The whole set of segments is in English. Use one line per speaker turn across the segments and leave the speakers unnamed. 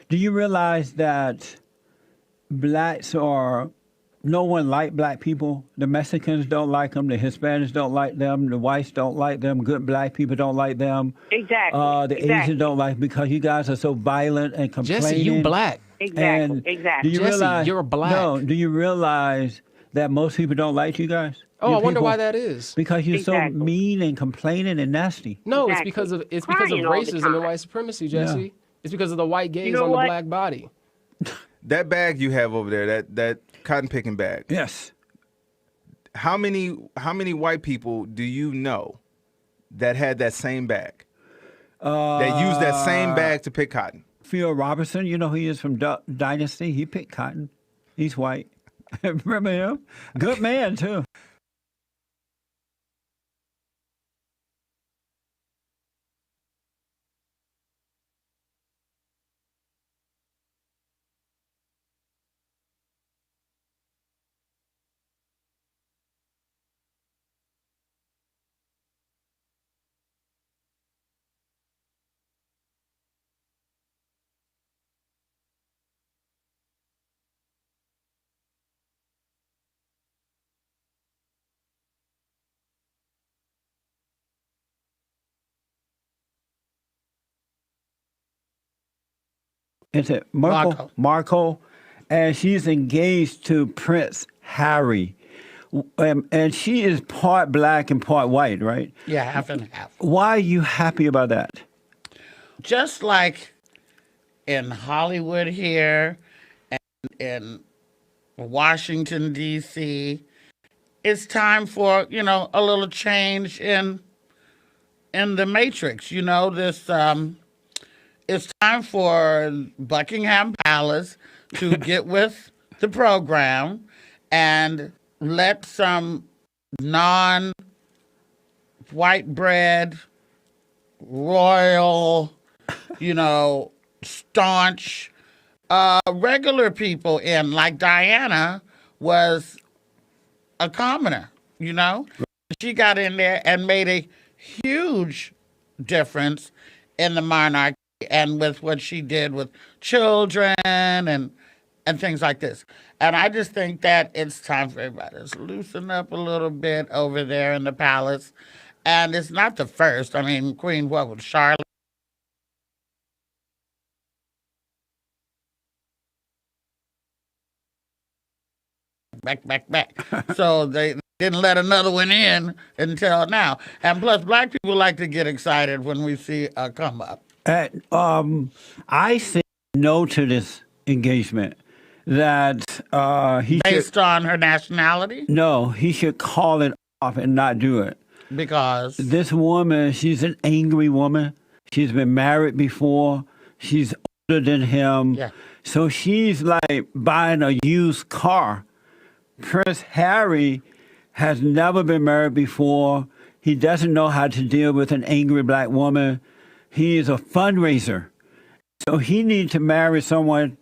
Do you realize that blacks are no one like black people? The Mexicans don't like them. The Hispanics don't like them. The whites don't like them. Good black people don't like them.
Exactly.
The Asians don't like because you guys are so violent and complaining.
Jesse, you black.
Exactly.
And
Exactly.
do you
Jesse,
realize
you're black.
No, do you realize that most people don't like you guys?
Oh,
You
I wonder
people?
why that is.
Because you're so
Exactly.
mean and complaining and nasty.
No,
Exactly.
it's because of
Crying all the
racism
time.
and white supremacy, Jesse.
Yeah.
It's because of the white gaze
know
on the
what?
black body.
That bag you have over there, that cotton picking bag.
Yes.
How many white people do you know that had that same bag? That used that same bag to pick cotton?
Phil Robertson, you know who he is from Dynasty. He picked cotton. He's white. Remember him? Good man, too. Is it Marco? Marco. And she's engaged to Prince Harry. And she is part black and part white, right?
Yeah, half and half.
Why are you happy about that?
Just like in Hollywood here and in Washington, D.C., it's time for, a little change in the matrix. It's time for Buckingham Palace to get with the program and let some non-white bread, royal, staunch, regular people in, like Diana was a commoner, She got in there and made a huge difference in the monarchy and with what she did with children and things like this. And I just think that it's time for everybody to loosen up a little bit over there in the palace. And it's not the first. I mean, Queen, what was Charlotte? Back. So they didn't let another one in until now. And plus, black people like to get excited when we see a come up.
I say no to this engagement. That he
Based on her nationality?
No, he should call it off and not do it.
Because
this woman, she's an angry woman. She's been married before. She's older than him.
Yeah.
So she's like buying a used car. Prince Harry has never been married before. He doesn't know how to deal with an angry black woman. He is a fundraiser. So he needs to marry someone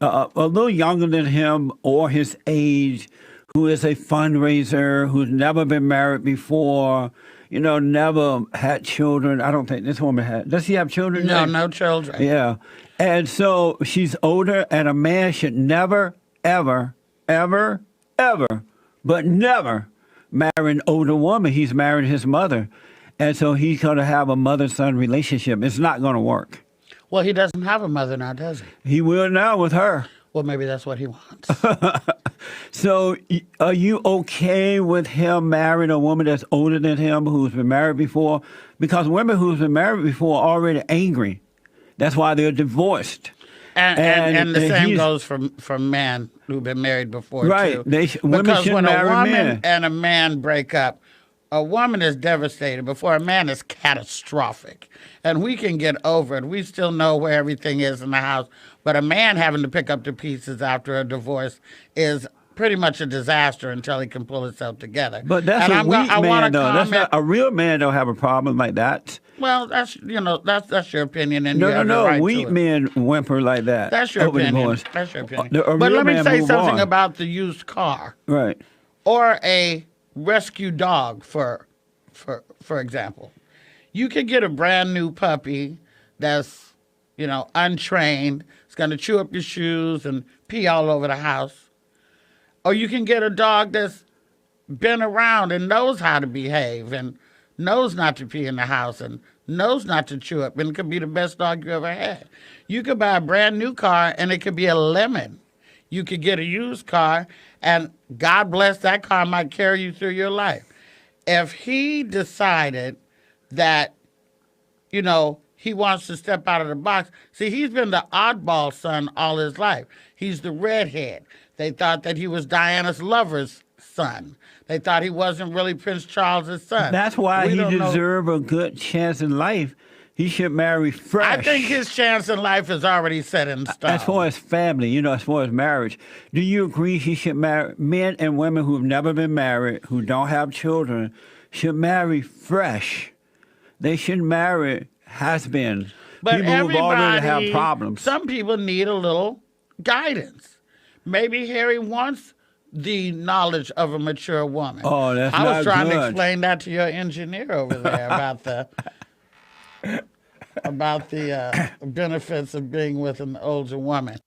a little younger than him or his age, who is a fundraiser, who's never been married before, never had children. I don't think this woman had. Does she have children?
No children.
Yeah. And so she's older, and a man should never, ever, ever, ever, but never marry an older woman. He's married his mother. And so he's going to have a mother-son relationship. It's not going to work.
Well, he doesn't have a mother now, does he?
He will now with her.
Well, maybe that's what he wants.
So are you okay with him marrying a woman that's older than him, who's been married before? Because women who's been married before are already angry. That's why they're divorced.
And the same goes for men who've been married before,
right.
too.
Women
because
should
when
marry
a woman
men.
and a man break up, a woman is devastated. Before a man is catastrophic. And we can get over it. We still know where everything is in the house. But a man having to pick up the pieces after a divorce is pretty much a disaster until he can pull himself together.
But that's a weak man, though. That's not, a real man don't have a problem like that.
Well, that's your opinion, and
no. Weak men whimper like that.
That's your opinion. That's your opinion. But let me say something about the used car,
right?
Or a rescue dog, for example. You could get a brand new puppy that's untrained. It's going to chew up your shoes and pee all over the house. Or you can get a dog that's been around and knows how to behave and knows not to pee in the house and knows not to chew up, and it could be the best dog you ever had. You could buy a brand new car and it could be a lemon. You could get a used car and God bless, that car might carry you through your life. If he decided that, he wants to step out of the box. See, he's been the oddball son all his life. He's the redhead. They thought that he was Diana's lover's son. They thought he wasn't really Prince Charles's son.
That's why
We
he
don't know.
deserves a good chance in life. He should marry fresh.
I think his chance in life is already set in stone.
As far as family, as far as marriage, do you agree he should marry men and women who've never been married, who don't have children, should marry fresh? They shouldn't marry has-beens,
But
people who've already
everybody,
have problems.
some people need a little guidance. Maybe Harry wants the knowledge of a mature woman.
Oh, that's
I was
not
trying to
good.
explain that to your engineer over there about the benefits of being with an older woman.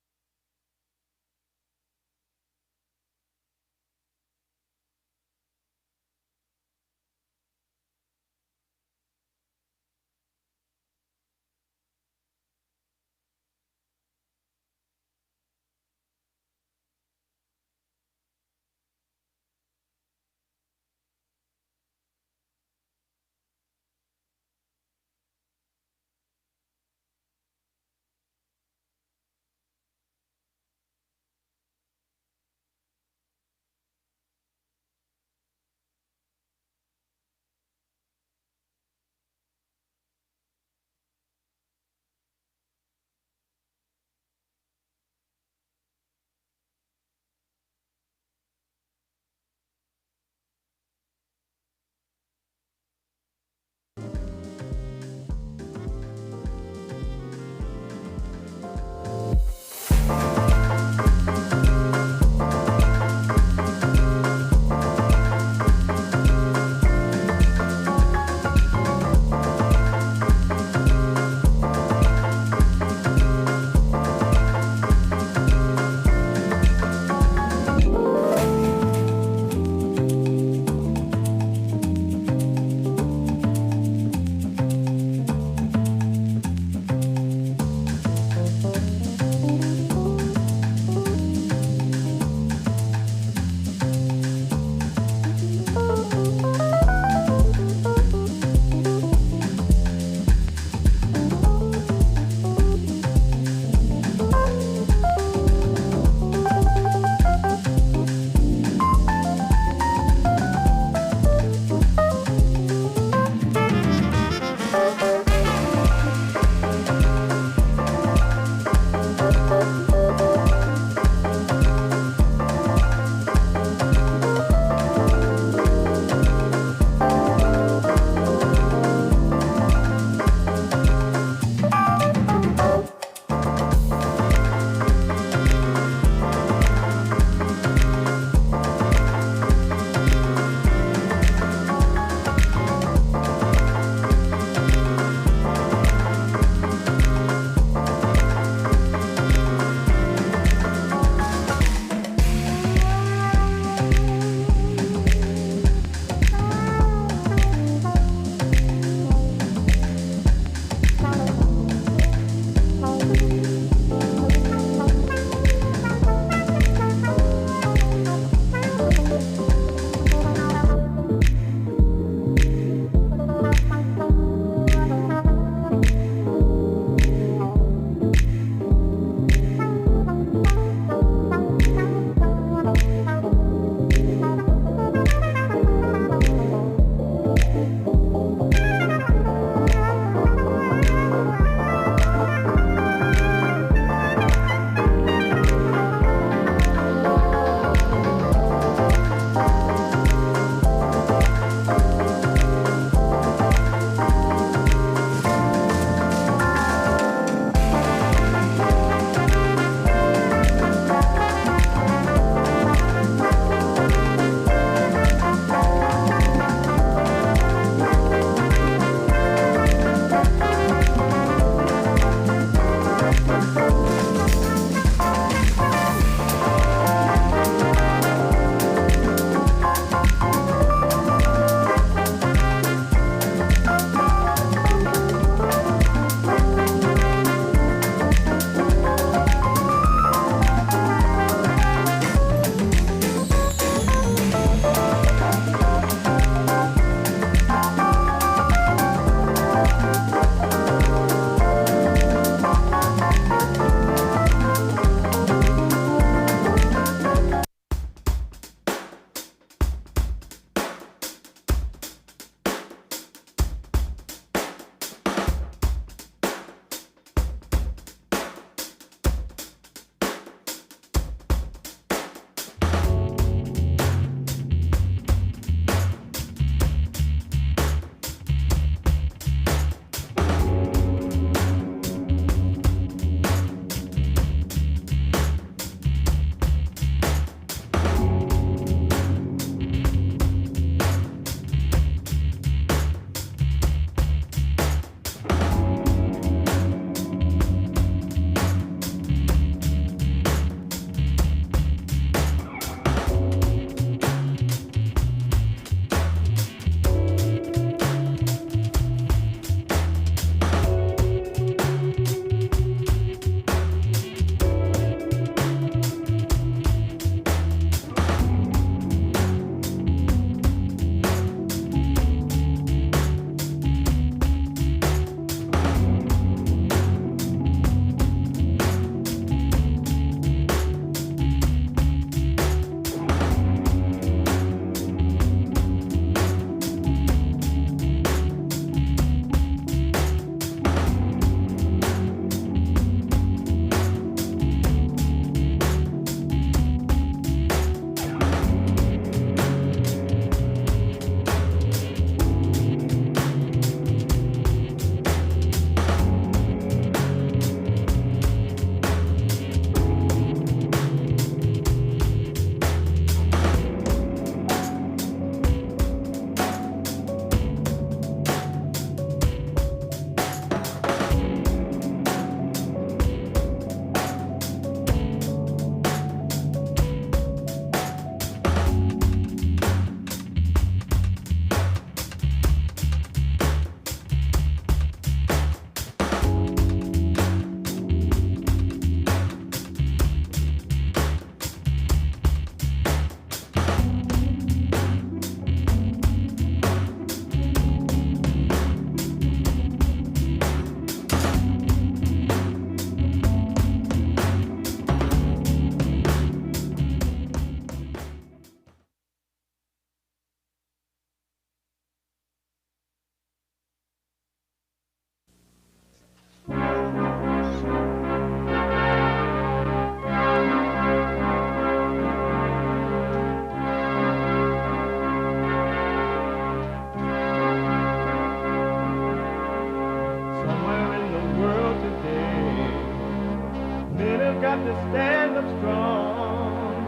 have to stand up strong,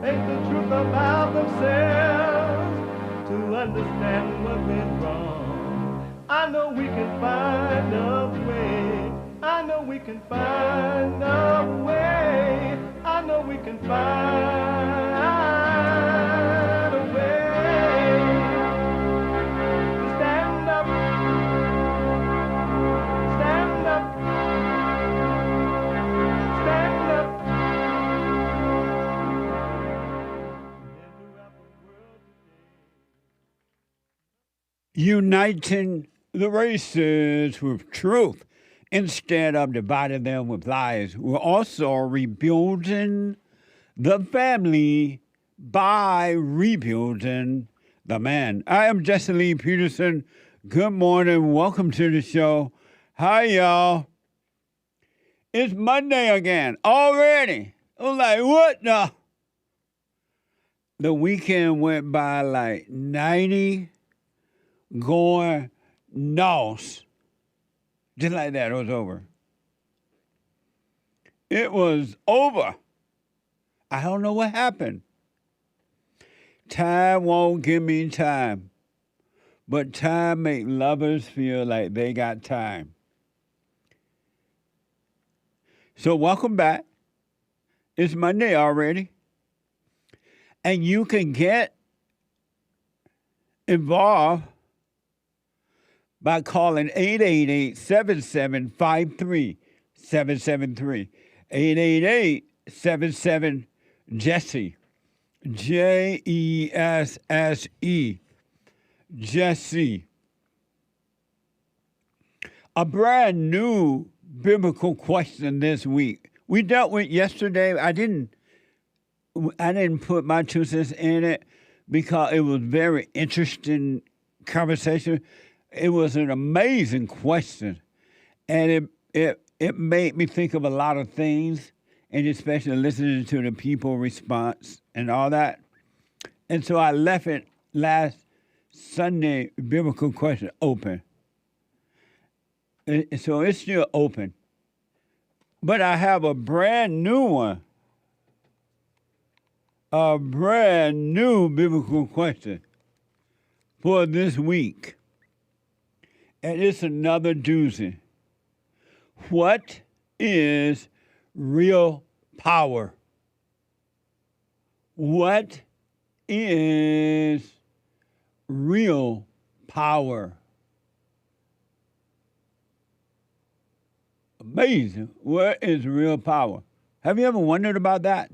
face the truth about themselves, to understand what went wrong. I know we can find a way. I know we can find a way. I know we can find a way to stand up, stand up, stand up.
Uniting the races with truth instead of dividing them with lies. We're also rebuilding the family by rebuilding the man. I am Jesse Lee Peterson. Good morning. Welcome to the show. Hi, y'all. It's Monday again. Already. I'm like, what the? The weekend went by like 90 going north. Just like that, it was over. It was over. I don't know what happened. Time won't give me time. But time make lovers feel like they got time. So welcome back. It's Monday already. And you can get involved by calling 888-7753-773. 888-77-JESSE. Jesse. Jesse. A brand new biblical question this week. We dealt with yesterday. I didn't put my 2 cents in it because it was very interesting conversation. It was an amazing question, and it made me think of a lot of things, and especially listening to the people response and all that. And so I left it last Sunday biblical question open. So it's still open. But I have a brand new one. A brand new biblical question for this week. And it's another doozy. What is real power? What is real power? Amazing. What is real power? Have you ever wondered about that?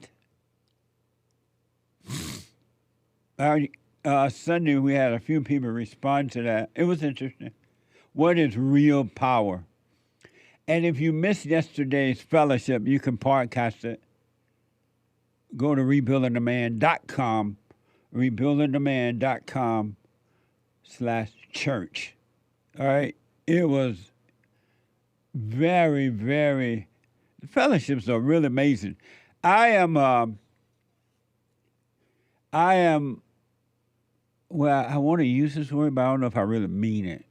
Sunday, we had a few people respond to that. It was interesting. What is real power? And if you missed yesterday's fellowship, you can podcast it. Go to rebuildingtheman.com, rebuildingtheman.com/church. All right? It was very, very, the fellowships are really amazing. I am, well, I want to use this word, but I don't know if I really mean it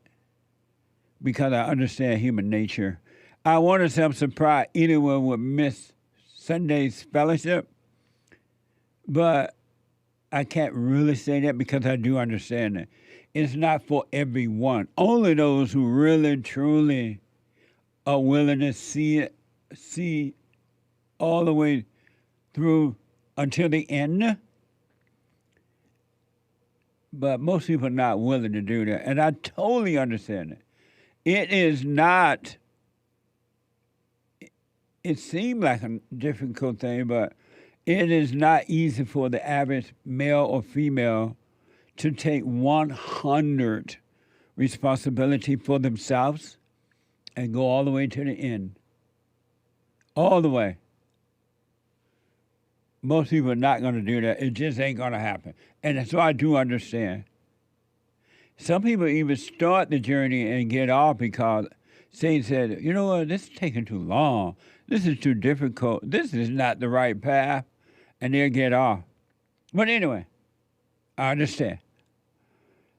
because I understand human nature. I want to say I'm surprised anyone would miss Sunday's fellowship, but I can't really say that because I do understand it. It's not for everyone. Only those who really, truly are willing to see all the way through until the end. But most people are not willing to do that. And I totally understand it. It is not, it seemed like a difficult thing, but it is not easy for the average male or female to take 100 responsibility for themselves and go all the way to the end. All the way. Most people are not going to do that. It just ain't going to happen. And so I do understand. Some people even start the journey and get off because Satan said, you know what, this is taking too long. This is too difficult. This is not the right path. And they'll get off. But anyway, I understand.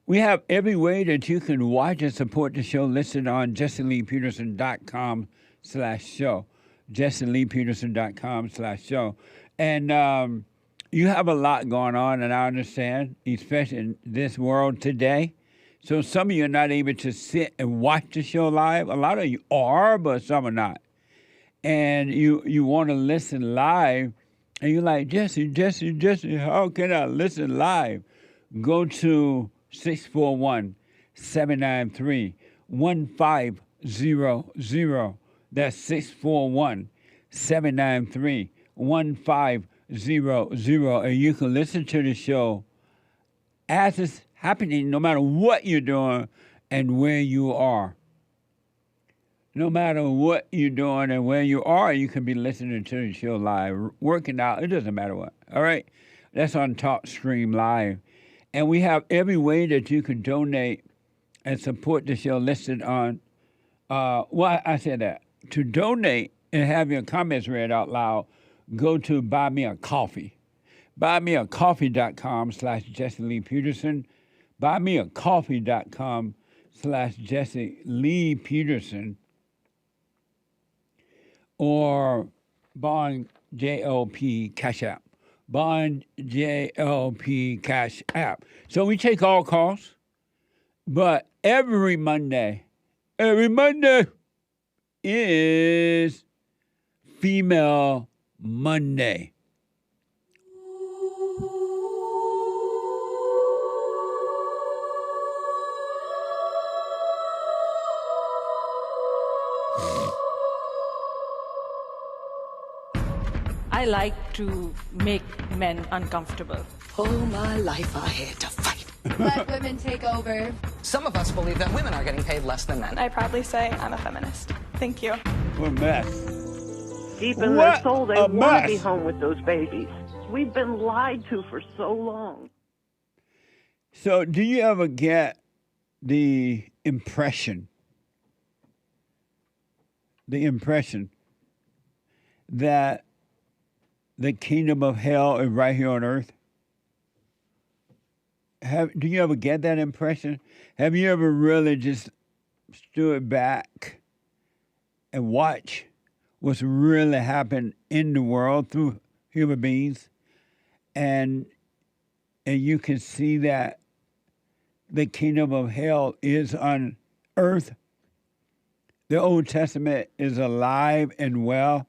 We have every way that you can watch and support the show listed on jesseleepeterson.com/show. JesseLeePeterson.com/show. And you have a lot going on, and I understand, especially in this world today. So some of you are not able to sit and watch the show live. A lot of you are, but some are not. And you want to listen live, and you're like, Jesse, how can I listen live? Go to 641-793-1500. That's 641-793-1500. And you can listen to the show as it's happening, no matter what you're doing and where you are. No matter what you're doing and where you are, you can be listening to the show live, working out. It doesn't matter what. All right? That's on TalkStream Live. And we have every way that you can donate and support the show listed on, I said that. To donate and have your comments read out loud, go to Buy Me a Coffee. BuyMeACoffee.com/Jesse Lee Peterson. BuyMeACoffee.com/Jesse Lee Peterson. Or Bond JLP Cash App. Bond JLP Cash App. So we take all calls, but every Monday is Female Monday.
I like to make men uncomfortable.
All my life I had to fight.
Let women take over.
Some of us believe that women are getting paid less than men.
I proudly say I'm a feminist. Thank you.
What a mess.
Deep in
What
their soul, they
a
want
mess.
to be home with those babies. We've been lied to for so long.
So do you ever get the impression that the kingdom of hell is right here on earth? Do you ever get that impression? Have you ever really just stood back and watched what's really happened in the world through human beings, and you can see that the kingdom of hell is on earth? The Old Testament is alive and well.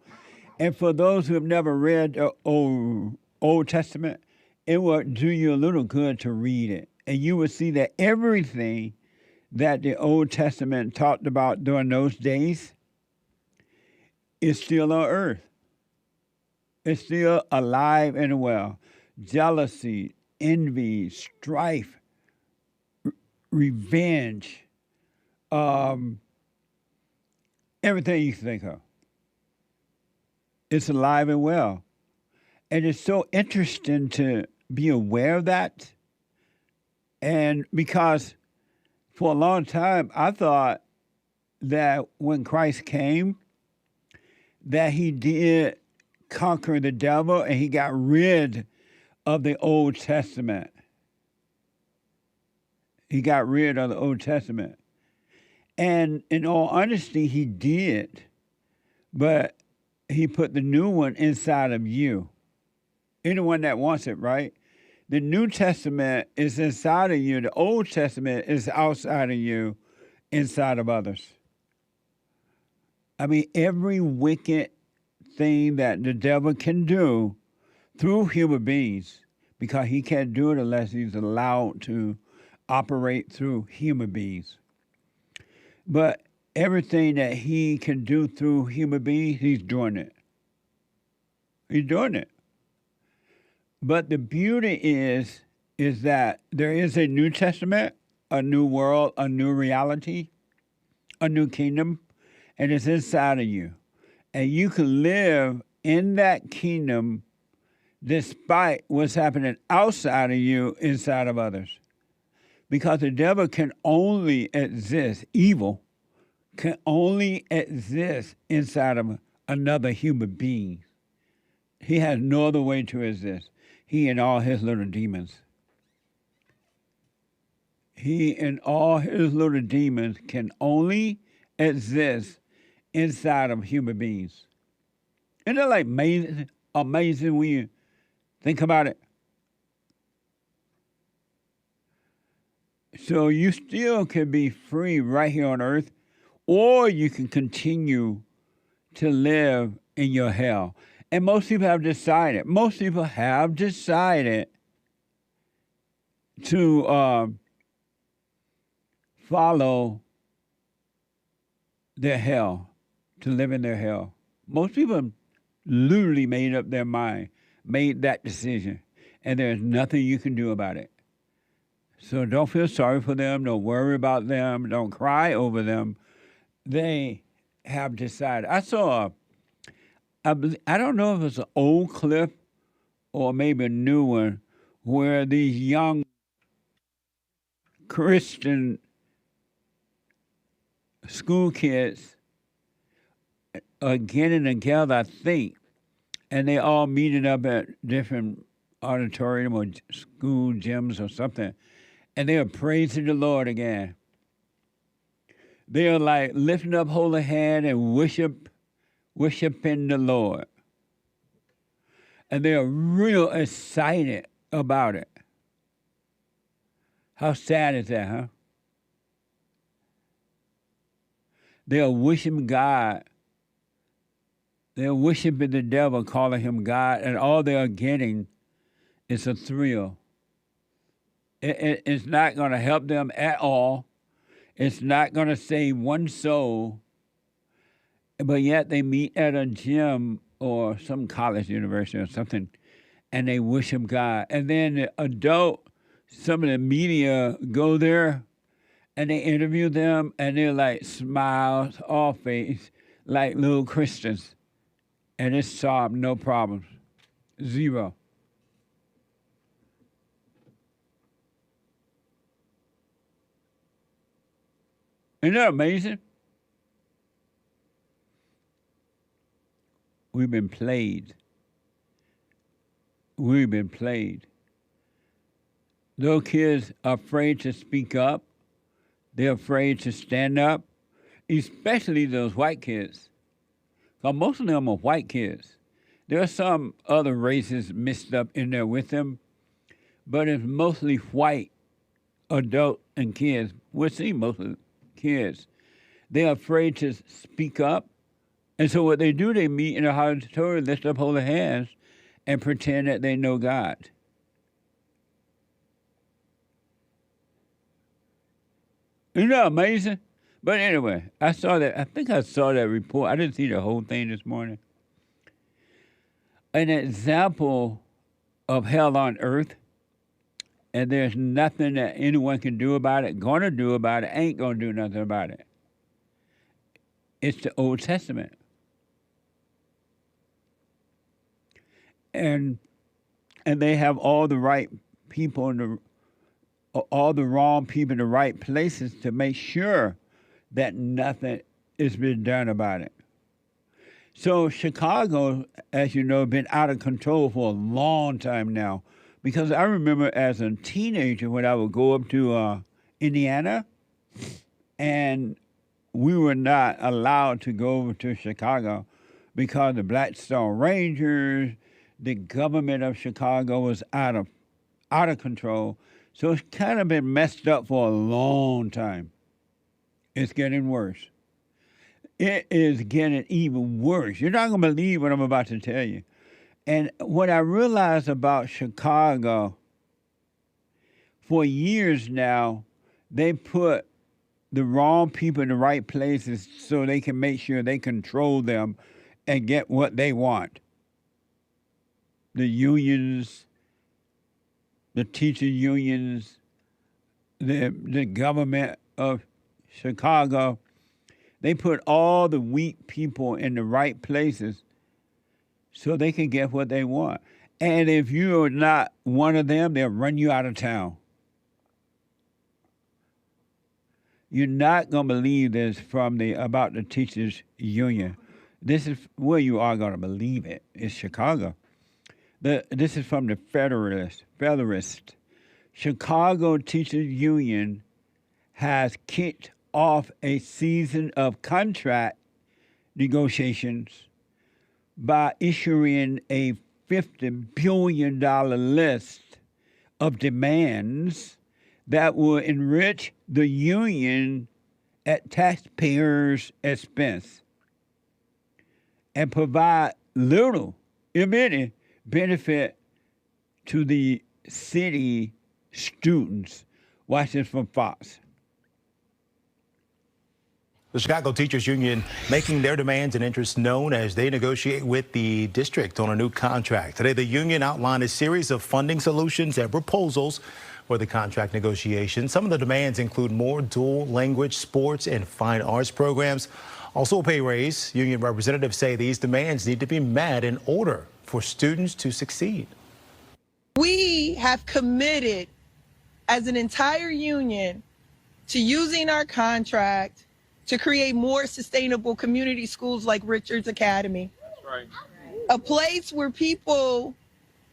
And for those who have never read the Old Testament, it will do you a little good to read it. And you will see that everything that the Old Testament talked about during those days is still on earth. It's still alive and well. Jealousy, envy, strife, revenge, everything you can think of. It's alive and well. And it's so interesting to be aware of that. And because for a long time, I thought that when Christ came, that he did conquer the devil and he got rid of the Old Testament. He got rid of the Old Testament. And in all honesty, he did. But he put the new one inside of you. Anyone that wants it, right? The New Testament is inside of you. The Old Testament is outside of you, inside of others. I mean, every wicked thing that the devil can do through human beings, because he can't do it unless he's allowed to operate through human beings. But everything that he can do through human beings, he's doing it. He's doing it. But the beauty is that there is a New Testament, a new world, a new reality, a new kingdom, and it's inside of you. And you can live in that kingdom despite what's happening outside of you, inside of others. Because the devil can only exist, evil can only exist inside of another human being. He has no other way to exist. He and all his little demons. He and all his little demons can only exist inside of human beings. Isn't it like amazing when you think about it? So you still can be free right here on earth, or you can continue to live in your hell. And most people have decided to follow their hell, to live in their hell. Most people literally made up their mind, made that decision, and there's nothing you can do about it. So don't feel sorry for them. Don't worry about them. Don't cry over them. They have decided. I saw, I don't know if it's an old clip or maybe a new one, where these young Christian school kids are getting together, I think, and they all meeting up at different auditorium or school gyms or something, and they are praising the Lord again. They are like lifting up holy hand and worshiping the Lord. And they are real excited about it. How sad is that, huh? They are worshiping God. They are worshiping the devil, calling him God, and all they are getting is a thrill. It's not going to help them at all. It's not going to save one soul. But yet they meet at a gym or some college, university or something, and they worship God. And then the some of the media go there and they interview them, and they're like smiles, all face, like little Christians. And it's solved, no problems. Zero. Isn't that amazing? We've been played. We've been played. Those kids are afraid to speak up. They're afraid to stand up, especially those white kids. Because most of them are white kids. There are some other races mixed up in there with them, but it's mostly white adults and kids. We're seeing mostly kids. They're afraid to speak up. And so what they do, they meet in a auditorium, lift up holy hands, and pretend that they know God. Isn't that amazing? But anyway, I think I saw that report. I didn't see the whole thing this morning. An example of hell on earth, and there's nothing that anyone can do about it, gonna do about it, ain't gonna do nothing about it. It's the Old Testament. And they have all the right people all the wrong people in the right places to make sure that nothing is being done about it. So Chicago, as you know, been out of control for a long time now. Because I remember as a teenager when I would go up to Indiana, and we were not allowed to go over to Chicago because the Blackstone Rangers, the government of Chicago was out of control. So it's kind of been messed up for a long time. It's getting worse. It is getting even worse. You're not going to believe what I'm about to tell you. And what I realized about Chicago, for years now, they put the wrong people in the right places so they can make sure they control them and get what they want. The unions, the teacher unions, the government of Chicago, they put all the weak people in the right places so they can get what they want. And if you're not one of them, they'll run you out of town. You're not going to believe this about the teachers union. This is where you are going to believe it. It's Chicago. This is from the Federalist. Chicago Teachers Union has kicked off a season of contract negotiations by issuing a $50 billion list of demands that will enrich the union at taxpayers' expense and provide little, if any, benefit to the city students. Watch this from Fox.
The Chicago Teachers Union making their demands and interests known as they negotiate with the district on a new contract. Today, the union outlined a series of funding solutions and proposals for the contract negotiations. Some of the demands include more dual language sports and fine arts programs, also a pay raise. Union representatives say these demands need to be met in order for students to succeed.
We have committed as an entire union to using our contract to create more sustainable community schools like Richards Academy. That's right. A place where people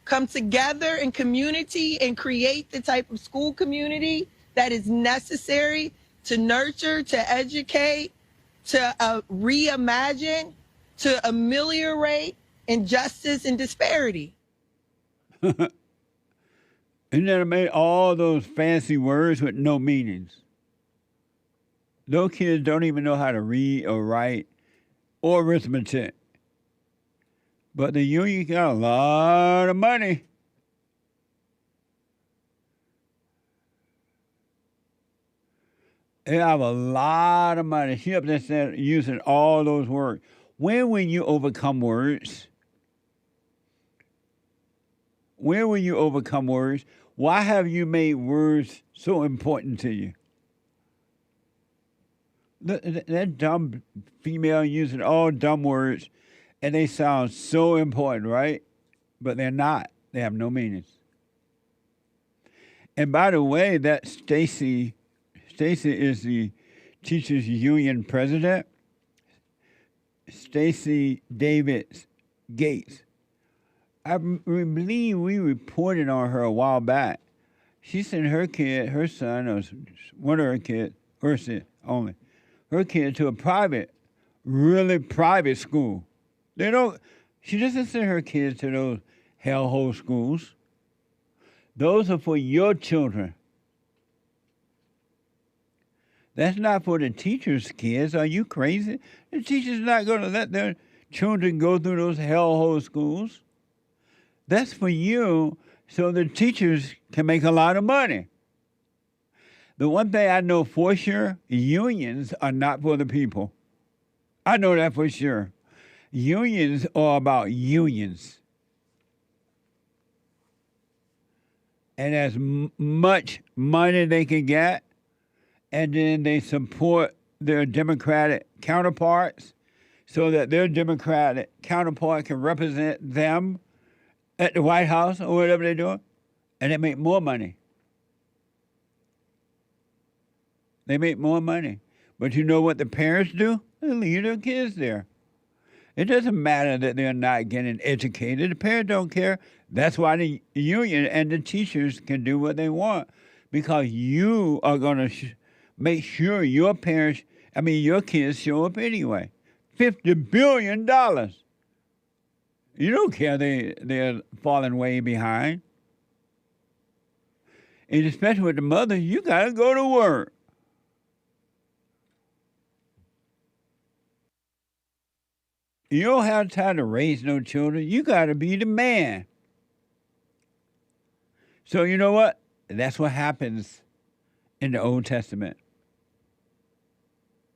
come together in community and create the type of school community that is necessary to nurture, to educate, to reimagine, to ameliorate injustice and disparity.
Isn't that amazing? All those fancy words with no meanings. Those kids don't even know how to read or write or arithmetic. But the union got a lot of money. They have a lot of money. She up there said, using all those words. When will you overcome words? When will you overcome words? Why have you made words so important to you? That dumb female using all dumb words, and they sound so important, right? But they're not. They have no meanings. And by the way, that Stacy is the teachers union president. Stacy Davis Gates. I believe we reported on her a while back. She sent her son, or one of her kids, her son only, her kid to a really private school. She doesn't send her kids to those hellhole schools. Those are for your children. That's not for the teachers' kids. Are you crazy? The teachers not going to let their children go through those hellhole schools. That's for you so the teachers can make a lot of money. The one thing I know for sure, unions are not for the people. I know that for sure. Unions are about unions. And as much money they can get, and then they support their Democratic counterparts so that their Democratic counterpart can represent them at the White House or whatever they're doing, and they make more money. They make more money. But you know what the parents do? They leave their kids there. It doesn't matter that they're not getting educated. The parents don't care. That's why the union and the teachers can do what they want, because you are going to make sure your kids show up anyway. $50 billion. You don't care they're falling way behind. And especially with the mother, you got to go to work. You don't have time to raise no children. You got to be the man. So you know what? That's what happens in the Old Testament.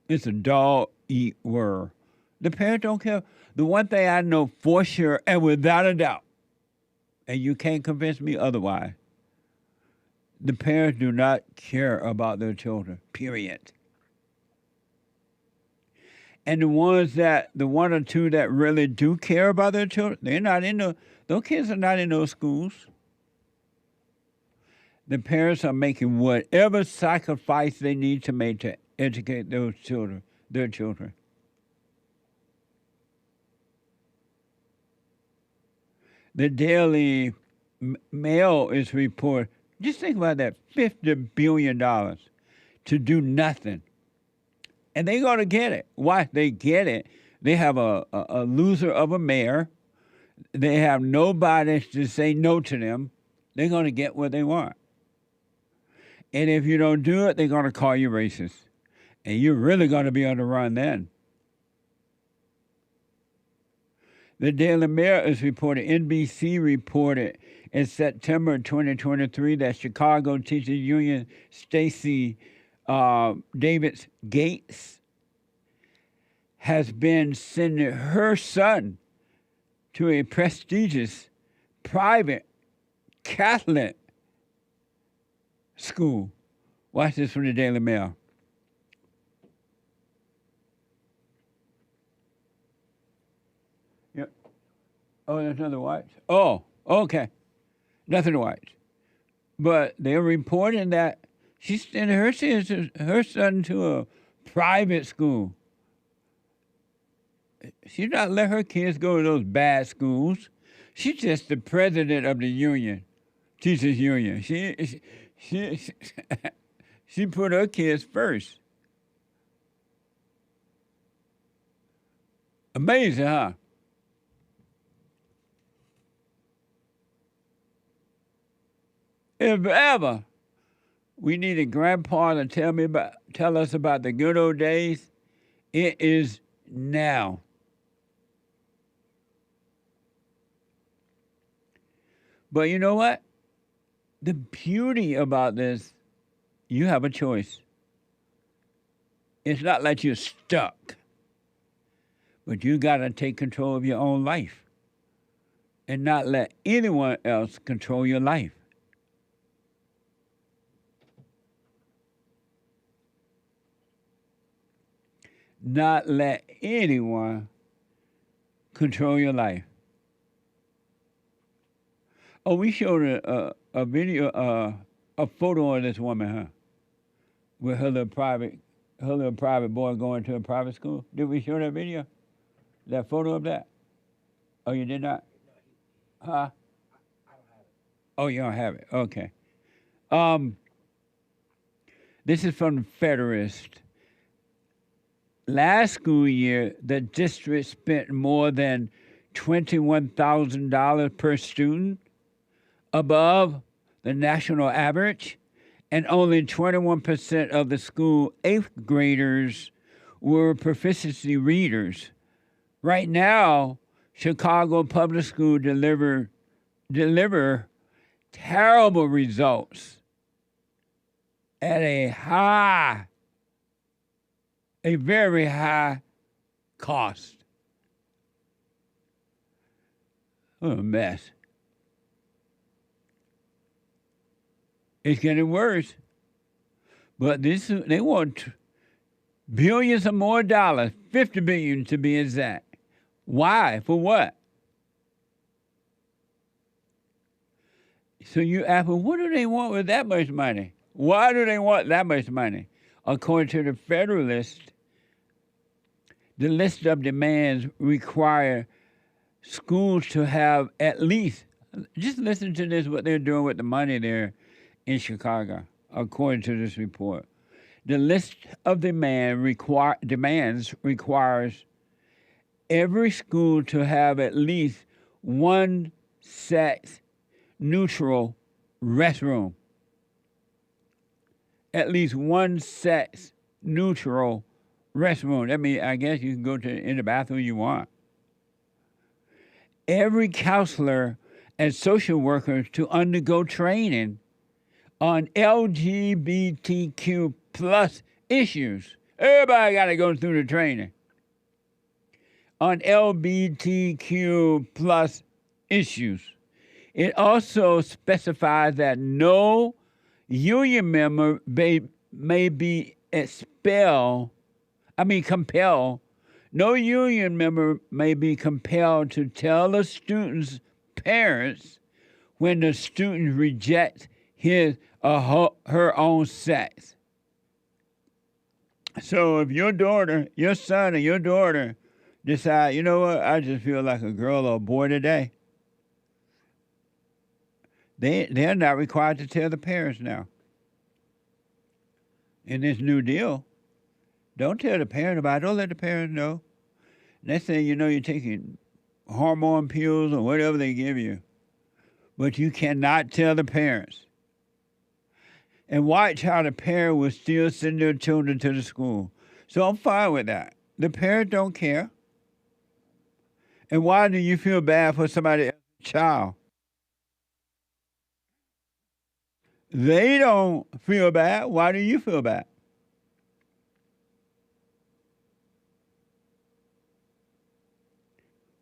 It's a dog-eat world. The parents don't care. The one thing I know for sure and without a doubt, and you can't convince me otherwise, the parents do not care about their children, period. And the one or two that really do care about their children, those kids are not in those schools. The parents are making whatever sacrifice they need to make to educate their children. The Daily Mail is reporting, just think about that, $50 billion to do nothing. And they're going to get it. Why they get it? They have a loser of a mayor. They have nobody to say no to them. They're going to get what they want. And if you don't do it, they're going to call you racist. And you're really going to be on the run then. The Daily Mail is reported, NBC reported in September 2023 that Chicago Teachers Union Stacey Davis Gates has been sending her son to a prestigious private Catholic school. Watch this from the Daily Mail. Yep. Oh, there's another watch. Oh, okay. Nothing to watch. But they're reporting that she's sending her son to a private school. She's not letting her kids go to those bad schools. She's just the president of the union, teachers union. She put her kids first. Amazing, huh? If ever we need a grandpa to tell us about the good old days, it is now. But you know what? The beauty about this, you have a choice. It's not like you're stuck, but you got to take control of your own life and not let anyone else control your life. Not let anyone control your life. Oh, we showed a video, a photo of this woman, huh? With her little private boy going to a private school. Did we show that video? That photo of that? Oh, you did not? Huh? Oh, you don't have it. Okay. This is from the Federalist. Last school year, the district spent more than $21,000 per student, above the national average, and only 21% of the school 8th graders were proficiency readers. Right now, Chicago Public School deliver terrible results at a very high cost. What a mess. It's getting worse. But they want billions of more dollars, $50 billion to be exact. Why? For what? So you ask, well, what do they want with that much money? Why do they want that much money? According to the Federalist, the list of demands require schools to have at least, just listen to this, what they're doing with the money there in Chicago, according to this report. The list of demands requires every school to have at least one sex-neutral restroom. At least one sex-neutral restroom. That means, I guess you can go in the bathroom you want. Every counselor and social worker to undergo training on LGBTQ plus issues. Everybody got to go through the training on LGBTQ plus issues. It also specifies that no union member may be compelled. No union member may be compelled to tell a student's parents when the student rejects his or her own sex. So if your son or your daughter decide, you know what, I just feel like a girl or a boy today, they're not required to tell the parents now. In this new deal, don't tell the parent about it. Don't let the parents know. Next thing you know, you're taking hormone pills or whatever they give you. But you cannot tell the parents. And watch how the parent will still send their children to the school. So I'm fine with that. The parents don't care. And why do you feel bad for somebody else's child? They don't feel bad. Why do you feel bad?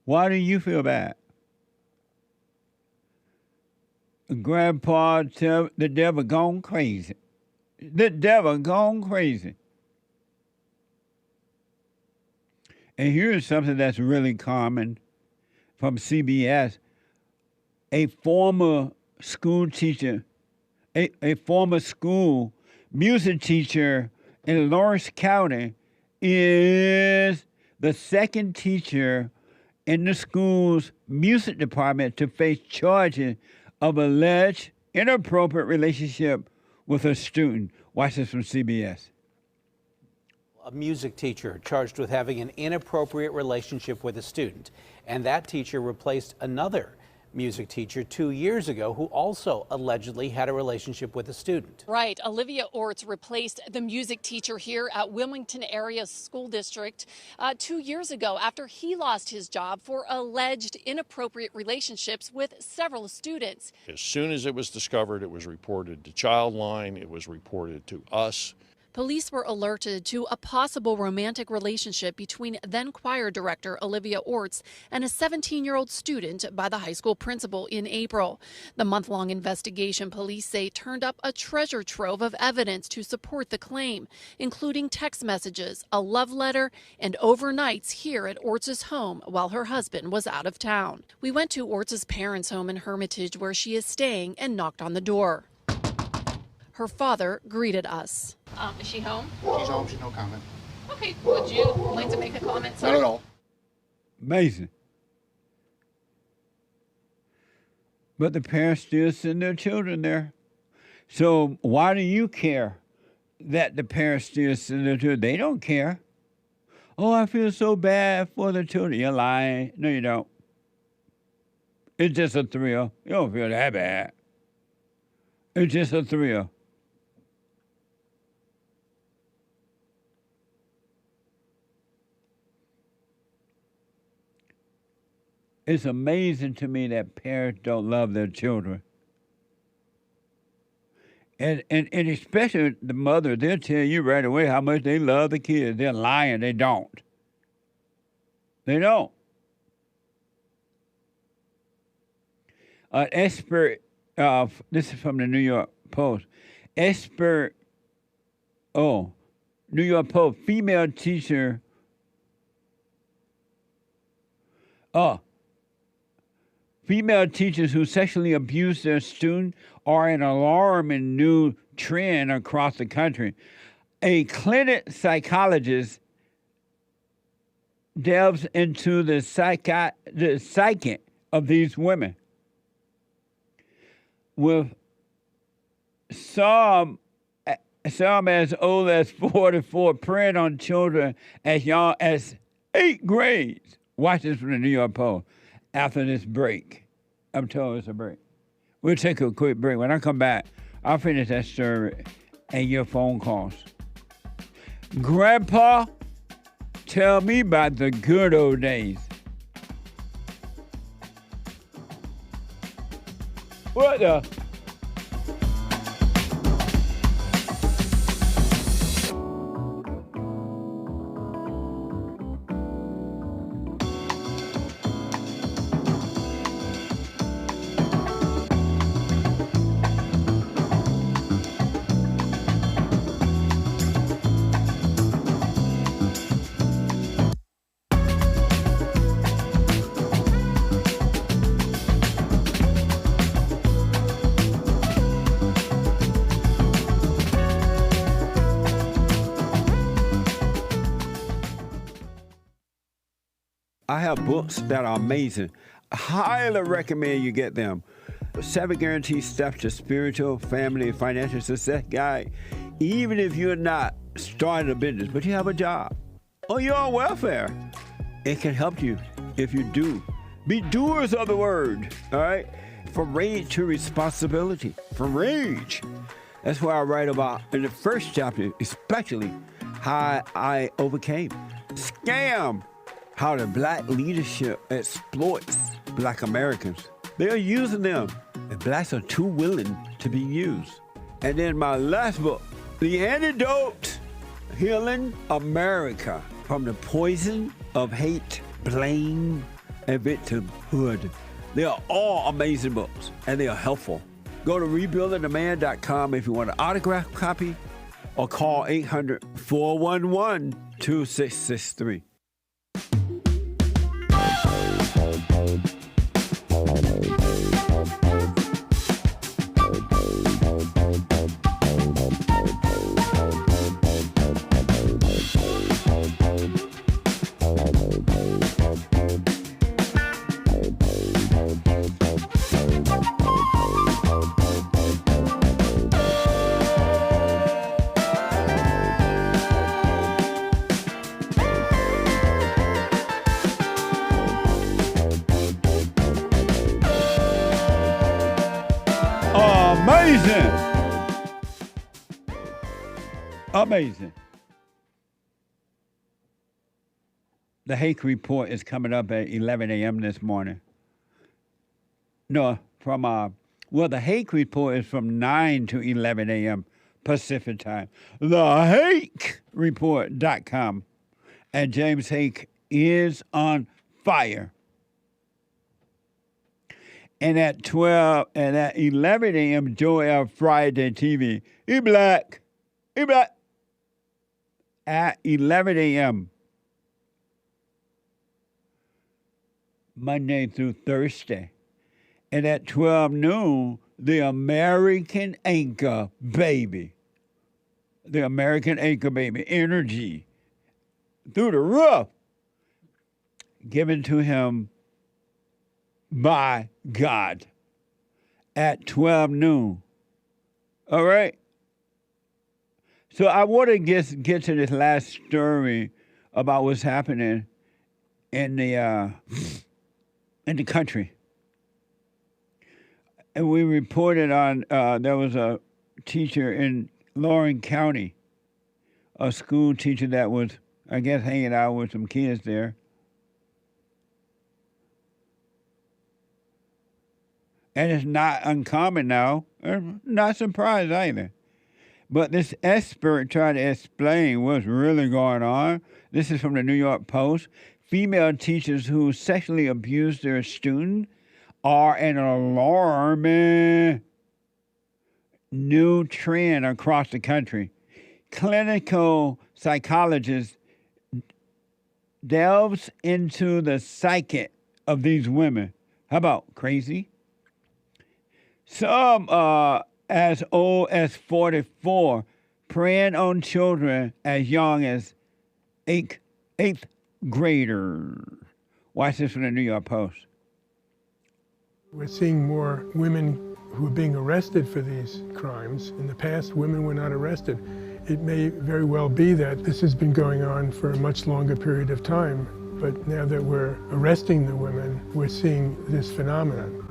Why do you feel bad? Grandpa tell the devil gone crazy. The devil gone crazy. And here's something that's really common from CBS. A former school teacher, a former school music teacher in Lawrence County is the second teacher in the school's music department to face charges of alleged inappropriate relationship with a student. Watch this from CBS.
A music teacher charged with having an inappropriate relationship with a student. And that teacher replaced another music teacher 2 years ago who also allegedly had a relationship with a student.
Right. Olivia Orts replaced the music teacher here at Wilmington Area School District 2 years ago after he lost his job for alleged inappropriate relationships with several students.
As soon as it was discovered, it was reported to Childline, it was reported to us.
Police were alerted to a possible romantic relationship between then choir director Olivia Orts and a 17-year-old student by the high school principal in April. The month-long investigation, police say, turned up a treasure trove of evidence to support the claim, including text messages, a love letter, and overnights here at Orts' home while her husband was out of town. We went to Orts' parents' home in Hermitage where she is staying and knocked on the door. Her father greeted us. Is she home?
She's home. She's no comment.
Okay. Would you like to make a comment, sir?
Not at all.
Amazing. But the parents still send their children there. So why do you care that the parents still send their children? They don't care. Oh, I feel so bad for the children. You're lying. No, you don't. It's just a thrill. You don't feel that bad. It's just a thrill. It's amazing to me that parents don't love their children. And especially the mother, they'll tell you right away how much they love the kids. They're lying. They don't. They don't. An expert, this is from the New York Post. New York Post, female teacher. Female teachers who sexually abuse their students are an alarming new trend across the country. A clinical psychologist delves into the psyche of these women, with some as old as 44 preying on children as young as 8th grade. Watch this from the New York Post. After this break, I'm told it's a break. We'll take a quick break. When I come back, I'll finish that story and your phone calls. Grandpa, tell me about the good old days. What the? I have books that are amazing. I highly recommend you get them. 7 Guaranteed Steps to Spiritual, Family, and Financial Success Guide. Even if you're not starting a business, but you have a job, or you're on welfare, it can help you if you do. Be doers of the word, all right? From rage to responsibility. From rage. That's what I write about in the first chapter, especially how I overcame. Scam. How the black leadership exploits black Americans. They are using them, and blacks are too willing to be used. And then my last book, The Antidote, Healing America from the Poison of Hate, Blame, and Victimhood. They are all amazing books, and they are helpful. Go to rebuildingtheman.com if you want an autographed copy, or call 800-411-2663. Amazing. Amazing. The Hake report is coming up at 11 a.m. this morning. No, the Hake report is from 9 to 11 a.m. Pacific time. TheHakeReport.com. And James Hake is on fire. And at 11 a.m., Joel Friday TV. He black. At 11 a.m. Monday through Thursday. And at 12 noon, the American Anchor Baby. The American Anchor Baby. Energy. Through the roof. Given to him by God at 12 noon. All right? So I want to get to this last story about what's happening in the country. And we reported on, there was a teacher in Loring County, a school teacher that was, I guess, hanging out with some kids there. And it's not uncommon now, not surprised either. But this expert tried to explain what's really going on. This is from the New York Post. Female teachers who sexually abuse their students are an alarming new trend across the country. Clinical psychologist delves into the psyche of these women. How about crazy? Some as old as 44, preying on children as young as eighth grader. Watch this from the New York Post.
We're seeing more women who are being arrested for these crimes. In the past, women were not arrested. It may very well be that this has been going on for a much longer period of time, but now that we're arresting the women, we're seeing this phenomenon.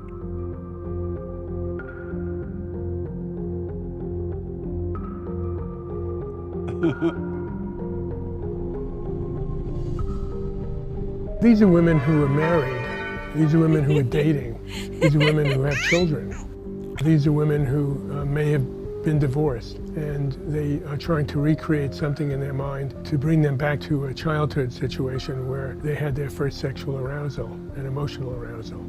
These are women who are married. These are women who are dating. These are women who have children. These are women who may have been divorced, and they are trying to recreate something in their mind to bring them back to a childhood situation where they had their first sexual arousal and emotional arousal.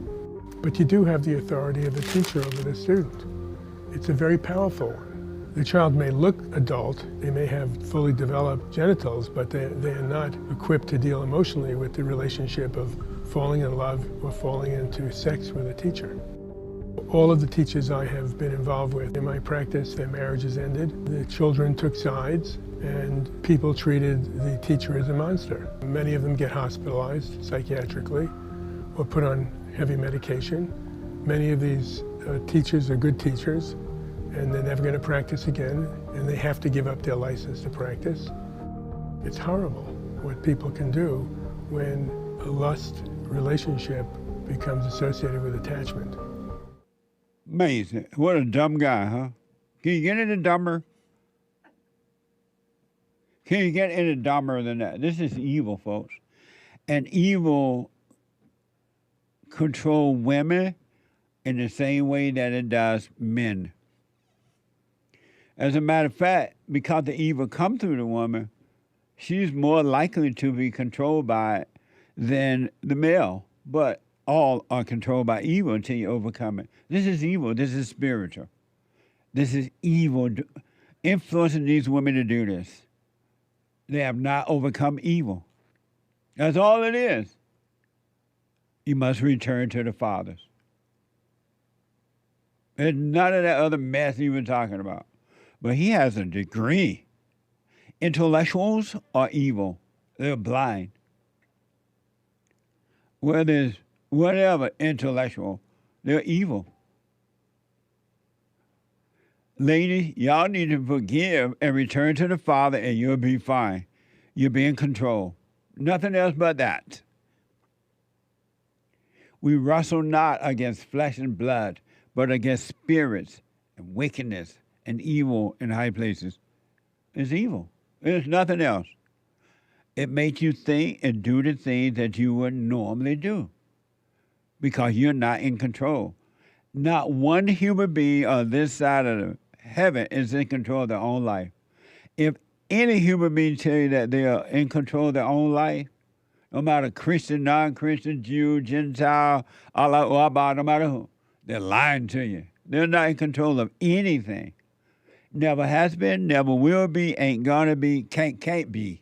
But you do have the authority of the teacher over the student. It's a very powerful one. The child may look adult, they may have fully developed genitals, but they are not equipped to deal emotionally with the relationship of falling in love or falling into sex with a teacher. All of the teachers I have been involved with in my practice, their marriages ended. The children took sides, and people treated the teacher as a monster. Many of them get hospitalized psychiatrically or put on heavy medication. Many of these teachers are good teachers, and they're never going to practice again, and they have to give up their license to practice. It's horrible what people can do when a lust relationship becomes associated with attachment.
Amazing. What a dumb guy, huh? Can you get any dumber? Can you get any dumber than that? This is evil, folks. And evil control women in the same way that it does men. As a matter of fact, because the evil come through the woman, she's more likely to be controlled by it than the male. But all are controlled by evil until you overcome it. This is evil. This is spiritual. This is evil influencing these women to do this. They have not overcome evil. That's all it is. You must return to the fathers. There's none of that other mess you were talking about. But he has a degree. Intellectuals are evil. They're blind. Where there's whatever intellectual, they're evil. Ladies, y'all need to forgive and return to the Father and you'll be fine. You'll be in control. Nothing else but that. We wrestle not against flesh and blood, but against spirits and wickedness and evil in high places. It's evil. There's nothing else. It makes you think and do the things that you would normally do because you're not in control. Not one human being on this side of the heaven is in control of their own life. If any human being tell you that they are in control of their own life, no matter Christian, non-Christian, Jew, Gentile, Allah, no matter who, they're lying to you. They're not in control of anything. Never has been, never will be, ain't gonna be, can't be.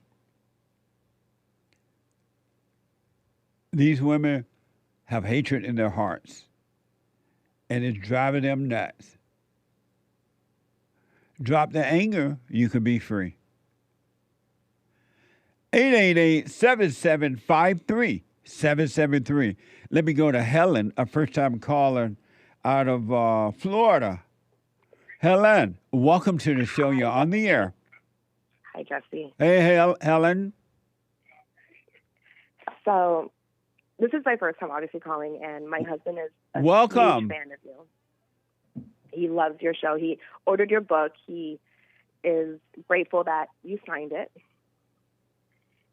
These women have hatred in their hearts, and it's driving them nuts. Drop the anger, you could be free. 888-7753-773. Let me go to Helen, a first-time caller out of Florida. Helen, welcome to the show. You're on the air.
Hi, Jesse.
Hey, Helen.
So, this is my first time, obviously, calling, and my husband is a
Welcome.
huge fan of you. He loves your show. He ordered your book. He is grateful that you signed it.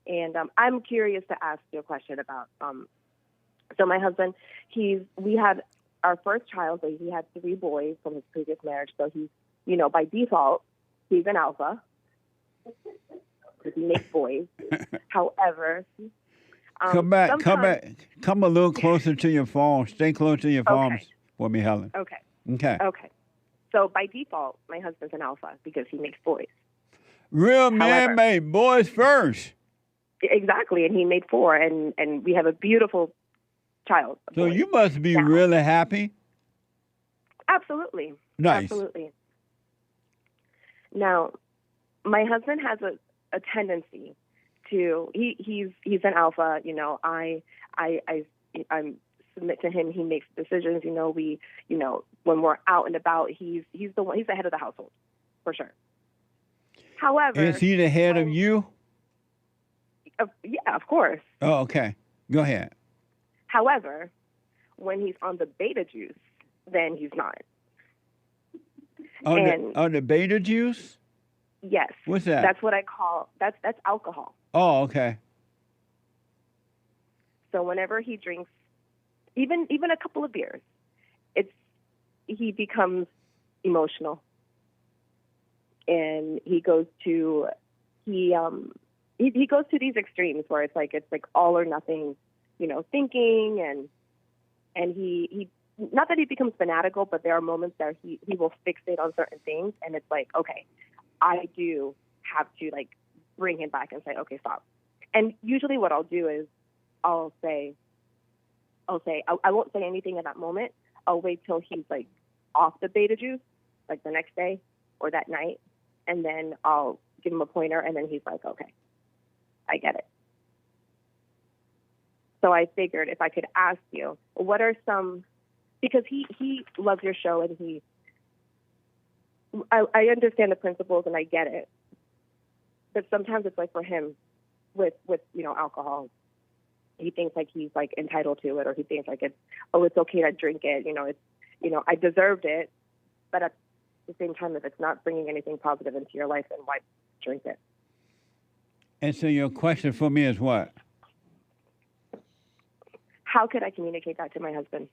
And I'm curious to ask you a question about. So my husband, we had our first child. So he had 3 boys from his previous marriage. So he's, by default, he's an alpha because he makes boys. However,
Come a little closer to your phone. Stay close to your phone for me, Helen.
Okay.
Okay.
So by default, my husband's an alpha because he makes boys.
Real man made boys first.
Exactly, and he made 4, and we have a beautiful child.
So you must be really happy.
Absolutely.
Nice.
Absolutely. Now, my husband has a tendency to he's an alpha. I submit to him. He makes decisions. When we're out and about, he's the head of the household for sure. However,
is he the head of you?
Yeah, of course.
Oh, okay. Go ahead.
However, when he's on the beta juice, then he's not.
On the beta juice?
Yes.
What's that?
That's what I call that's alcohol.
Oh, okay.
So whenever he drinks even a couple of beers, he becomes emotional. And he goes to he goes to these extremes where it's like all or nothing, thinking and he not that he becomes fanatical, but there are moments that he will fixate on certain things, and it's like, okay, I do have to bring him back and say, okay, stop. And usually what I'll do is I'll say I won't say anything at that moment. I'll wait till he's off the beta juice, the next day or that night, and then I'll give him a pointer, and then he's like, okay, I get it. So I figured if I could ask you, what are some, because he loves your show, and I understand the principles and I get it, but sometimes it's for him with alcohol, he thinks like he's like entitled to it, or he thinks like it's okay to drink it. I deserved it, but at the same time, if it's not bringing anything positive into your life, then why drink it?
And so your question for me is what?
How could I communicate that to my husband?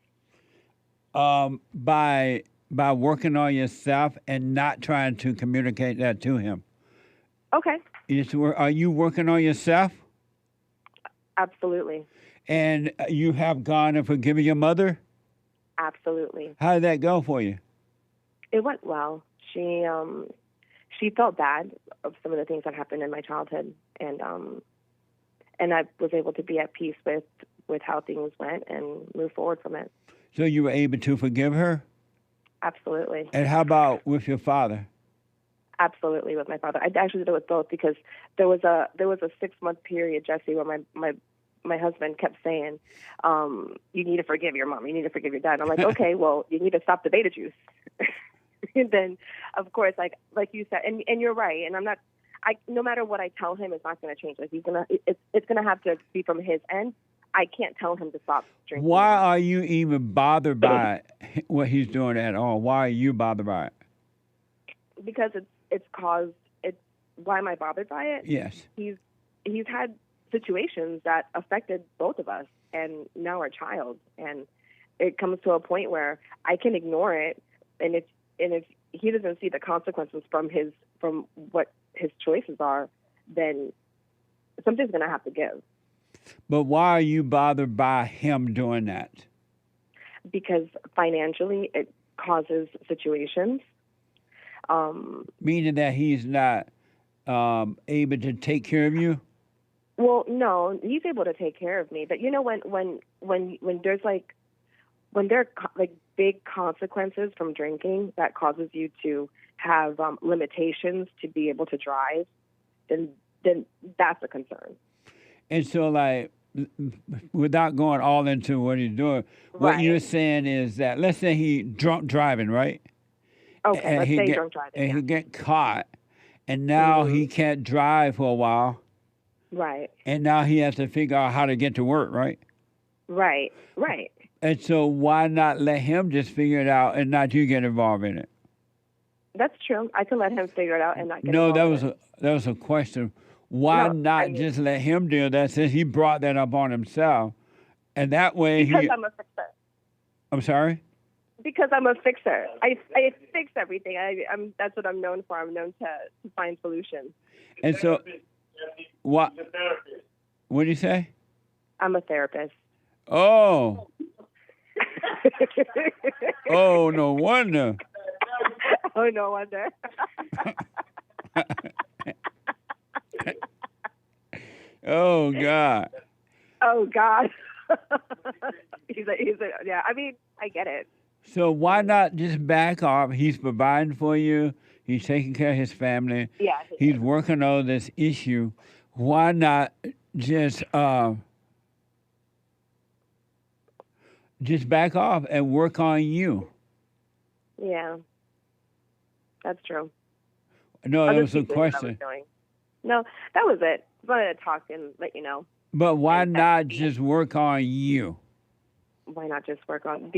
By working on yourself and not trying to communicate that to him.
Okay.
Are you working on yourself?
Absolutely.
And you have gone and forgiven your mother?
Absolutely.
How did that go for you?
It went well. She felt bad of some of the things that happened in my childhood, and I was able to be at peace with how things went and move forward from it.
So you were able to forgive her?
Absolutely.
And how about with your father?
Absolutely, with my father. I actually did it with both, because there was a 6-month period, Jesse, where my husband kept saying, you need to forgive your mom, you need to forgive your dad. And I'm like, okay, well, you need to stop the beta juice. And then, of course, like you said, and you're right, and no matter what I tell him, it's not going to change. Like it's going to have to be from his end. I can't tell him to stop drinking.
Why are you even bothered by what he's doing at all? Why are you bothered by it?
Because why am I bothered by it?
Yes.
He's had situations that affected both of us and now our child. And it comes to a point where I can ignore it. And if he doesn't see the consequences from what his choices are, then something's going to have to give.
But why are you bothered by him doing that?
Because financially it causes situations.
Meaning that he's not able to take care of you?
Well, no, he's able to take care of me. But when there's when there are big consequences from drinking that causes you to have limitations to be able to drive, then that's a concern.
And so, without going all into what he's doing, what you're saying is that, let's say he drunk driving, right?
Okay, let's say drunk driving.
And he get caught, and now he can't drive for a while.
Right.
And now he has to figure out how to get to work, right?
Right.
And so why not let him just figure it out and not you get involved in it?
That's true. I can let him figure it out and not get involved.
No, that was a question. Why not just let him do that since he brought that up on himself? And that way
Because I'm a fixer.
I'm sorry?
Because I'm a fixer. I fix everything. That's what I'm known for. I'm known to find solutions.
And so what do you say?
I'm a therapist.
Oh. Oh, no wonder.
Oh, no wonder.
Oh, God.
Oh, God. Yeah, I mean, I get it.
So why not just back off? He's providing for you. He's taking care of his family.
Yeah.
He's working on this issue. Why not just back off and work on you?
Yeah. That's true.
No, that was a question.
No, that was it. I wanted to talk and let you know.
But why not just work on you?
Why not just work on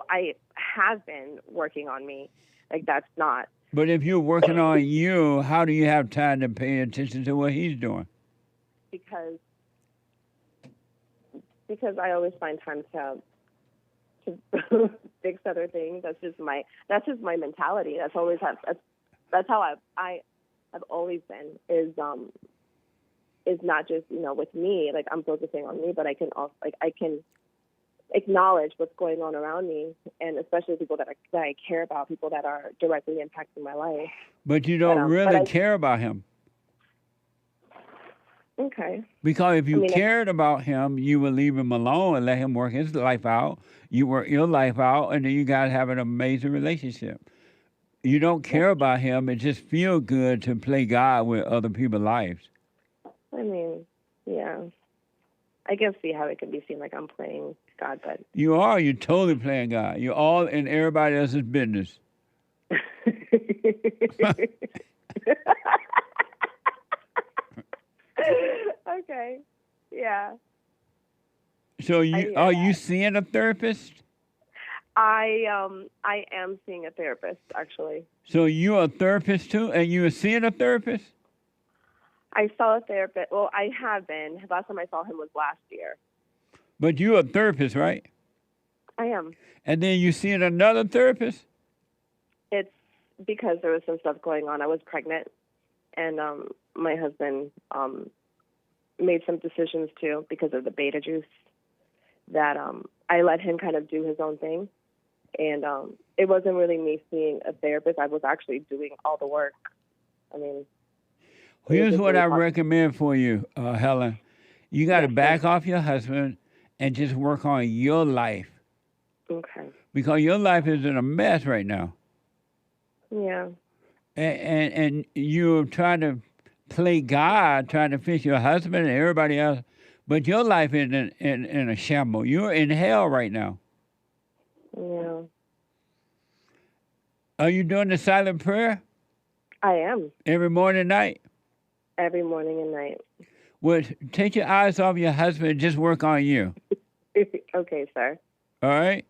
I have been working on me. That's not.
But if you're working on you, how do you have time to pay attention to what he's doing?
Because I always find time to fix other things. That's just my mentality. That's how I've always been. Is not just with me. I'm focusing on me, but I can also I can acknowledge what's going on around me, and especially people that I care about, people that are directly impacting my life.
But you don't really care about him.
Okay.
Because if you cared about him, you would leave him alone and let him work his life out. You work your life out, and then you guys have an amazing relationship. You don't care about him. It just feels good to play God with other people's lives.
I mean, yeah. I can see how it can be seen like I'm playing God, but...
You are. You're totally playing God. You're all in everybody else's business.
Okay. Yeah.
So are you
that.
seeing a therapist?
I am seeing a therapist actually.
So you're a therapist too, and you are seeing a therapist?
I saw a therapist. Well, I have been. Last time I saw him was last year.
But you're a therapist, right?
I am.
And then you seeing another therapist?
It's because there was some stuff going on. I was pregnant, and my husband made some decisions too because of the beta juice that I let him kind of do his own thing. And it wasn't really me seeing a therapist. I was actually doing all the work. I mean,
Here's what I recommend for you, Helen. You got to back off your husband and just work on your life.
Okay.
Because your life is in a mess right now.
Yeah.
And you're trying to play God, trying to fix your husband and everybody else, but your life is in a shambles. You're in hell right now.
Yeah.
Are you doing the silent prayer?
I am.
Every morning and night?
Every morning and night.
Well, take your eyes off your husband and just work on you.
Okay, sir.
All right?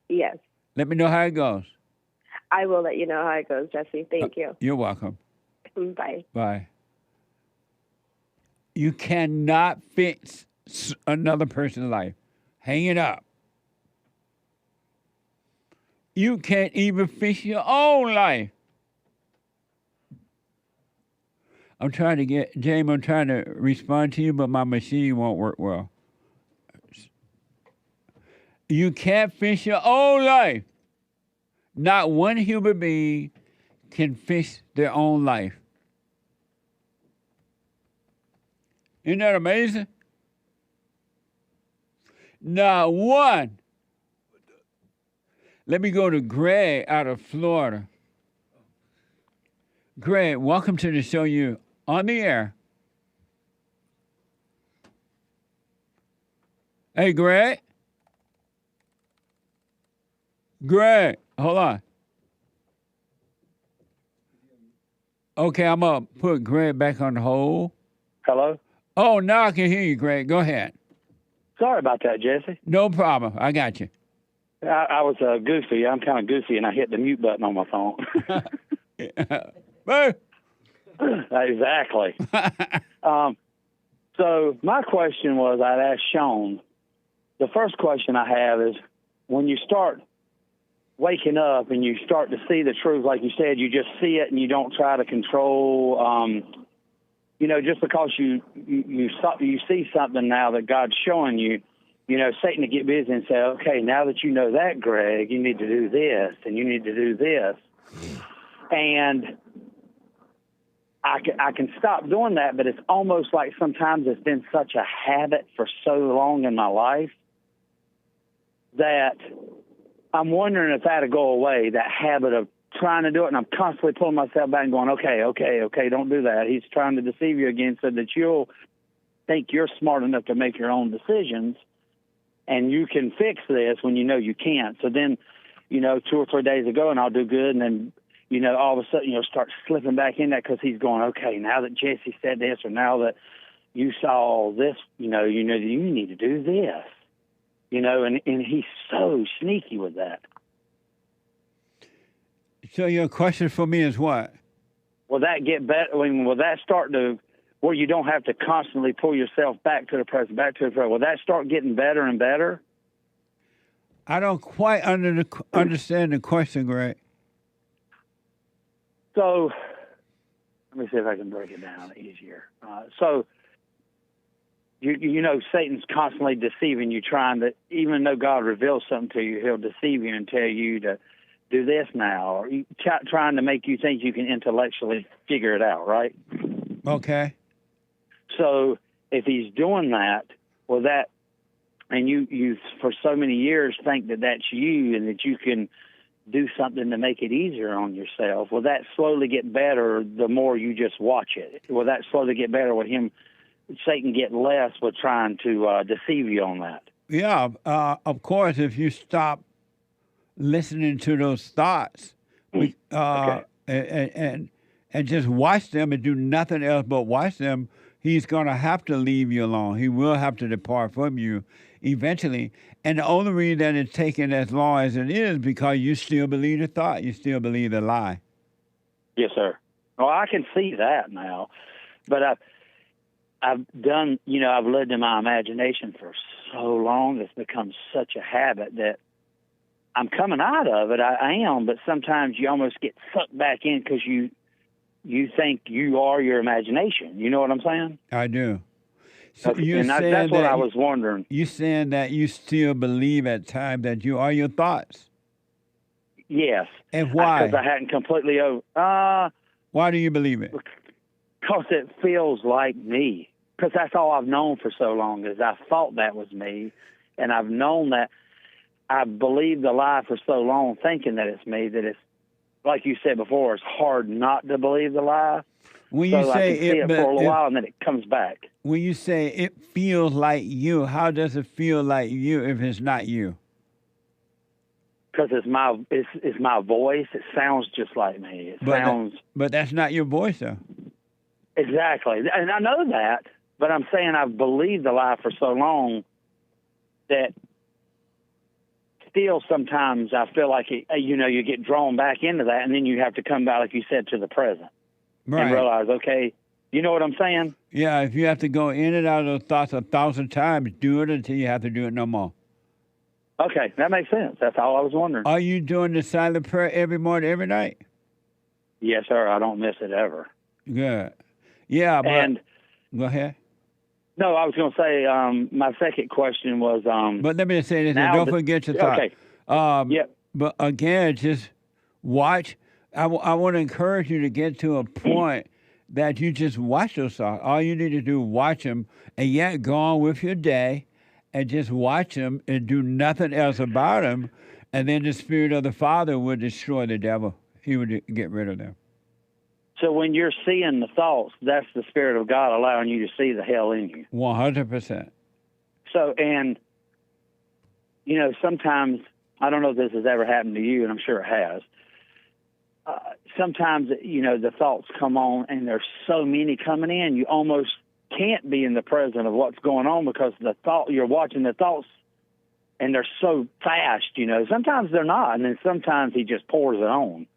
Yes.
Let me know how it goes.
I will let you know how it goes, Jesse. Thank you.
You're welcome.
Bye.
Bye. You cannot fix another person's life. Hang it up. You can't even fix your own life. I'm trying to get, James, I'm trying to respond to you, but my machine won't work well. You can't fix your own life. Not one human being can fix their own life. Isn't that amazing? Not one. Let me go to Greg out of Florida. Greg, welcome to the show. You on the air. Hey, Greg. Greg, hold on. Okay, I'm going to put Greg back on hold.
Hello?
Oh, now I can hear you, Greg. Go ahead.
Sorry about that, Jesse.
No problem. I got you.
I was goofy. I'm kind of goofy, and I hit the mute button on my phone. Exactly. So my question was, I'd asked Sean, the first question I have is, when you start waking up and you start to see the truth, like you said, you just see it and you don't try to control, just because you see something now that God's showing you, Satan to get busy and say, okay, now that you know that, Greg, you need to do this and you need to do this. And I can stop doing that, but it's almost like sometimes it's been such a habit for so long in my life that I'm wondering if that'll go away, that habit of trying to do it, and I'm constantly pulling myself back and going, okay, don't do that. He's trying to deceive you again so that you'll think you're smart enough to make your own decisions, and you can fix this when you know you can't. So then, 2 or 3 days ago, and I'll do good, and then, all of a sudden, start slipping back in that because he's going, okay, now that Jesse said this, or now that you saw this, you know that you need to do this. And he's so sneaky with that.
So your question for me is what?
Will that get better? Will that start to where you don't have to constantly pull yourself back to the present, back to the present? Will that start getting better and better?
I don't quite understand the question, Greg.
So let me see if I can break it down easier. Satan's constantly deceiving you, trying to, even though God reveals something to you, he'll deceive you and tell you to do this now, or trying to make you think you can intellectually figure it out, right?
Okay.
So if he's doing that, and you for so many years think that that's you and that you can do something to make it easier on yourself, will that slowly get better the more you just watch it? Will that slowly get better with Satan get less with trying to deceive you on that?
Yeah, of course, if you stop listening to those thoughts and just watch them and do nothing else but watch them, He's going to have to leave you alone. He will have to depart from you eventually. And the only reason that it's taken as long as it is because you still believe the thought. You still believe the lie.
Yes, sir. Well, I can see that now. But I've done, I've lived in my imagination for so long. It's become such a habit that I'm coming out of it. I am, but sometimes you almost get sucked back in because you think you are your imagination. You know what I'm saying?
I do. So
Okay. And that's what I was wondering.
You're saying that you still believe at times that you are your thoughts?
Yes.
And why?
Because I hadn't completely over.
Why do you believe it?
Because it feels like me. Because that's all I've known for so long is I thought that was me, and I've known that. I've believed the lie for so long, thinking that it's me, that it's, like you said before, it's hard not to believe the lie.
When
so
you say
I can see it for a little while, and then it comes back.
When you say it feels like you, how does it feel like you if it's not you?
Because it's my voice. It sounds just like me.
But that's not your voice, though.
Exactly, and I know that. But I'm saying I've believed the lie for so long that still sometimes I feel like you get drawn back into that, and then you have to come back, like you said, to the present and realize, okay, you know what I'm saying?
Yeah, if you have to go in and out of those thoughts 1,000 times, do it until you have to do it no more.
Okay, that makes sense. That's all I was wondering.
Are you doing the silent prayer every morning, every night?
Yes, sir. I don't miss it ever.
Good. Yeah, but go ahead.
No, I was going to say my second question was.
But let me say this, and don't forget your thought.
Okay. Yep.
But again, just watch. I want to encourage you to get to a point that you just watch those thoughts. All you need to do is watch them, and yet go on with your day, and just watch them and do nothing else about them, and then the Spirit of the Father would destroy the devil. He would get rid of them.
So when you're seeing the thoughts, that's the Spirit of God allowing you to see the hell in you.
100%.
So, and, sometimes, I don't know if this has ever happened to you, and I'm sure it has. Sometimes, the thoughts come on, and there's so many coming in, you almost can't be in the present of what's going on because you're watching the thoughts, and they're so fast, Sometimes they're not, and then sometimes he just pours it on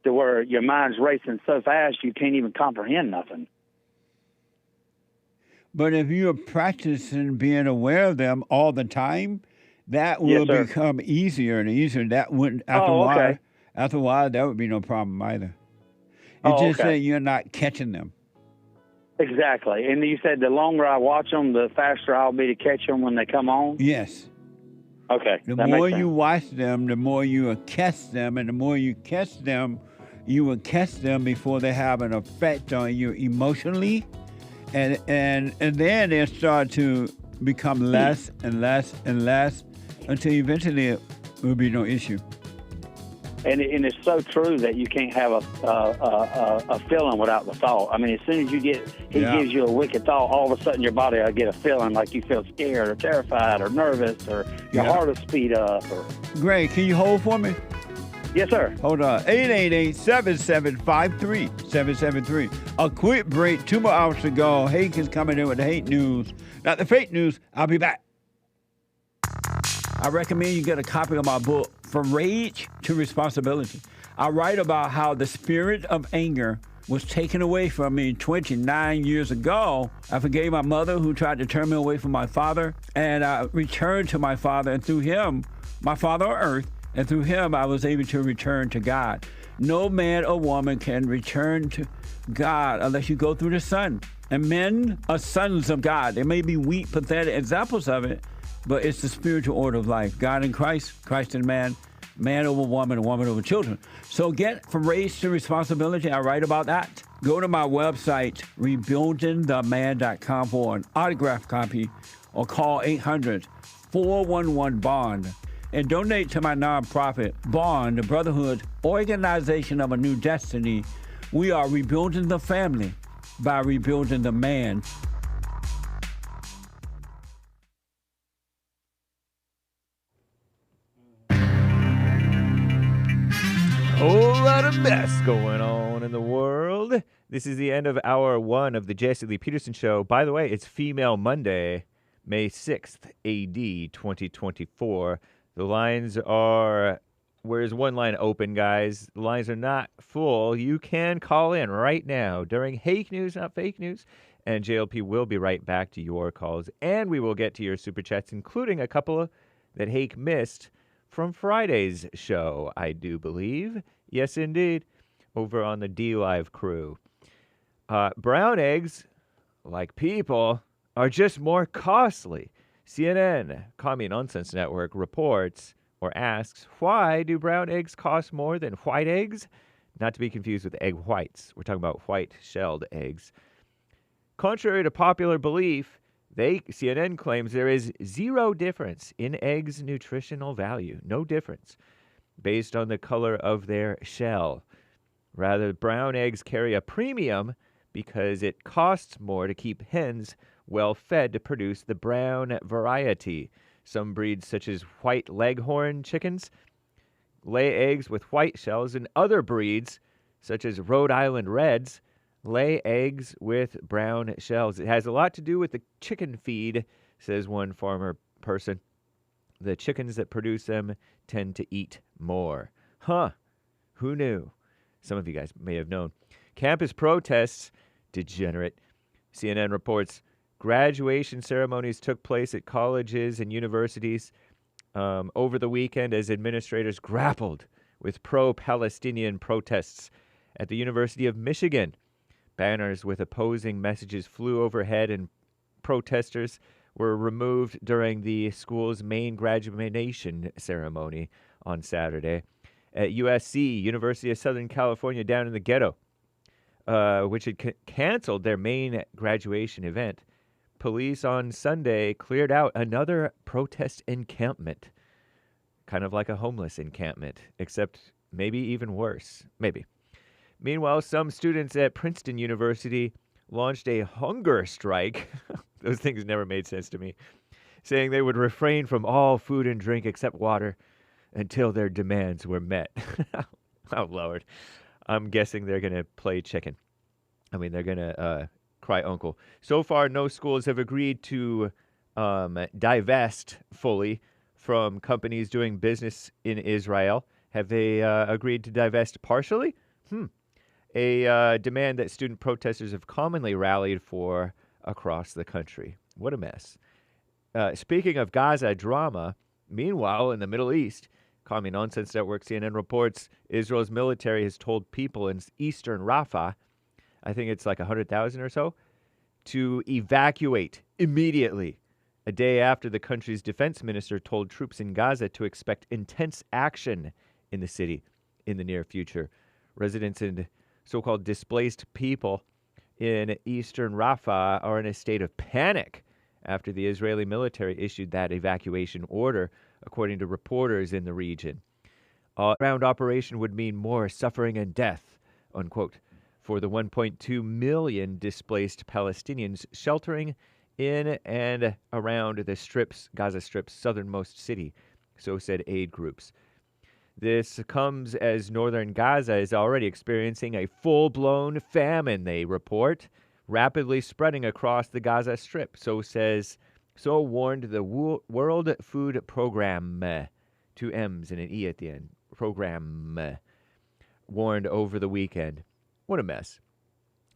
to where your mind's racing so fast you can't even comprehend nothing.
But if you're practicing being aware of them all the time, that will become easier and easier. That wouldn't after a while that would be no problem either. It's just that you're not catching them.
Exactly. And you said the longer I watch them, the faster I'll be to catch them when they come on?
Yes.
Okay.
The more you watch them, the more you will catch them, and the more you catch them, you will catch them before they have an effect on you emotionally, and then they'll start to become less and less and less until eventually it will be no issue.
And it's so true that you can't have a feeling without the thought. I mean, as soon as he gives you a wicked thought, all of a sudden your body will get a feeling like you feel scared or terrified or nervous or your heart will speed up.
Greg, can you hold for me?
Yes, sir.
Hold on. 888-7753-773. A quick break. 2 more hours to go. Hake is coming in with the hate news. Not the fake news. I'll be back. I recommend you get a copy of my book, From Rage to Responsibility. I write about how the spirit of anger was taken away from me 29 years ago. I forgave my mother who tried to turn me away from my father, and I returned to my father, and through him, my father on earth, and through him, I was able to return to God. No man or woman can return to God unless you go through the Son. And men are sons of God. They may be weak, pathetic examples of it, but it's the spiritual order of life. God in Christ, Christ in man, man over woman, and woman over children. So get From Rage to Responsibility. I write about that. Go to my website, rebuildingtheman.com for an autographed copy, or call 800-411-BOND. And donate to my nonprofit, Bond, the Brotherhood Organization of a New Destiny. We are rebuilding the family by rebuilding the man.
Whole lot of mess going on in the world. This is the end of hour 1 of the Jesse Lee Peterson Show. By the way, it's Female Monday, May 6th, AD 2024. The lines are, where's one line open, guys? The lines are not full. You can call in right now during Hake News, not fake news. And JLP will be right back to your calls. And we will get to your Super Chats, including a couple that Hake missed from Friday's show, I do believe. Yes, indeed. Over on the D-Live crew. Brown eggs, like people, are just more costly. CNN, Commie Nonsense Network, reports or asks, why do brown eggs cost more than white eggs? Not to be confused with egg whites. We're talking about white-shelled eggs. Contrary to popular belief, CNN claims there is zero difference in eggs' nutritional value. No difference based on the color of their shell. Rather, brown eggs carry a premium because it costs more to keep hens well fed to produce the brown variety. Some breeds, such as white leghorn chickens, lay eggs with white shells, and other breeds, such as Rhode Island Reds, lay eggs with brown shells. It has a lot to do with the chicken feed, says one farmer person. The chickens that produce them tend to eat more. Huh. Who knew? Some of you guys may have known. Campus protests, degenerate. CNN reports graduation ceremonies took place at colleges and universities over the weekend as administrators grappled with pro-Palestinian protests. At the University of Michigan, banners with opposing messages flew overhead, and protesters were removed during the school's main graduation ceremony on Saturday. At USC, University of Southern California, down in the ghetto, which had canceled their main graduation event, police on Sunday cleared out another protest encampment, kind of like a homeless encampment, except maybe even worse. Maybe. Meanwhile, some students at Princeton University launched a hunger strike. Those things never made sense to me. Saying they would refrain from all food and drink except water until their demands were met. Oh, Lord. I'm guessing they're going to play chicken. I mean, they're going to cry uncle. So far, no schools have agreed to divest fully from companies doing business in Israel. Have they agreed to divest partially? A demand that student protesters have commonly rallied for across the country. What a mess. Speaking of Gaza drama, meanwhile, in the Middle East, Commie Nonsense Network CNN reports Israel's military has told people in eastern Rafah, I think it's like 100,000 or so, to evacuate immediately, a day after the country's defense minister told troops in Gaza to expect intense action in the city in the near future. Residents and so-called displaced people in eastern Rafah are in a state of panic after the Israeli military issued that evacuation order, according to reporters in the region. All-round operation would mean more suffering and death, unquote, for the 1.2 million displaced Palestinians sheltering in and around the Gaza Strip's southernmost city, so said aid groups. This comes as northern Gaza is already experiencing a full-blown famine, they report, rapidly spreading across the Gaza Strip, so warned the World Food Program, 2 M's and an E at the end, program, warned over the weekend. What a mess.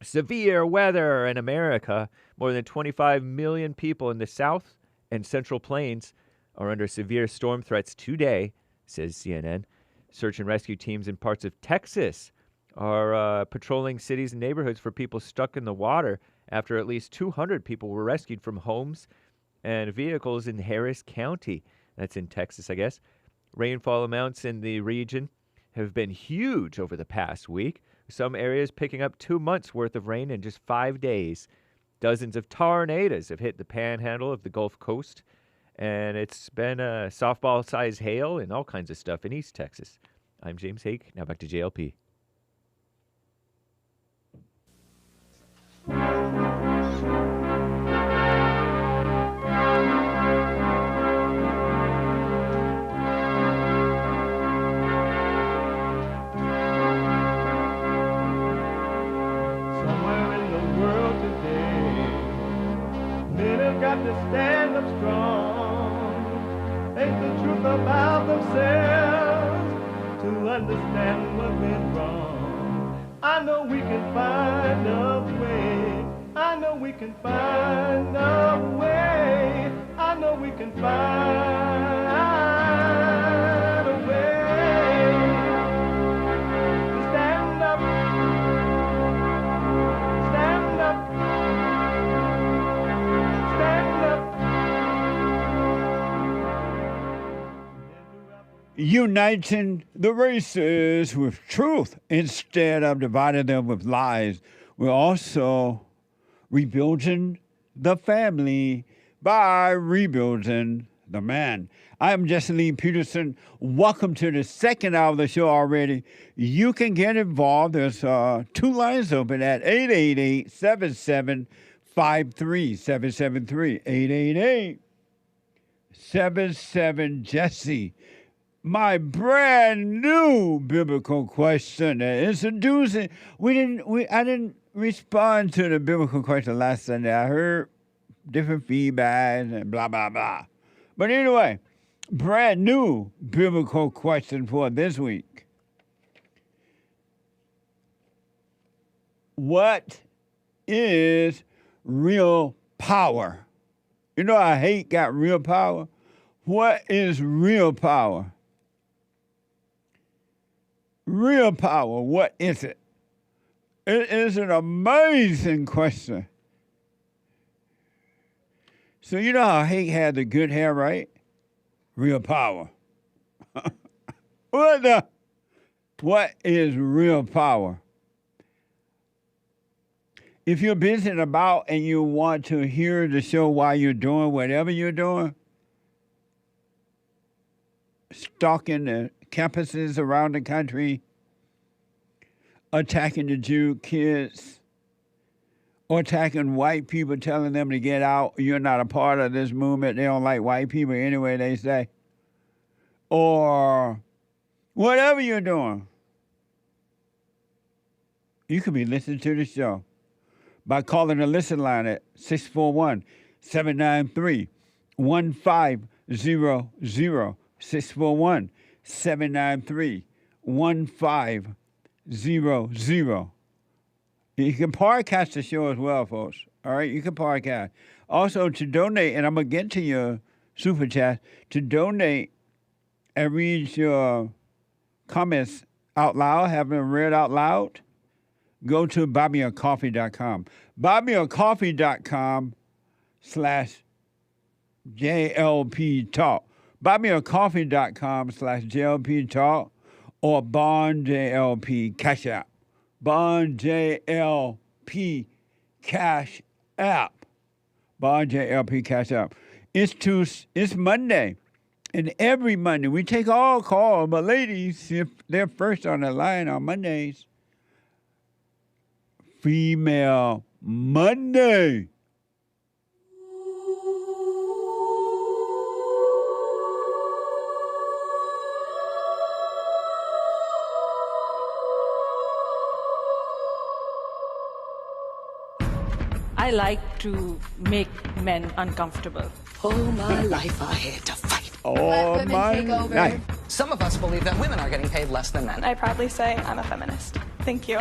Severe weather in America. More than 25 million people in the South and Central Plains are under severe storm threats today, says CNN. Search and rescue teams in parts of Texas are patrolling cities and neighborhoods for people stuck in the water after at least 200 people were rescued from homes and vehicles in Harris County. That's in Texas, I guess. Rainfall amounts in the region have been huge over the past week. Some areas picking up 2 months' worth of rain in just 5 days. Dozens of tornadoes have hit the panhandle of the Gulf Coast, and it's been a softball-sized hail and all kinds of stuff in East Texas. I'm James Hake. Now back to JLP.
to stand up strong, face the truth about themselves, to understand what went wrong. I know we can find a way. I know we can find a way. I know we can find a way to stand up, stand up, stand up.
Uniting the races with truth instead of dividing them with lies. We're also rebuilding the family by rebuilding the man. I am Jesse Lee Peterson. Welcome to the second hour of the show already. You can get involved. There's 2 lines open at 888-773-773. 888-77-JESSE. My brand new biblical question that is introducing. I didn't respond to the biblical question last Sunday. I heard different feedbacks and blah, blah, blah. But anyway, brand new biblical question for this week. What is real power? You know how Hake got real power? What is real power? Real power, what is it? It is an amazing question. So you know how Hake had the good hair, right? Real power. What is real power? If you're busy and about and you want to hear the show while you're doing whatever you're doing, stalking the campuses around the country, attacking the Jew kids, or attacking white people, telling them to get out. You're not a part of this movement. They don't like white people anyway, they say. Or whatever you're doing, you could be listening to the show by calling the listen line at 641-793-1500. 641-793-1500. You can podcast the show as well, folks. All right, you can podcast. Also, to donate, and I'm going to get to your super chat, to donate and read your comments out loud, have them read out loud, go to buymeacoffee.com. buymeacoffee.com/JLP Talk. buymeacoffee.com/JLP Talk or Bond JLP Cash App. Bond JLP Cash App. Bond JLP Cash App. It's Monday. And every Monday, we take all calls, but ladies, if they're first on the line on Mondays, Female Monday.
I like to make men uncomfortable.
All my life I had to fight.
Oh my life.
Some of us believe that women are getting paid less than men.
I proudly say I'm a feminist. Thank you.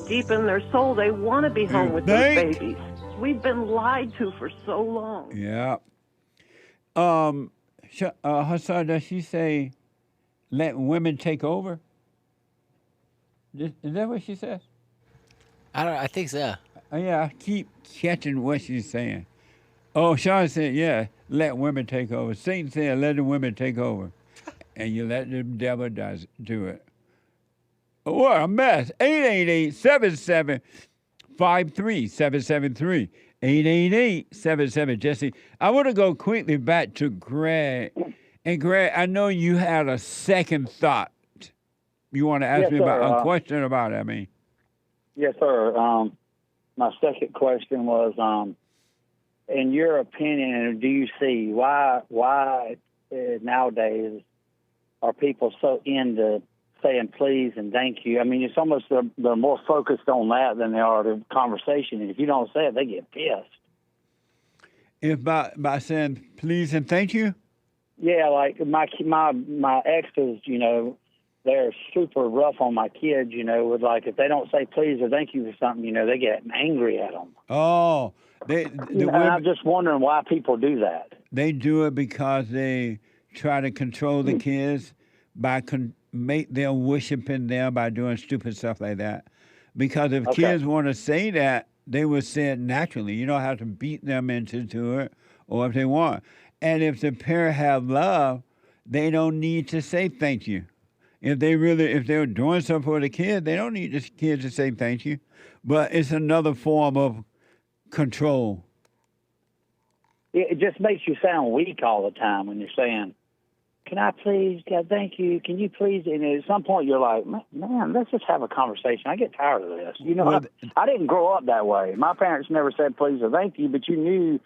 Deep in their soul, they want to be home with those babies. We've been lied to for so long.
Yeah. Hassan, does she say, let women take over? Is that what she says?
I think so.
Yeah, I keep catching what she's saying. Oh, Sean said, yeah, let women take over. Satan said, let the women take over. And you let the devil do it. What a mess. 888-77-53773. 888-77-JESSE. I want to go quickly back to Greg. And Greg, I know you had a second thought. You want to ask me about a question about it, I mean.
Yes, sir. My second question was, in your opinion, do you see why nowadays are people so into saying please and thank you? I mean, it's almost they're more focused on that than they are the conversation. And if you don't say it, they get pissed.
If by saying please and thank you?
Yeah, like my exes, you know, they're super rough on my kids, you know, with like if they don't say please or thank you for something, you know, they get angry at them.
Oh,
And I'm just wondering why people do that.
They do it because they try to control the kids by make them worshiping them by doing stupid stuff like that. Because if kids want to say that, they would say it naturally. You don't have to beat them into it, or if they want. And if the parent have love, they don't need to say thank you. If they're doing something for the kid, they don't need the kid to say thank you. But it's another form of control.
It just makes you sound weak all the time when you're saying, can I please, God, thank you, can you please? And at some point you're like, man, let's just have a conversation. I get tired of this. You know, I didn't grow up that way. My parents never said please or thank you, but you knew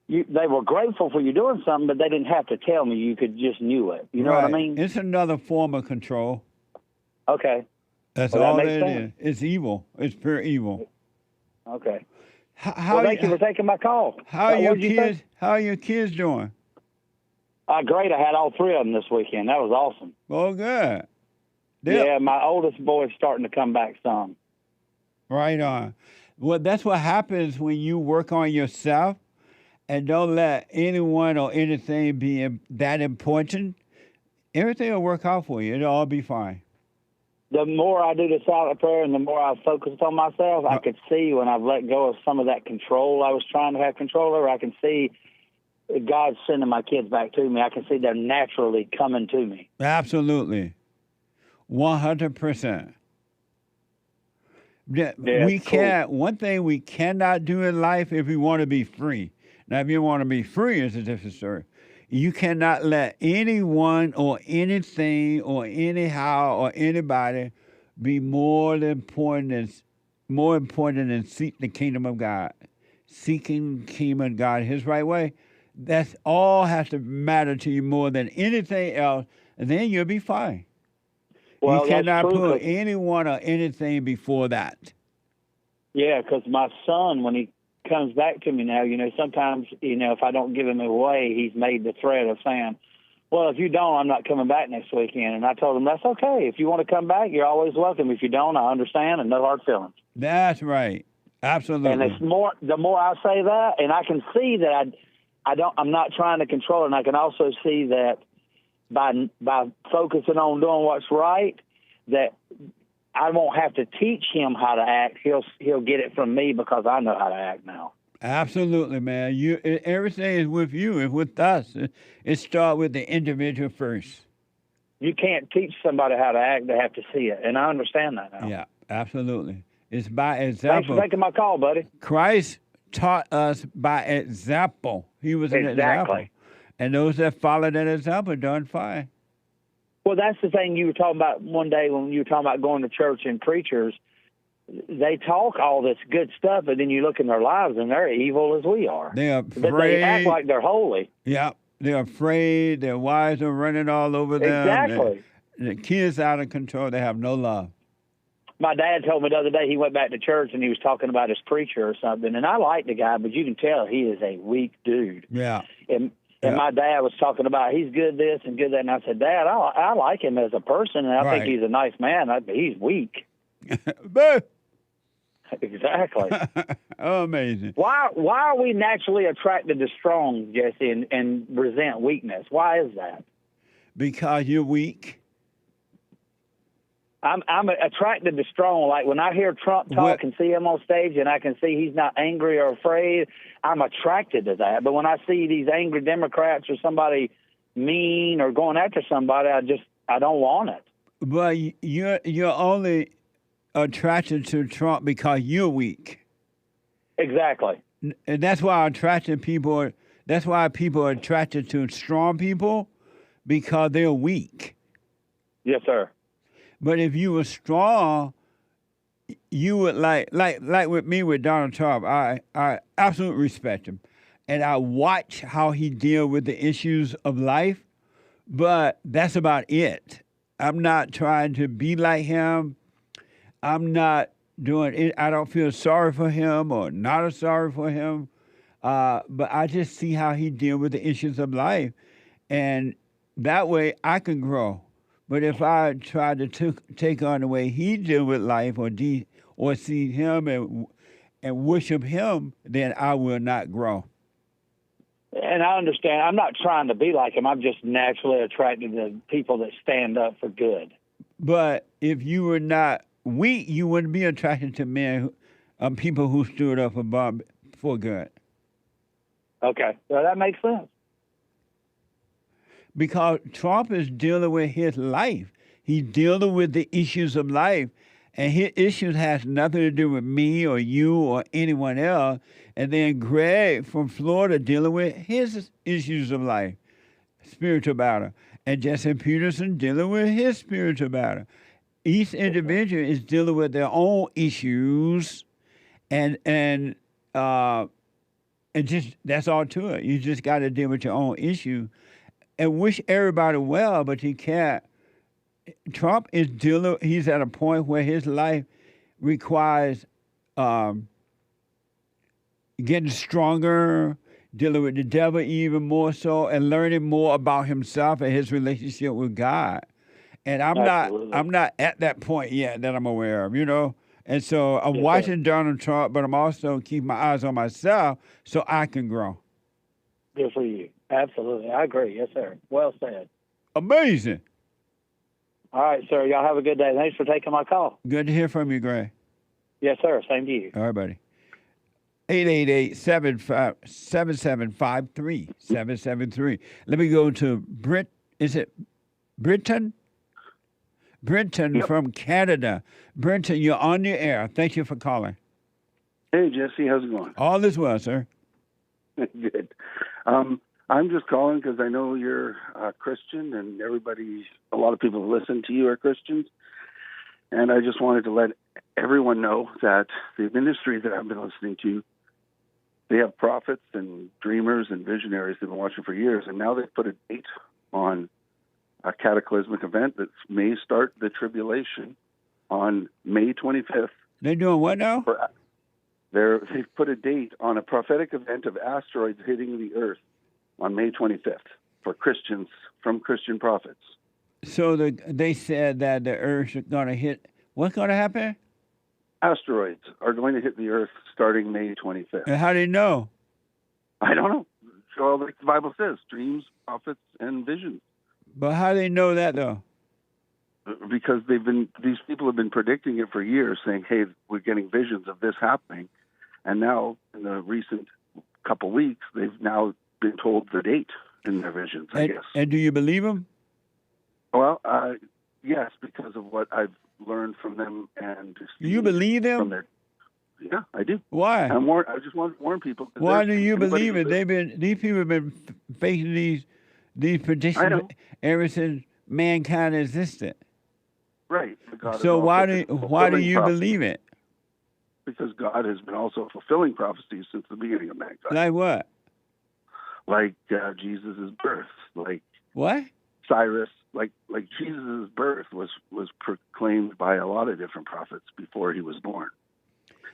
they were grateful for you doing something, but they didn't have to tell me. You could just knew it. You know what I mean?
It's another form of control.
Okay.
That's
Well,
all
that
it
makes
is.
sense.
It's evil. It's pure evil.
Okay.
How
thank you for taking my call.
How are your
What'd you say?
kids? How are your kids doing?
Great. I had all three of them this weekend. That was awesome.
Oh, good.
Yeah, my oldest boy's starting to come back some.
Right on. Well, that's what happens when you work on yourself and don't let anyone or anything be that important. Everything will work out for you. It'll all be fine.
The more I do the silent prayer and the more I focus on myself, I could see when I've let go of some of that control I was trying to have control over, I can see God's sending my kids back to me. I can see they're naturally coming to me.
Absolutely. 100%. One thing we cannot do in life if we want to be free. Now, if you want to be free, it's a different story. You cannot let anyone or anything or anyhow or anybody be more important than seek the kingdom of God. Seeking the kingdom of God His right way. That's all has to matter to you more than anything else, and then you'll be fine.
Well,
you cannot
that's true,
put anyone or anything before that.
Yeah, because my son, when he comes back to me now, you know, sometimes, you know, if I don't give him away, he's made the threat of saying, well, if you don't, I'm not coming back next weekend. And I told him, that's okay. If you want to come back, you're always welcome. If you don't, I understand, and no hard feelings.
That's right. Absolutely.
And it's the more I say that, and I can see that I'm not trying to control it, and I can also see that by focusing on doing what's right, that I won't have to teach him how to act. He'll get it from me because I know how to act now.
Absolutely, man. Everything is with you. It's with us. It starts with the individual first.
You can't teach somebody how to act. They have to see it, and I understand that now.
Yeah, absolutely. It's by example.
Thanks for taking my call, buddy.
Christ taught us by example. He was an example. And those that follow that example done fine.
Well, that's the thing you were talking about one day when you were talking about going to church and preachers. They talk all this good stuff, but then you look in their lives and they're evil as we are.
They're afraid.
But they act like they're holy.
Yeah, they're afraid. Their wives are running all over them.
Exactly.
The kids out of control. They have no love.
My dad told me the other day he went back to church and he was talking about his preacher or something. And I like the guy, but you can tell he is a weak dude.
Yeah.
And my dad was talking about he's good this and good that. And I said, Dad, I like him as a person, and I think he's a nice man. But he's weak. Exactly.
Oh, amazing.
Why are we naturally attracted to strong, Jesse, and resent weakness? Why is that?
Because you're weak.
I'm attracted to strong. Like when I hear Trump talk and see him on stage and I can see he's not angry or afraid, I'm attracted to that. But when I see these angry Democrats or somebody mean or going after somebody, I don't want it.
But you're only attracted to Trump because you're weak.
Exactly.
And that's why that's why people are attracted to strong people, because they're weak.
Yes, sir.
But if you were strong, you would like with me with Donald Trump. I absolutely respect him, and I watch how he deal with the issues of life. But that's about it. I'm not trying to be like him. I'm not doing it. I don't feel sorry for him or not sorry for him. but I just see how he deal with the issues of life, and that way I can grow. But if I try to take on the way he deal with life, or see him and worship him, then I will not grow.
And I understand. I'm not trying to be like him. I'm just naturally attracted to people that stand up for good.
But if you were not weak, you wouldn't be attracted to men, people who stood up for good.
Okay, well, that makes sense.
Because Trump is dealing with his life. He's dealing with the issues of life. And his issues has nothing to do with me or you or anyone else. And then Greg from Florida dealing with his issues of life, spiritual battle. And Jesse Peterson dealing with his spiritual battle. Each individual is dealing with their own issues, and just that's all to it. You just got to deal with your own issue, and wish everybody well, but you can't. Trump is dealing. He's at a point where his life requires getting stronger, dealing with the devil even more so, and learning more about himself and his relationship with God. And I'm not at that point yet that I'm aware of, And so I'm watching Donald Trump, but I'm also keeping my eyes on myself so I can grow.
Good for you. Absolutely. I agree. Yes, sir. Well said.
Amazing.
All right, sir. Y'all have a good day. Thanks for taking my call.
Good to hear from you, Gray.
Yes, sir. Same to you.
All right, buddy. 888-7753. Let me go to Brit. Is it Britton? Brenton from Canada. Brenton, you're on the air. Thank you for calling.
Hey, Jesse. How's it going?
All is well, sir.
Good. I'm just calling because I know you're a Christian, and a lot of people who listen to you are Christians. And I just wanted to let everyone know that the ministry that I've been listening to, they have prophets and dreamers and visionaries they've been watching for years, and now they've put a date on a cataclysmic event that may start the tribulation on May 25th.
They're doing what now?
They've put a date on a prophetic event of asteroids hitting the Earth on May 25th for Christians, from Christian prophets.
So they said that the Earth is going to hit. What's going to happen?
Asteroids are going to hit the Earth starting May 25th.
And how do you know?
I don't know. Well, like the Bible says, dreams, prophets, and visions.
But how do they know that, though?
Because these people have been predicting it for years, saying, hey, we're getting visions of this happening. And now, in the recent couple weeks, they've now been told the date in their visions, I guess.
And do you believe them?
Well, yes, because of what I've learned from them. And
you believe them?
Yeah, I do.
Why?
I just want to warn people.
Why do you believe it? These people have been facing these predictions ever since mankind existed.
Right.
So why do you believe it?
Because God has been also fulfilling prophecies since the beginning of mankind.
Like what?
Like Jesus' birth. Like
what?
Cyrus. Like Jesus' birth was proclaimed by a lot of different prophets before he was born.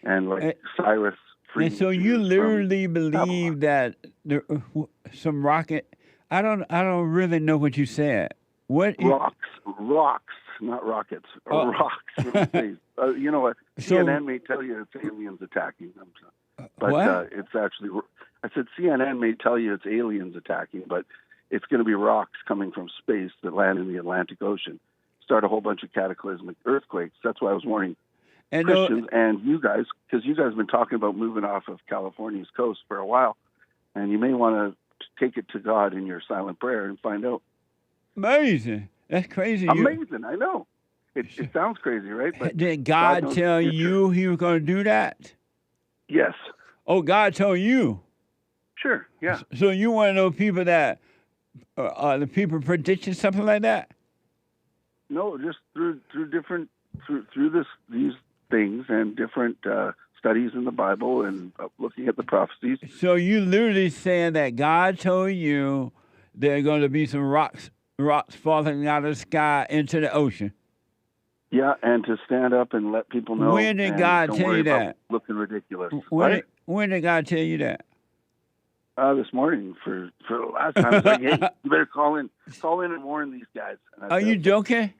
And like Cyrus.
And so you literally believe that some rocket. I don't really know what you said. What?
Rocks, not rockets. Rocks from space. You know what? CNN may tell you it's aliens attacking them, but it's actually. I said CNN may tell you it's aliens attacking, but it's going to be rocks coming from space that land in the Atlantic Ocean, start a whole bunch of cataclysmic earthquakes. That's why I was warning Christians and you guys, because you guys have been talking about moving off of California's coast for a while, and you may want to take it to God in your silent prayer and find out.
Amazing. That's crazy.
Amazing. I know. It sounds crazy, right? But
did God tell you he was going to do that?
Yes.
Oh, God told you?
Sure, yeah.
So you want to know people that, the people predicting something like that?
No, just through these things and different studies in the Bible and looking at the prophecies.
So you literally saying that God told you there are going to be some rocks falling out of the sky into the ocean.
Yeah, and to stand up and let people know.
When did God tell you that?
Looking ridiculous.
When did God tell you that?
This morning for the last time. I was like, hey, you better call in and warn these guys. And I
Are
said,
you joking?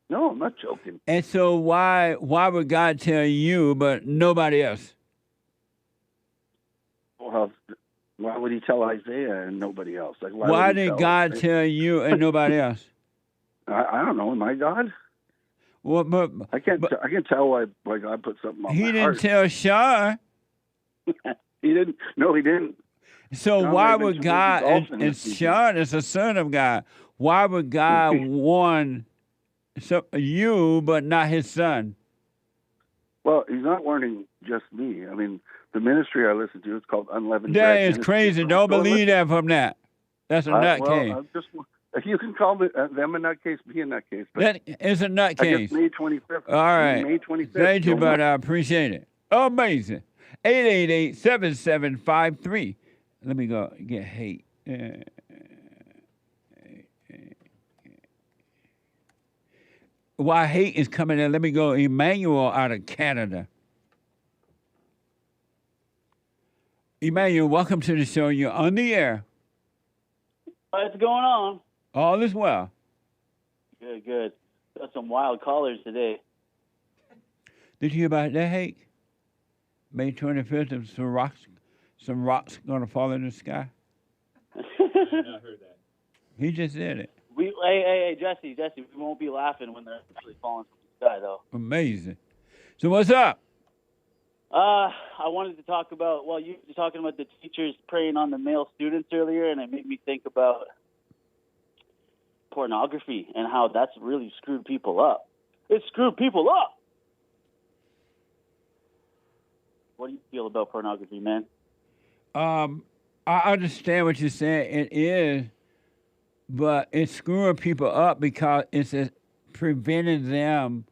No, I'm not joking.
And so why would God tell you but nobody else?
Well, why would he tell Isaiah and nobody else? Like,
Why
would he
did
tell
God
Isaiah?
tell you and nobody else?
I don't know. Am I God?
Well, but
I can't tell why God put something on
he
my
didn't
heart.
tell Sean.
He didn't. No, he didn't.
So
Sean
why
might have been
would
too busy
God,
golfing
and
this weekend.
Sean is a son of God, why would God warn you but not his son?
Well, he's not warning just me. I mean, the ministry I listen to is called Unleavened
That
Bread
is
Ministry.
crazy.
So
Don't believe
listen.
that from that. That's a nutcase.
Well, you can call them a nutcase, me a nutcase. But
That is a
I
nutcase.
guess May 25th.
All right.
May 25th.
Thank you,
you'll
brother.
know.
I appreciate it. Amazing. 888-7753. Let me go get Hake. While Hake is coming in, let me go Emmanuel out of Canada. Emmanuel, welcome to the show. You're on the air.
What's going on?
All is well.
Good, good. Got some wild callers today.
Did you hear about that, Hake? May 25th, and some rocks going to fall in the sky.
I heard that.
He just said it.
Hey, Jesse, we won't be laughing when they're actually falling from the sky, though.
Amazing. So what's up?
I wanted to talk about, you were talking about the teachers preying on the male students earlier, and it made me think about pornography and how that's really screwed people up. It screwed people up. What do you feel about pornography, man?
I understand what you're saying. It is, but it's screwing people up because it's preventing them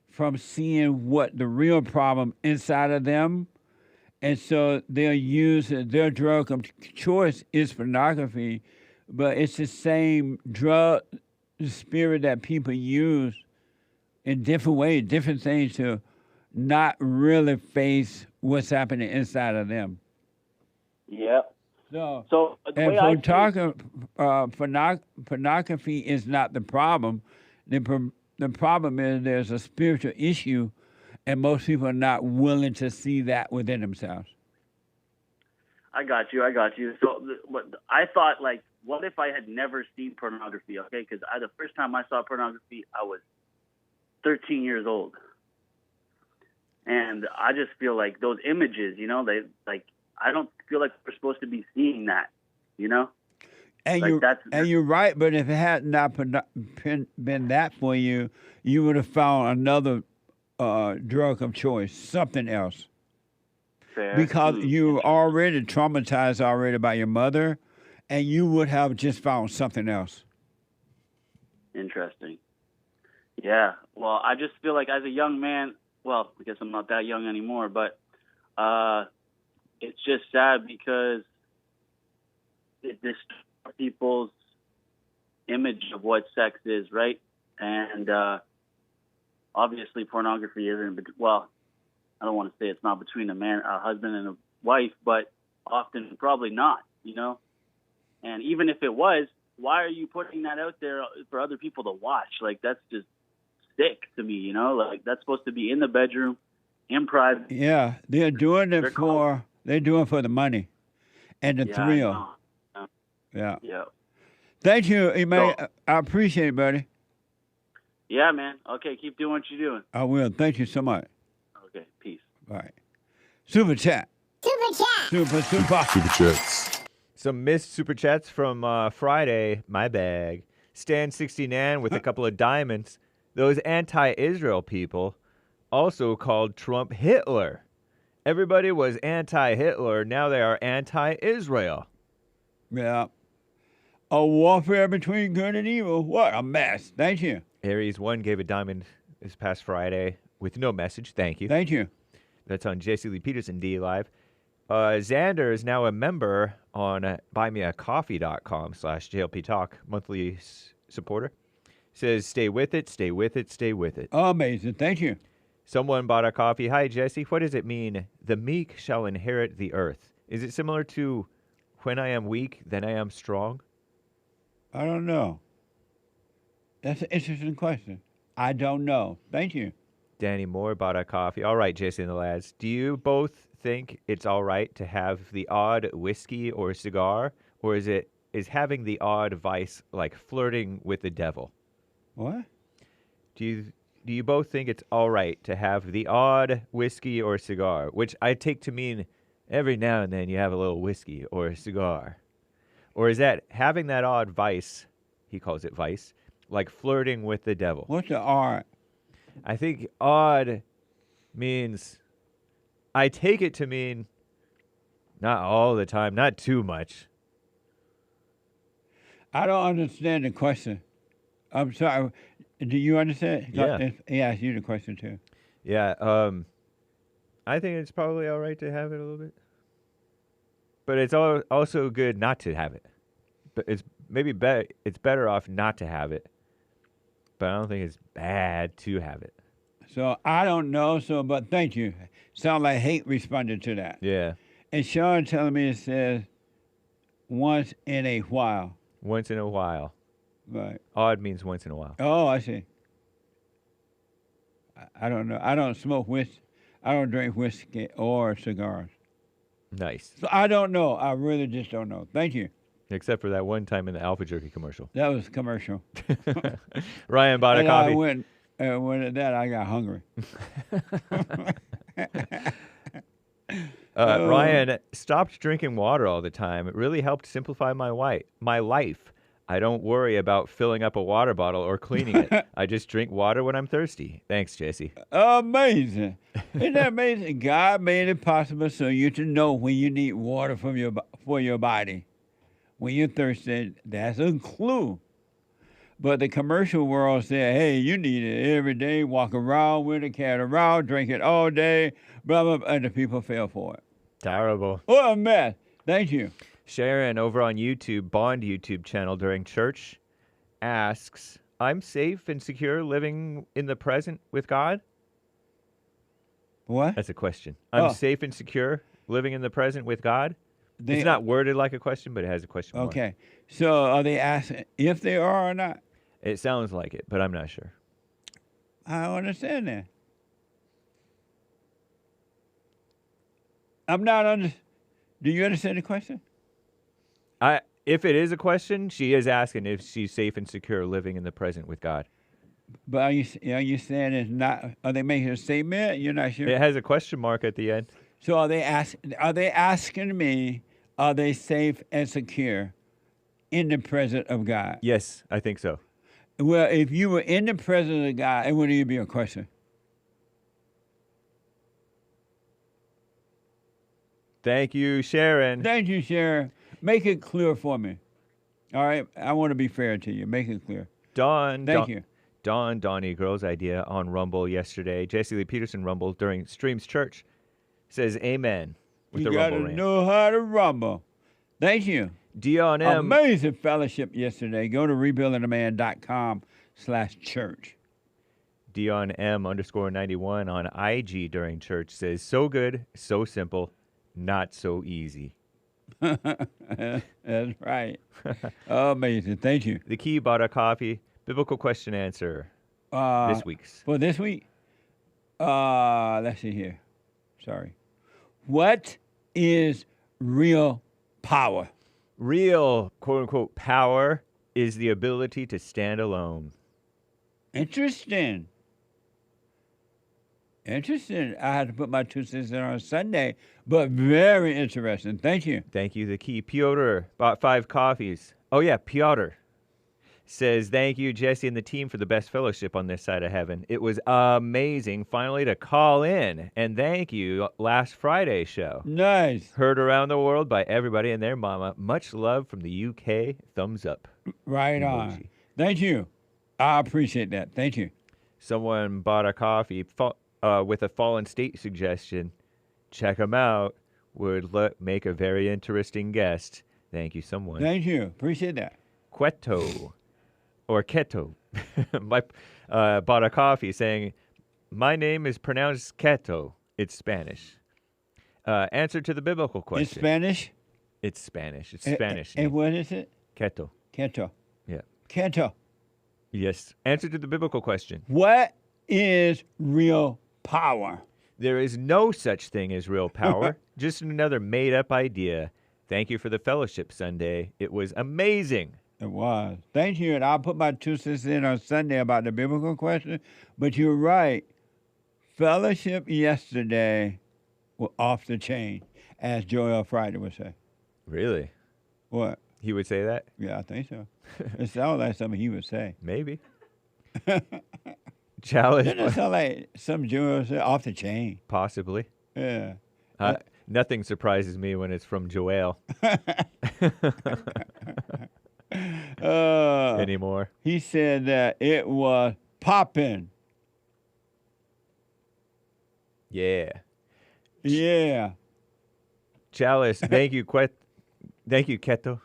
from seeing what the real problem inside of them. And so they'll use their drug of choice is pornography, but it's the same drug spirit that people use in different ways, different things to not really face what's happening inside of them.
Yeah.
So
the way I
pornography is not the problem. The problem is there's a spiritual issue, and most people are not willing to see that within themselves.
I got you. So I thought, what if I had never seen pornography, okay? Because the first time I saw pornography, I was 13 years old. And I just feel like those images, I don't feel like we're supposed to be seeing that,
And you're right, but if it had not been that for you, you would have found another drug of choice, something else.
Fair.
Because you were already traumatized by your mother, and you would have just found something else.
Interesting. Yeah. Well, I just feel like as a young man, I guess I'm not that young anymore, but it's just sad because it distorts people's image of what sex is, right? And obviously pornography isn't, I don't want to say it's not between a husband and a wife, but often probably not, And even if it was, why are you putting that out there for other people to watch? That's just sick to me, that's supposed to be in the bedroom, in private.
Yeah, they're doing it for the money and the thrill. Yeah. Thank you, Emmanuel. I appreciate it, buddy.
Yeah, man. Okay, keep doing what you're doing.
I will. Thank you so much.
Okay, peace.
All right. Super chat. Super
chats. Some missed super chats from Friday. My bag. Stan69 with a couple of diamonds. Those anti-Israel people also called Trump Hitler. Everybody was anti-Hitler. Now they are anti-Israel.
Yeah. A warfare between good and evil. What a mess. Thank you.
Aries 1 gave a diamond this past Friday with no message. Thank you.
Thank you.
That's on JC Lee Peterson D Live. Xander is now a member on buymeacoffee.com/JLP Talk, monthly supporter. Says, stay with it, stay with it, stay with it.
Amazing. Thank you.
Someone bought a coffee. Hi, Jesse. What does it mean? The meek shall inherit the earth. Is it similar to when I am weak, then I am strong?
I don't know. That's an interesting question. I don't know. Thank you.
Danny Moore bought a coffee. All right, Jason and the lads. Do you both think it's all right to have the odd whiskey or cigar, or is having the odd vice like flirting with the devil?
What?
Do you both think it's all right to have the odd whiskey or cigar, which I take to mean every now and then you have a little whiskey or a cigar? Or is that having that odd vice, he calls it vice, like flirting with the devil?
What's the odd?
I think odd means, I take it to mean not all the time, not too much.
I don't understand the question. I'm sorry. Do you understand?
Yeah.
He asked you the question too.
Yeah. I think it's probably all right to have it a little bit. But it's also good not to have it. But it's maybe better. It's better off not to have it. But I don't think it's bad to have it.
So I don't know. But thank you. Sound like Hake responded to that.
Yeah.
And Sean telling me it says once in a while.
Once in a while.
Right.
Odd means once in a while.
Oh, I see. I don't know. I don't smoke whiskey. I don't drink whiskey or cigars.
Nice.
So I don't know. I really just don't know. Thank you.
Except for that one time in the Alpha Jerky commercial.
That was commercial.
Ryan bought a
And
coffee.
When at that, I got hungry.
Ryan stopped drinking water all the time. It really helped simplify my life. I don't worry about filling up a water bottle or cleaning it. I just drink water when I'm thirsty. Thanks, Jesse.
Amazing. Isn't that amazing? God made it possible so you to know when you need water for your body. When you're thirsty, that's a clue. But the commercial world said, hey, you need it every day, walk around with it, carry it around, drink it all day, blah, blah, blah, and the people fell for it.
Terrible.
What a mess. Thank you.
Sharon over on YouTube, Bond YouTube channel during church, asks, I'm safe and secure living in the present with God?
What?
That's a question. I'm safe and secure living in the present with God? It's not worded like a question, but it has a question mark.
Okay. So are they asking if they are or not?
It sounds like it, but I'm not sure.
I don't understand that. I'm not Do you understand the question?
If it is a question, she is asking if she's safe and secure living in the present with God.
But are you saying it's not? Are they making a statement? You're not sure.
It has a question mark at the end.
So are they asking me? Are they safe and secure in the presence of God?
Yes, I think so.
Well, if you were in the presence of God, it wouldn't even be a question.
Thank you, Sharon.
Thank you, Sharon. Make it clear for me. All right? I want to be fair to you. Make it clear. Thank you.
Donnie Girl's idea on Rumble yesterday. Jesse Lee Peterson Rumble during Streams Church says amen with
You
the
got to
Rumble rant.
know how to rumble. Thank you.
Dion M.
Amazing fellowship yesterday. Go to rebuildingtheman.com/church.
Dion M_91 on IG during church says, so good, so simple, not so easy.
That's right. Amazing. Thank you.
The Key bought a coffee. Biblical question answer. This week's.
For this week? Let's see here. Sorry. What is real power?
Real, quote unquote, power is the ability to stand alone.
Interesting. Interesting. I had to put my 2 cents in on Sunday, but very interesting. Thank you.
Thank you, The Key. Piotr bought 5 coffees. Oh, yeah, Piotr says, thank you, Jesse and the team, for the best fellowship on this side of heaven. It was amazing finally to call in. And thank you, last Friday's show.
Nice.
Heard around the world by everybody and their mama. Much love from the UK. Thumbs up.
Right on. Thank you. I appreciate that. Thank you.
Someone bought a coffee with a Fallen State suggestion. Check them out. Would make a very interesting guest. Thank you, someone.
Thank you. Appreciate that.
Queto. Or Keto, bought a coffee saying, my name is pronounced Keto. It's Spanish. Answer to the biblical question.
It's Spanish?
It's Spanish. It's Spanish.
And what is it?
Keto.
Keto.
Yeah.
Keto.
Yes. Answer to the biblical question.
What is real power?
There is no such thing as real power. Just another made-up idea. Thank you for the fellowship Sunday. It was amazing.
It was. Thank you. And I'll put my 2 cents in on Sunday about the biblical question. But you're right. Fellowship yesterday was off the chain, as Joel Friday would say.
Really?
What?
He would say that?
Yeah, I think so. It sounds like something he would say.
Maybe. Chalice.
Doesn't it sound like some Joel said off the chain?
Possibly.
Yeah.
Nothing surprises me when it's from Joel. Anymore.
He said that it was popping.
Yeah.
Yeah.
Chalice, thank you, thank you, Keto.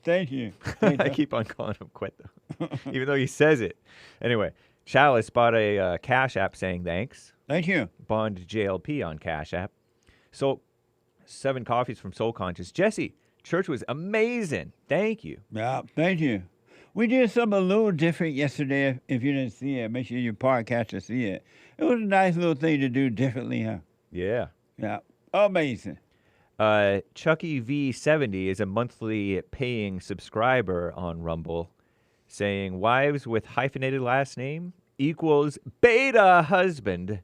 Thank you.
I keep on calling him Cueto, even though he says it. Anyway, Chalice bought a Cash App saying thanks.
Thank you.
Bond JLP on Cash App. So, 7 coffees from Soul Conscious. Jesse, church was amazing. Thank you.
Yeah, thank you. We did something a little different yesterday. If you didn't see it, make sure your podcast to see it. It was a nice little thing to do differently, huh?
Yeah.
Yeah. Amazing.
Chucky V70 is a monthly paying subscriber on Rumble, saying wives with hyphenated last name equals beta husband.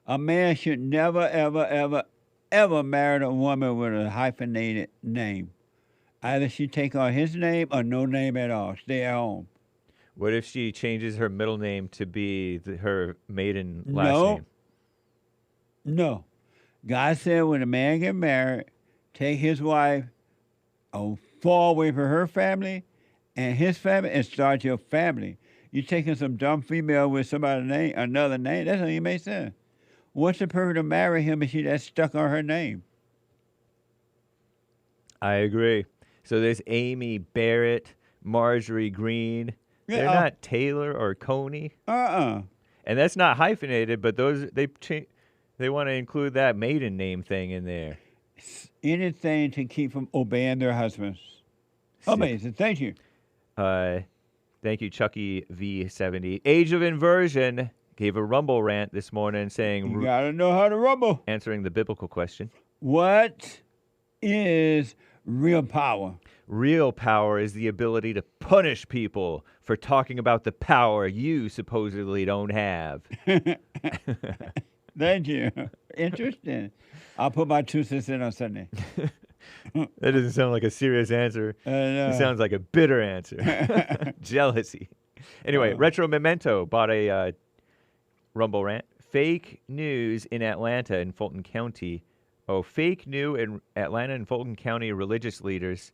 A man should never, ever, ever, ever marry a woman with a hyphenated name. Either she take on his name or no name at all. Stay at home.
What if she changes her middle name to be her maiden last name?
No. God said when a man get married, take his wife far away from her family and his family and start your family. You taking some dumb female with somebody's name, another name, that doesn't even make sense. What's the purpose to marry him if she's that stuck on her name?
I agree. So there's Amy Barrett, Marjorie Green.
Yeah,
They're not Taylor or Coney.
Uh-uh.
And that's not hyphenated, but those they want to include that maiden name thing in there.
Anything to keep from obeying their husbands. Amazing. Thank you.
Thank you, Chucky V70. Age of Inversion gave a Rumble rant this morning saying...
You got to know how to rumble.
Answering the biblical question.
What is real power?
Real power is the ability to punish people for talking about the power you supposedly don't have.
Thank you. Interesting. I'll put my 2 cents in on Sunday.
That doesn't sound like a serious answer. It sounds like a bitter answer. Jealousy. Anyway, Retro Memento bought a Rumble rant. Fake news in Atlanta and Fulton County. Fake news in Atlanta and Fulton County religious leaders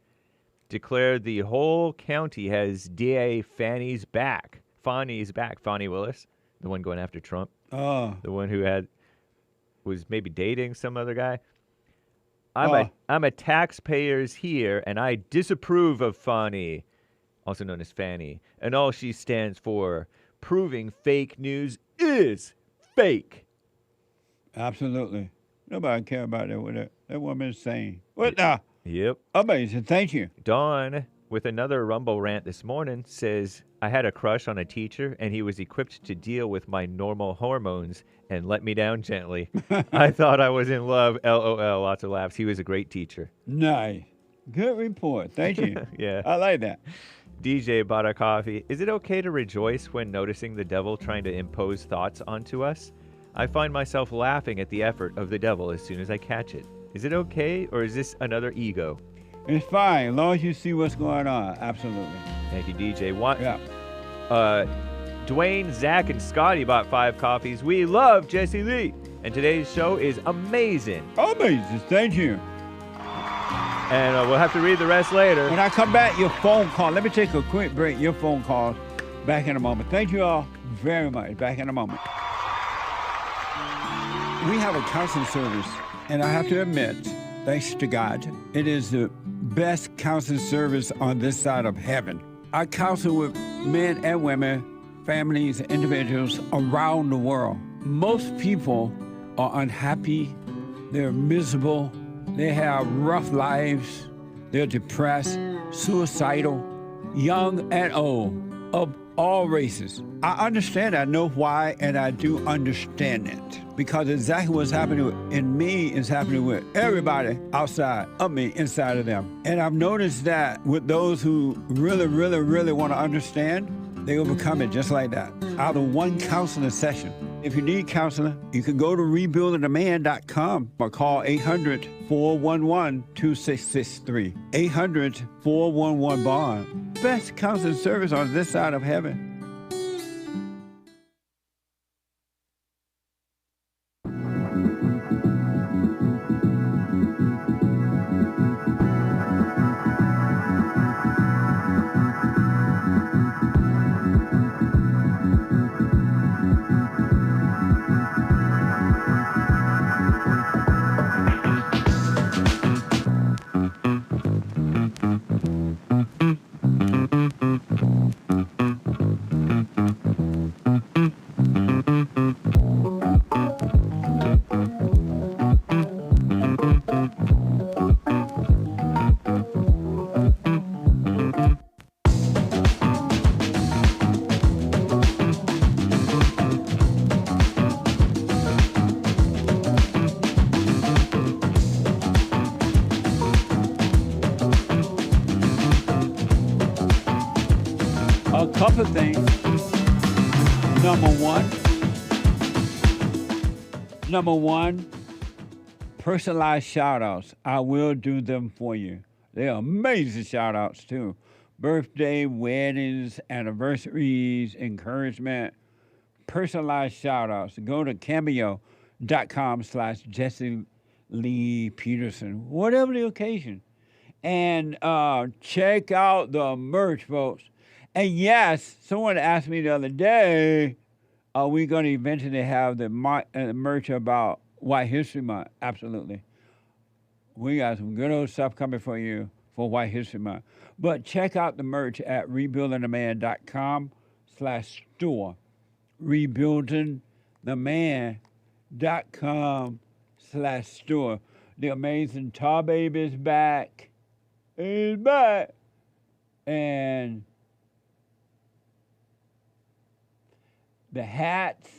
declared the whole county has DA Fannie's back. Fannie's back. Fannie Willis, the one going after Trump.
Oh.
The one who was maybe dating some other guy. I'm a taxpayer's here, and I disapprove of Fannie, also known as Fannie, and all she stands for, proving fake news is fake.
Absolutely. Nobody care about that. That woman's saying. What the?
Yep.
Amazing. Thank you.
Dawn, with another Rumble rant this morning, says, I had a crush on a teacher, and he was equipped to deal with my normal hormones and let me down gently. I thought I was in love. LOL. Lots of laughs. He was a great teacher.
Nice. Good report. Thank you.
Yeah.
I like that.
DJ bought a coffee. Is it okay to rejoice when noticing the devil trying to impose thoughts onto us? I find myself laughing at the effort of the devil as soon as I catch it. Is it okay, or is this another ego?
It's fine, as long as you see what's going on. Absolutely.
Thank you, DJ.
Yeah.
Dwayne, Zach, and Scotty bought 5 coffees. We love Jesse Lee. And today's show is amazing.
Amazing. Thank you.
And we'll have to read the rest later.
When I come back, your phone call. Let me take a quick break. Your phone calls. Back in a moment. Thank you all very much. Back in a moment. We have a counseling service, and I have to admit, thanks to God, it is the best counseling service on this side of heaven. I counsel with men and women, families, individuals around the world. Most people are unhappy, they're miserable, They have rough lives. They're depressed, suicidal, young and old, of all races. I understand, I know why, and I do understand it. Because exactly what's happening in me is happening with everybody outside of me, inside of them. And I've noticed that with those who really, really, really want to understand, they overcome it just like that, out of one counseling session. If you need counseling, you can go to rebuildingtheman.com or call 800-411-2663. 800-411-BOND. Best counseling service on this side of heaven. A couple of things. Number one, personalized shout-outs. I will do them for you. They're amazing shout-outs, too. Birthday, weddings, anniversaries, encouragement, personalized shout-outs. Go to cameo.com/Jesse Lee Peterson, whatever the occasion. And check out the merch, folks. And yes, someone asked me the other day, are we going to eventually have the merch about White History Month? Absolutely. We got some good old stuff coming for you for White History Month. But check out the merch at rebuildingtheman.com/store. rebuildingtheman.com/store. The amazing Tar Baby is back. He's back. And the hats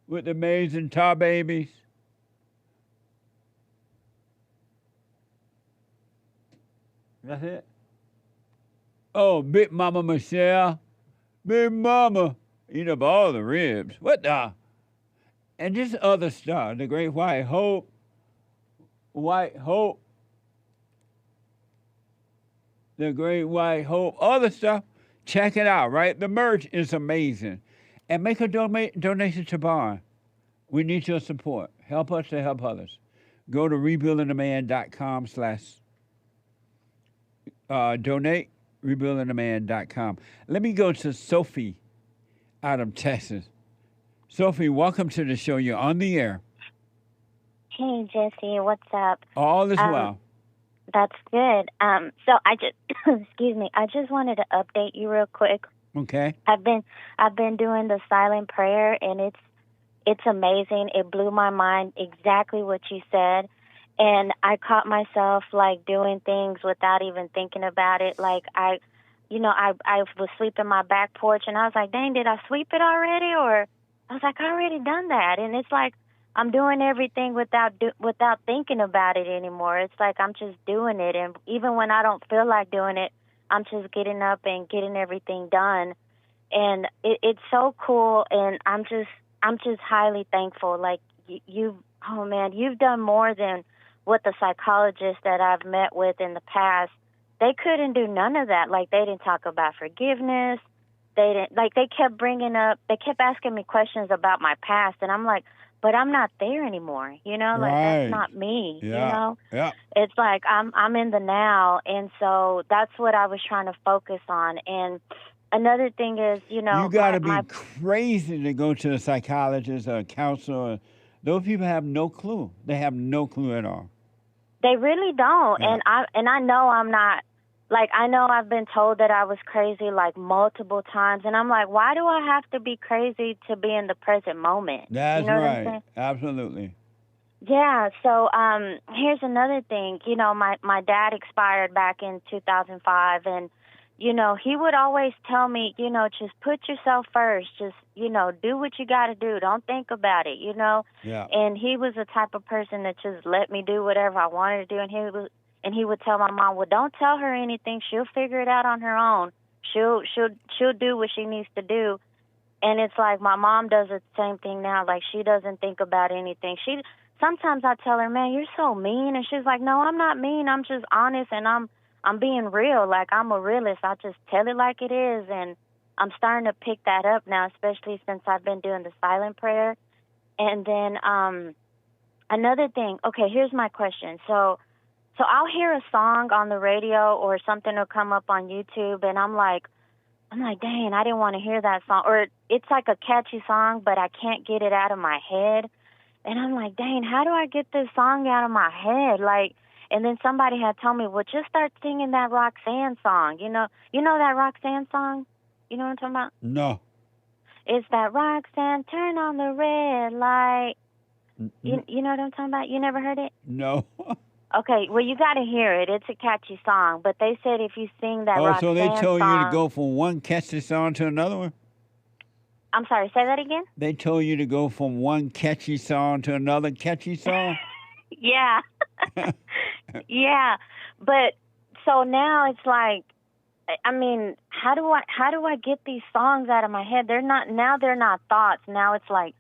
with the amazing Tar Babies. That's it. Oh, Big Mama Michelle. Big Mama. Eat up all the ribs. What the? And just other stuff. The Great White Hope. White Hope. The Great White Hope. Other stuff. Check it out, right? The merch is amazing. And make a donation to Bond. We need your support. Help us to help others. Go to rebuildingtheman.com/donate. rebuildingtheman.com. Let me go to Sophie out of Texas. Sophie, welcome to the show. You're on the air.
Hey, Jesse, what's up?
All is well.
That's good. So I just, excuse me, I just wanted to update you real quick.
Okay.
I've been doing the silent prayer, and it's amazing. It blew my mind exactly what you said. And I caught myself like doing things without even thinking about it. Like I was sweeping my back porch, and I was like, dang, did I sweep it already? Or I was like, I already done that. And it's like I'm doing everything without thinking about it anymore. It's like I'm just doing it. And even when I don't feel like doing it, I'm just getting up and getting everything done. And it's so cool. And I'm just highly thankful. Like you've done more than what the psychologists that I've met with in the past. They couldn't do none of that. Like, they didn't talk about forgiveness. They kept asking me questions about my past. And I'm like, but I'm not there anymore. You know, like that's not me, you know?
Yeah.
It's like I'm in the now. And so that's what I was trying to focus on. And another thing is, you
got to be crazy to go to a psychologist or a counselor. Those people have no clue. They have no clue at all.
They really don't.
Yeah.
And I know I'm not, like, I know I've been told that I was crazy like multiple times. And I'm like, why do I have to be crazy to be in the present moment?
That's
you know
right.
What I'm saying?
Absolutely.
Yeah, so here's another thing. You know, my dad expired back in 2005, and, you know, he would always tell me, you know, just put yourself first. Just, you know, do what you got to do. Don't think about it, you know?
Yeah.
And he was the type of person that just let me do whatever I wanted to do, and he would tell my mom, well, don't tell her anything. She'll figure it out on her own. She'll do what she needs to do. And it's like my mom does the same thing now. Like, she doesn't think about anything. Sometimes I tell her, man, you're so mean. And she's like, no, I'm not mean. I'm just honest, and I'm being real. Like, I'm a realist. I just tell it like it is. And I'm starting to pick that up now, especially since I've been doing the silent prayer. And then another thing. Okay, here's my question. So I'll hear a song on the radio or something will come up on YouTube, and I'm like, dang, I didn't want to hear that song. Or it's like a catchy song, but I can't get it out of my head. And I'm like, dang, how do I get this song out of my head? Like, and then somebody had told me, well, just start singing that Roxanne song. You know that Roxanne song? You know what I'm talking about?
No.
It's that Roxanne, turn on the red light. You know what I'm talking about? You never heard it?
No.
Okay, well, you got to hear it. It's a catchy song. But they said if you sing that Roxanne
so they told
song,
you to go from one catchy song to another one?
I'm sorry, say that again?
They told you to go from one catchy song to another catchy song?
Yeah. Yeah. But so now it's like, I mean, how do I get these songs out of my head? They're not thoughts. Now it's like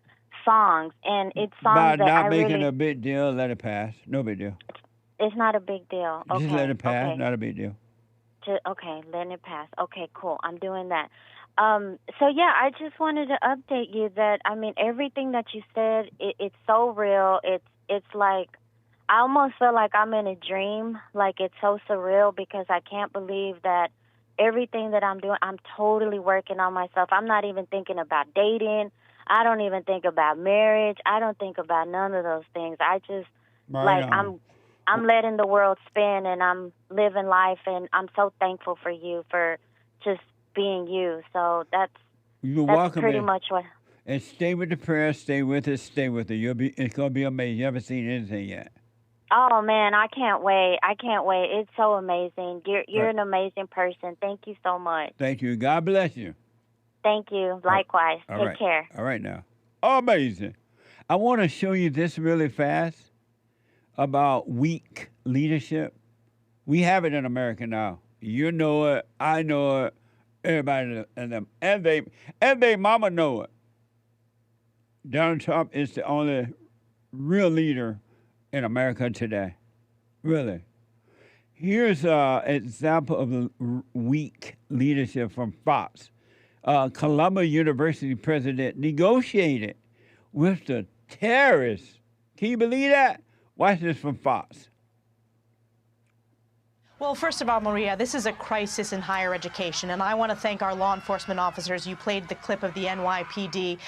songs, and it's songs
By
that
not
I
making
really,
a big deal, let it pass. No big deal.
it's not a big deal. Okay.
Just let it pass,
Okay.
not a big deal.
Okay, letting it pass. Okay, cool. I'm doing that. So yeah, I just wanted to update you that, I mean, everything that you said, it's so real. It's like, I almost feel like I'm in a dream. Like, it's so surreal because I can't believe that everything that I'm doing, I'm totally working on myself. I'm not even thinking about dating. I don't even think about marriage. I don't think about none of those things. I just, I'm letting the world spin, and I'm living life, and I'm so thankful for you for just being you. So that's
welcome.
Pretty much what.
And stay with the prayer, stay with it, stay with it. It's gonna be amazing. You haven't seen anything yet.
Oh man, I can't wait. It's so amazing. You're an amazing person. Thank you so much.
Thank you. God bless you.
Thank you. Likewise.
All
Take
right.
care.
All right now. Amazing. I want to show you this really fast about weak leadership. We have it in America now. You know it. I know it. Everybody and them, and they mama know it. Donald Trump is the only real leader in America today. Really. Here's an example of weak leadership from Fox. Columbia University president negotiated with the terrorists. Can you believe that? Watch this from Fox.
Well, first of all, Maria, this is a crisis in higher education, and I want to thank our law enforcement officers. You played the clip of the NYPD,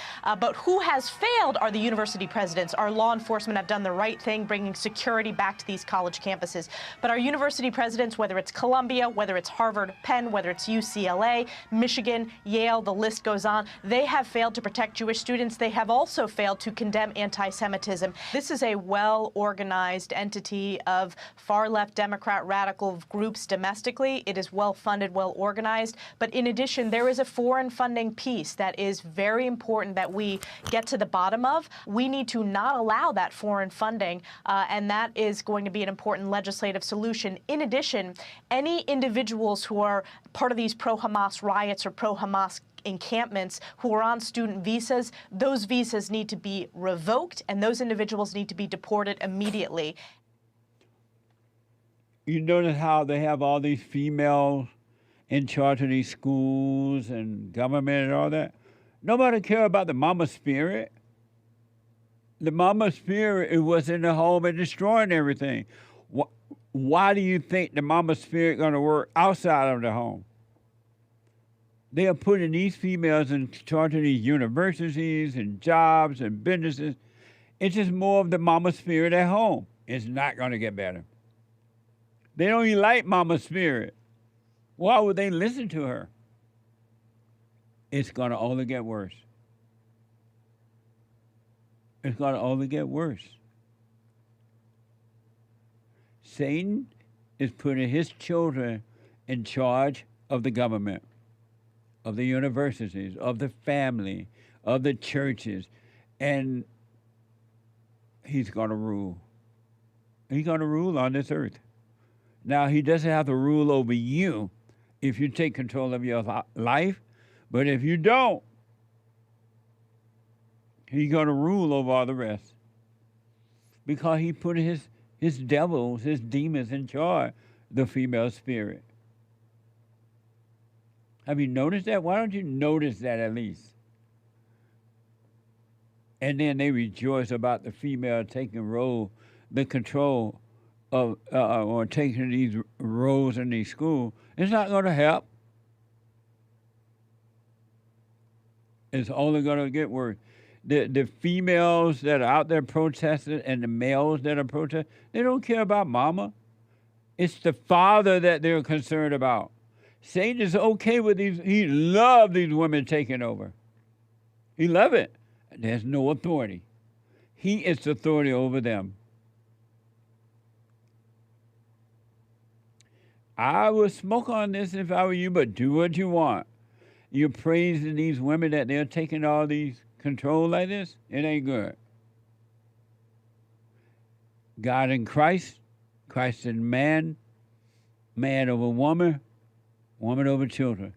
but who has failed are the university presidents. Our law enforcement have done the right thing, bringing security back to these college campuses. But our university presidents, whether it's Columbia, whether it's Harvard, Penn, whether it's UCLA, Michigan, Yale, the list goes on, they have failed to protect Jewish students. They have also failed to condemn anti-Semitism. This is a well-organized entity of far-left Democrat radical groups domestically. It is well-funded, well-organized. But in addition, there is a foreign funding piece that is very important that we get to the bottom of. We need to not allow that foreign funding, and that is going to be an important legislative solution. In addition, any individuals who are part of these pro-Hamas riots or pro-Hamas encampments who are on student visas, those visas need to be revoked, and those individuals need to be deported immediately.
You notice how they have all these females in charge of these schools and government and all that? Nobody care about the mama spirit. The mama spirit, it was in the home and destroying everything. Why do you think the mama spirit going to work outside of the home? They are putting these females in charge of these universities and jobs and businesses. It's just more of the mama spirit at home. It's not going to get better. They don't even like mama spirit. Why would they listen to her? It's going to only get worse. It's going to only get worse. Satan is putting his children in charge of the government, of the universities, of the family, of the churches, and he's going to rule. He's going to rule on this earth. Now, he doesn't have to rule over you if you take control of your life, but if you don't, he's going to rule over all the rest. Because he put his devils, his demons in charge, the female spirit. Have you noticed that? Why don't you notice that at least? And then they rejoice about the female taking the control of, or taking these roles in these schools. It's not going to help. It's only going to get worse. The females that are out there protesting and the males that are protesting, they don't care about mama. It's the father that they're concerned about. Satan is okay with these. He loves these women taking over. He loves it. There's no authority. He is the authority over them. I would smoke on this if I were you, but do what you want. You're praising these women that they're taking all these control like this. It ain't good. God in Christ, Christ in man, man over woman, woman over children.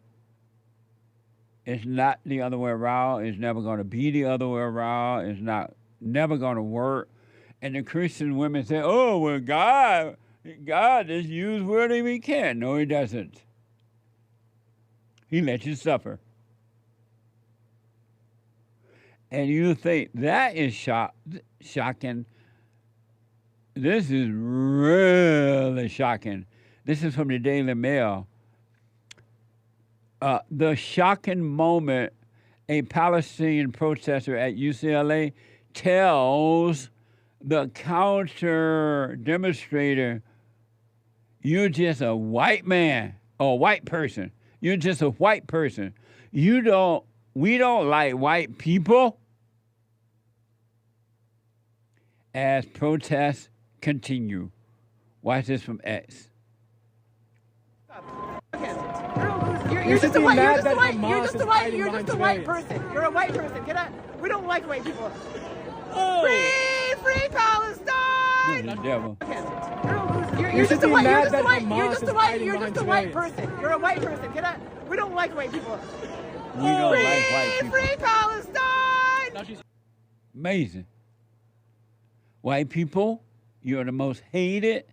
It's not the other way around. It's never going to be the other way around. It's never going to work. And the Christian women say, oh, well, God just use whatever he can. No, he doesn't. He lets you suffer. And you think that is shocking. This is really shocking. This is from the Daily Mail. The shocking moment a Palestinian protester at UCLA tells the counter demonstrator, you're just a white man or a white person. You're just a white person. We don't like white people. As protests continue. Watch this from X.
You're just a white person. You're a white person. Get out. We don't like white people. Oh. Free Palestine!
You're the devil.
You're just a white person. You're a white person. Get out. We don't like white people.
We don't like white people.
Free Palestine!
Amazing. White people, you're the most hated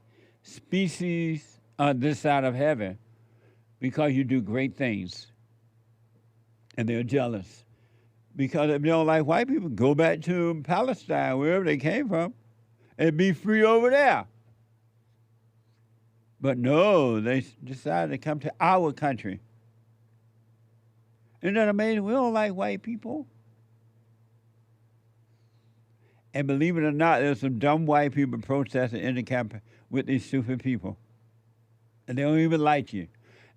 species on this side of heaven because you do great things. And they're jealous. Because if they don't like white people, go back to Palestine, wherever they came from, and be free over there. But no, they decided to come to our country. Isn't that amazing? We don't like white people. And believe it or not, there's some dumb white people protesting in the camp with these stupid people. And they don't even like you.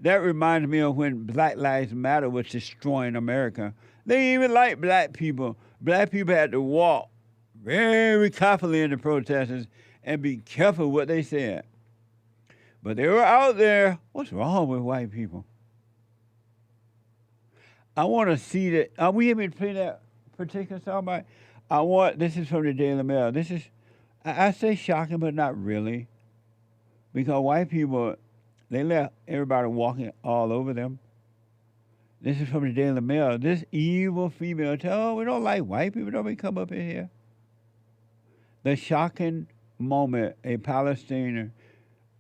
That reminds me of when Black Lives Matter was destroying America. They didn't even like black people. Black people had to walk very carefully in the protesters and be careful what they said. But they were out there. What's wrong with white people? I want to see that. Are we able to play that particular song? This is from the Daily Mail. This is, I say shocking, but not really. Because white people, they let everybody walking all over them. This is from the Daily Mail. This evil female we don't like white people. Don't come up in here. The shocking moment a Palestinian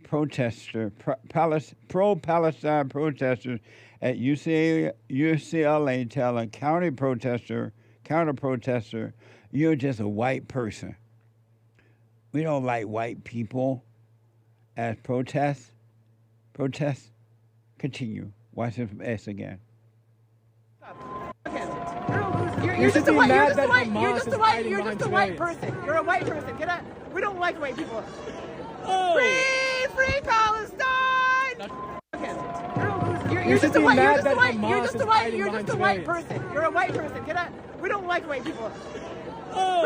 protester, pro-Palestine protesters at UCLA tell a counter-protester, you're just a white person. We don't like white people. As protests continue. Watch it from S again.
You're just a white person. You're a white person. Get out. We don't like white people. Oh. Free Palestine! You're just a white person. You're a white person. Get out. We don't like white people. Oh.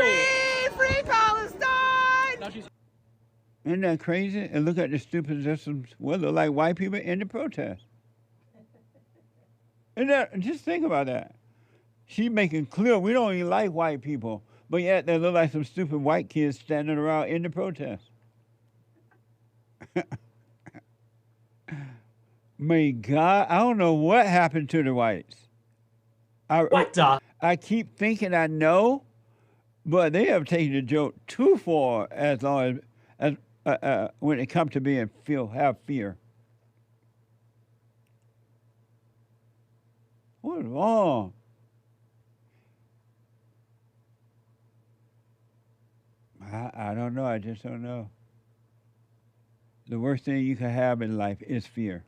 Free Palestine!
Isn't that crazy? And look at the stupid systems. Well, look like white people in the protest. And that, just think about that. She making clear we don't even like white people, but yet they look like some stupid white kids standing around in the protest. May God, I don't know what happened to the whites. I keep thinking I know, but they have taken the joke too far as long as when it comes to being have fear. What's wrong? I don't know. I just don't know. The worst thing you can have in life is fear.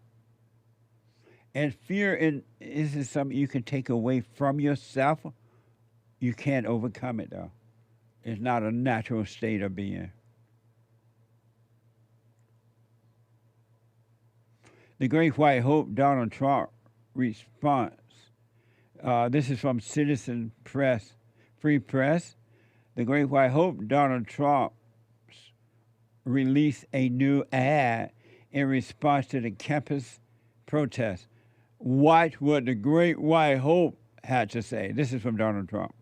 And fear is something you can take away from yourself. You can't overcome it, though. It's not a natural state of being. The Great White Hope, Donald Trump response. This is from Citizen Press, Free Press. The Great White Hope, Donald Trump released a new ad in response to the campus protest. Watch what the Great White Hope had to say. This is from Donald Trump.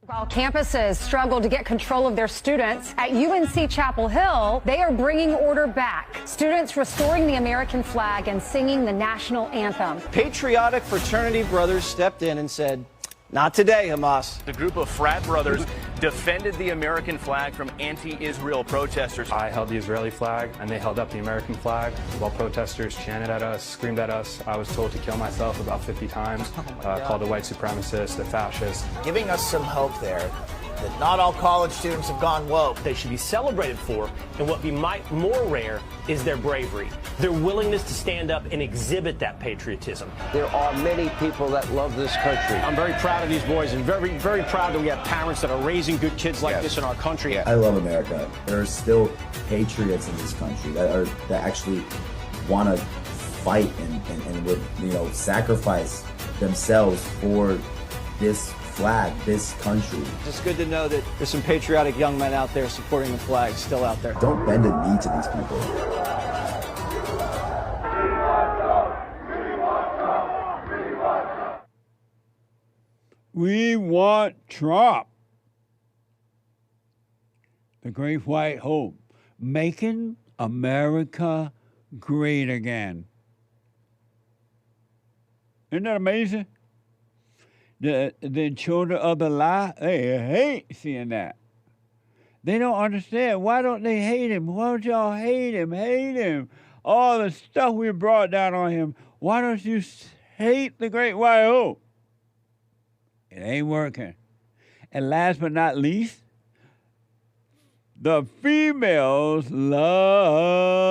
While campuses struggle to get control of their students, at UNC Chapel Hill, they are bringing order back. Students restoring the American flag and singing the national anthem.
Patriotic fraternity brothers stepped in and said, "Not today, Hamas."
The group of frat brothers defended the American flag from anti-Israel protesters.
I held the Israeli flag, and they held up the American flag while protesters chanted at us, screamed at us. I was told to kill myself about 50 times, called a white supremacist, a fascist.
Giving us some hope there that not all college students have gone woke.
They should be celebrated for, and what be more rare is their bravery, their willingness to stand up and exhibit that patriotism.
There are many people that love this country.
I'm very proud of these boys and very, very proud that we have parents that are raising good kids like this in our country.
I love America. There are still patriots in this country that actually want to fight and would sacrifice themselves for this flag, this country.
It's good to know that there's some patriotic young men out there supporting the flag still out there.
Don't bend a knee to these people.
We want Trump. The Great White Hope, making America great again. Isn't that amazing? The children of the lie, they hate seeing that. They don't understand. Why don't they hate him? Why don't y'all hate him? Hate him. All the stuff we brought down on him. Why don't you hate the Great White Hope? It ain't working. And last but not least, the females love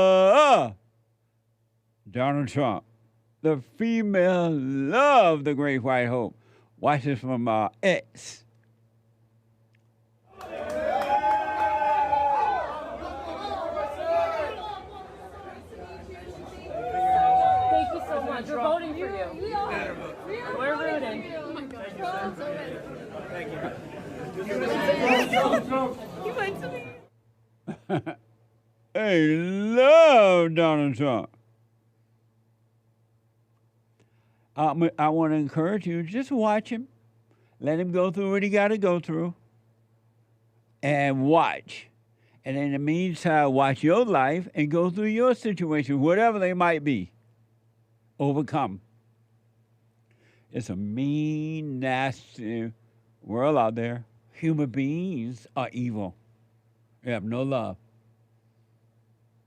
Donald Trump. The females love the Great White Hope. Watch this from X.
Thank you so much. We're voting for you. We're rooting. Oh my God. Thank you.
They love Donald Trump. I want to encourage you, just watch him. Let him go through what he got to go through. And watch. And in the meantime, watch your life and go through your situation, whatever they might be. Overcome. It's a mean, nasty world out there. Human beings are evil. They have no love.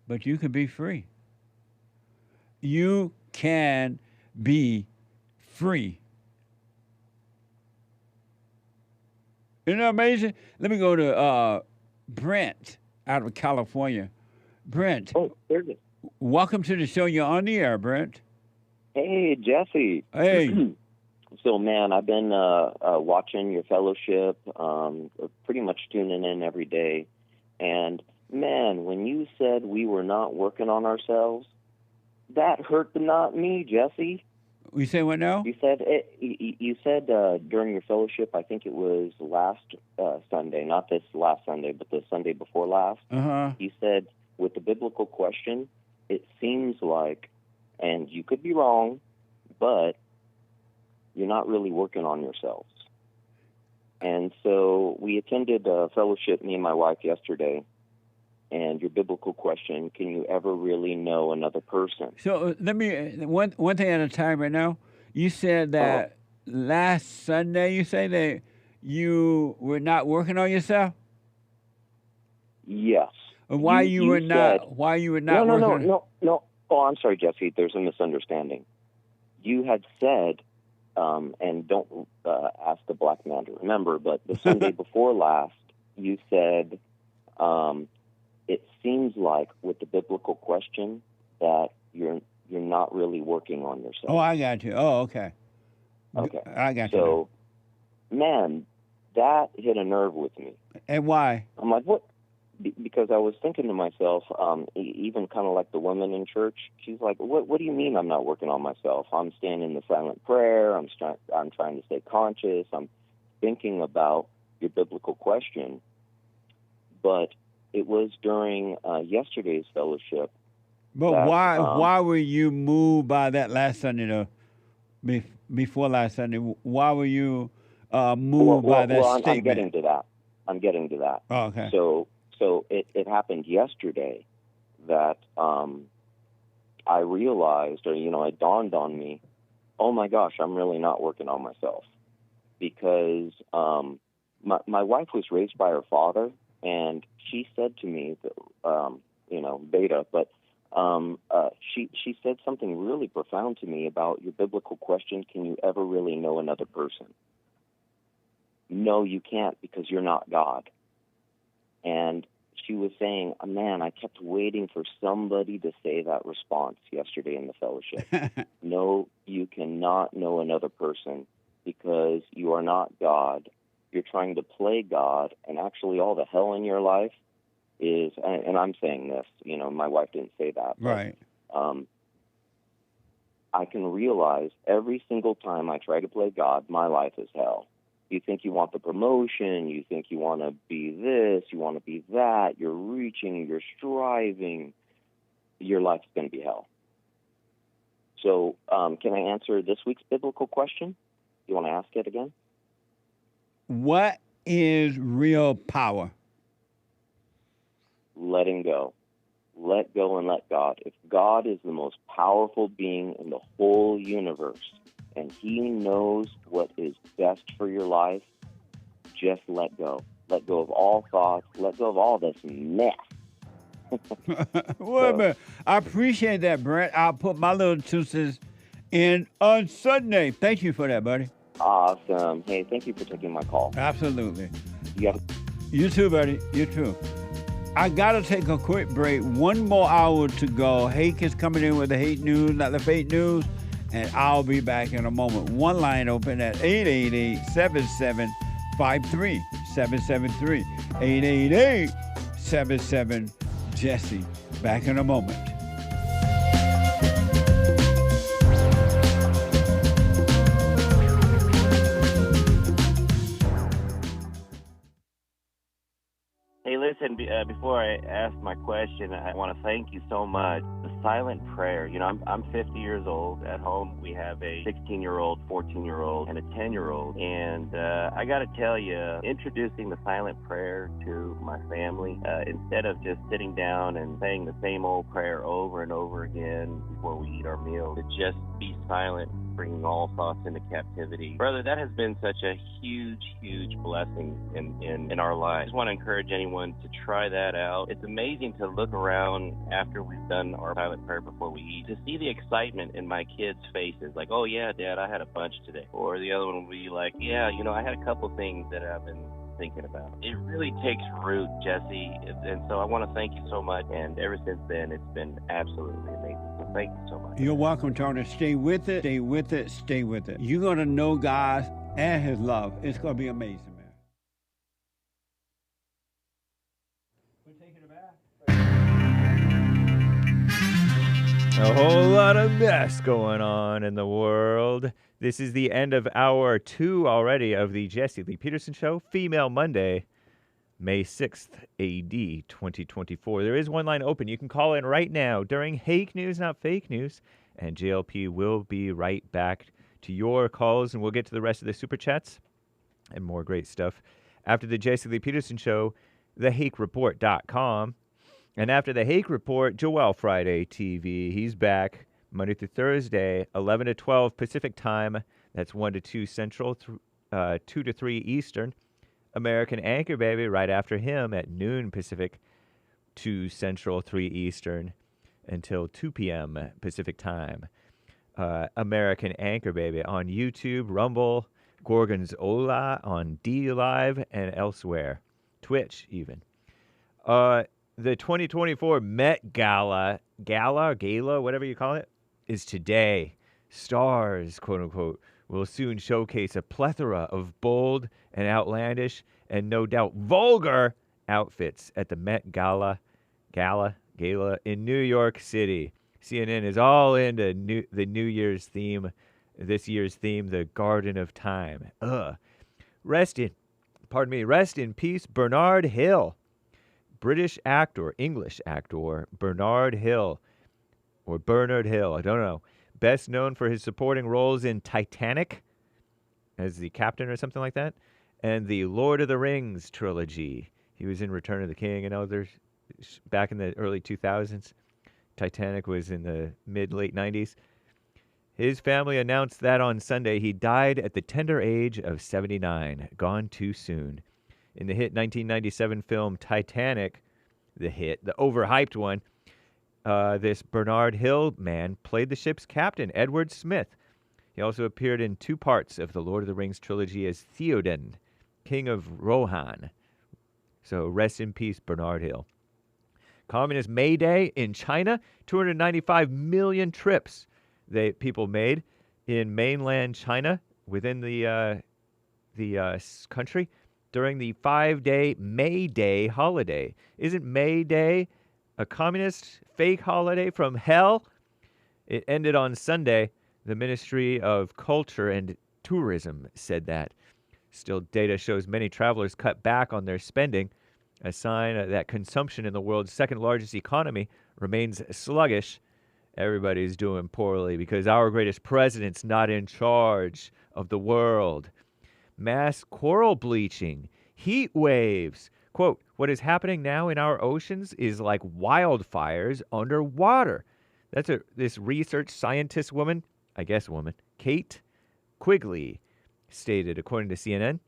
But you can be free. You can be free. Isn't that amazing? Let me go to Brent out of California. Brent.
Oh, there's it.
Welcome to the show. You're on the air, Brent.
Hey, Jesse.
Hey.
So, man, I've been watching your fellowship, pretty much tuning in every day. And, man, when you said we were not working on ourselves, that hurt not me, Jesse.
You say what now?
You said during your fellowship, I think it was last Sunday, not this last Sunday, but the Sunday before last. You said with the biblical question, it seems like, and you could be wrong, but you're not really working on yourselves. And so we attended a fellowship, me and my wife, yesterday, and your biblical question, can you ever really know another person?
So let me, one thing at a time right now. You said that last Sunday, you say that you were not working on yourself?
Yes.
Why you were not working?
No. Oh, I'm sorry, Jesse. There's a misunderstanding. You had said, and don't ask the black man to remember, but the Sunday before last, you said, it seems like with the biblical question that you're not really working on yourself.
Oh, I got you. Oh, okay.
Okay.
I got you.
So, man, that hit a nerve with me.
And why?
I'm like, what? Because I was thinking to myself, even kind of like the woman in church, she's like, what do you mean I'm not working on myself? I'm staying in the silent prayer. I'm trying to stay conscious. I'm thinking about your biblical question. But it was during yesterday's fellowship.
But why were you moved by that last Sunday, though? Before last Sunday, why were you moved by that statement?
I'm getting to that.
Oh, okay.
So it happened yesterday that I realized, or it dawned on me, oh my gosh, I'm really not working on myself, because my wife was raised by her father, and she said to me that beta, but she said something really profound to me about your biblical question: can you ever really know another person? No, you can't, because you're not God. And she was saying, man, I kept waiting for somebody to say that response yesterday in the fellowship. No, you cannot know another person because you are not God. You're trying to play God, and actually all the hell in your life is, and I'm saying this, my wife didn't say that. But,
right.
I can realize every single time I try to play God, my life is hell. You think you want the promotion, you think you want to be this, you want to be that, you're reaching, you're striving, your life's going to be hell. So can I answer this week's biblical question? You want to ask it again?
What is real power?
Letting go. Let go and let God. If God is the most powerful being in the whole universe, and he knows what is best for your life, just let go. Let go of all thoughts. Let go of all this mess.
Well, I appreciate that, Brent. I'll put my little 2 cents in on Sunday. Thank you for that, buddy.
Awesome. Hey, thank you for taking my call.
Absolutely.
You
too, buddy. You too. I got to take a quick break. 1 more hour to go. Hake is coming in with the hate news, not the fake news. And I'll be back in a moment. One line open at 888-7753-773. 888-77-JESSE. Back in a moment.
Hey, listen, before I ask my question, I want to thank you so much. The silent prayer, I'm 50 years old. At home, we have a 16-year-old, 14-year-old, and a 10-year-old. And I got to tell you, introducing the silent prayer to my family, instead of just sitting down and saying the same old prayer over and over again before we eat our meal, to just be silent, bringing all thoughts into captivity. Brother, that has been such a huge, huge blessing in our lives. I just want to encourage anyone to try that out. It's amazing to look around after we've done our silent prayer before we eat, to see the excitement in my kids' faces, like, oh yeah, Dad, I had a bunch today. Or the other one will be like, yeah, I had a couple things that I've been thinking about. It really takes root, Jesse, and so I want to thank you so much, and ever since then, it's been absolutely amazing. So thank you so much.
You're welcome, Tony. Stay with it, stay with it, stay with it. You're going to know God and his love. It's going to be amazing, man. We're taking it back.
A whole lot of mess going on in the world. This is the end of hour 2 already of the Jesse Lee Peterson Show, Female Monday, May 6th, AD 2024. There is one line open. You can call in right now during Hake News, not fake news, and JLP will be right back to your calls, and we'll get to the rest of the Super Chats and more great stuff after the Jesse Lee Peterson Show, thehakereport.com. And after the Hake Report, Joel Friday TV. He's back Monday through Thursday, 11 to 12 Pacific time. That's 1 to 2 Central, 2 to 3 Eastern. American Anchor Baby right after him at noon Pacific, 2 Central, 3 Eastern, until 2 p.m. Pacific time. American Anchor Baby on YouTube, Rumble, Gorgonzola on D Live, and elsewhere. Twitch, even. The 2024 Met Gala, whatever you call it, is today. Stars, quote unquote, will soon showcase a plethora of bold and outlandish and no doubt vulgar outfits at the Met Gala in New York City. CNN is all into the New Year's theme, this year's theme, the Garden of Time. Rest in peace, Bernard Hill. British actor, English actor, Bernard Hill, I don't know. Best known for his supporting roles in Titanic, as the captain or something like that, and the Lord of the Rings trilogy. He was in Return of the King and others back in the early 2000s. Titanic was in the mid-late 90s. His family announced that on Sunday he died at the tender age of 79, gone too soon. In the hit 1997 film Titanic, the overhyped one, this Bernard Hill man played the ship's captain, Edward Smith. He also appeared in 2 parts of the Lord of the Rings trilogy as Theoden, King of Rohan. So rest in peace, Bernard Hill. Communist May Day in China, 295 million trips people made in mainland China within the country during the 5-day May Day holiday. Isn't May Day a communist fake holiday from hell? It ended on Sunday. The Ministry of Culture and Tourism said that. Still, data shows many travelers cut back on their spending, a sign that consumption in the world's second largest economy remains sluggish. Everybody's doing poorly because our greatest president's not in charge of the world. Mass coral bleaching, heat waves. Quote, what is happening now in our oceans is like wildfires underwater. That's this research scientist woman, Kate Quigley, stated, according to CNN,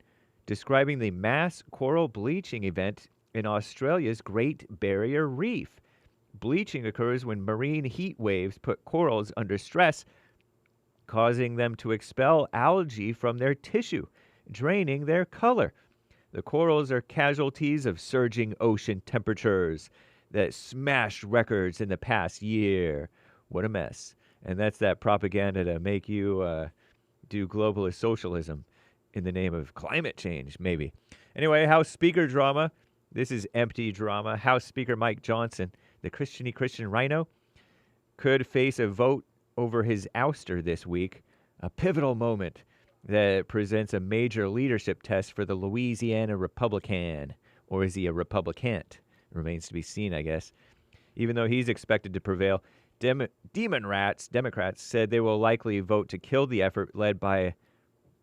describing the mass coral bleaching event in Australia's Great Barrier Reef. Bleaching occurs when marine heat waves put corals under stress, causing them to expel algae from their tissue, draining their color. The corals are casualties of surging ocean temperatures that smashed records in the past year. What a mess. And that's that propaganda to make you do globalist socialism in the name of climate change, maybe. Anyway, House Speaker drama. This is empty drama. House Speaker Mike Johnson, the Christian rhino, could face a vote over his ouster this week, a pivotal moment that presents a major leadership test for the Louisiana Republican. Or is he a Republicant? Remains to be seen, I guess. Even though he's expected to prevail, Democrats said they will likely vote to kill the effort led by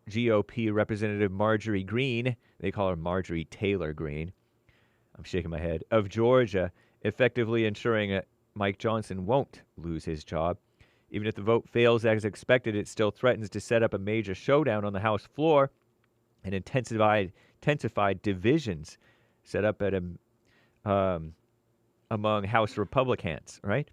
GOP Representative Marjorie Greene. They call her Marjorie Taylor Greene. I'm shaking my head. Of Georgia, effectively ensuring Mike Johnson won't lose his job. Even if the vote fails as expected, it still threatens to set up a major showdown on the House floor and intensified divisions set up at among House Republicans, right,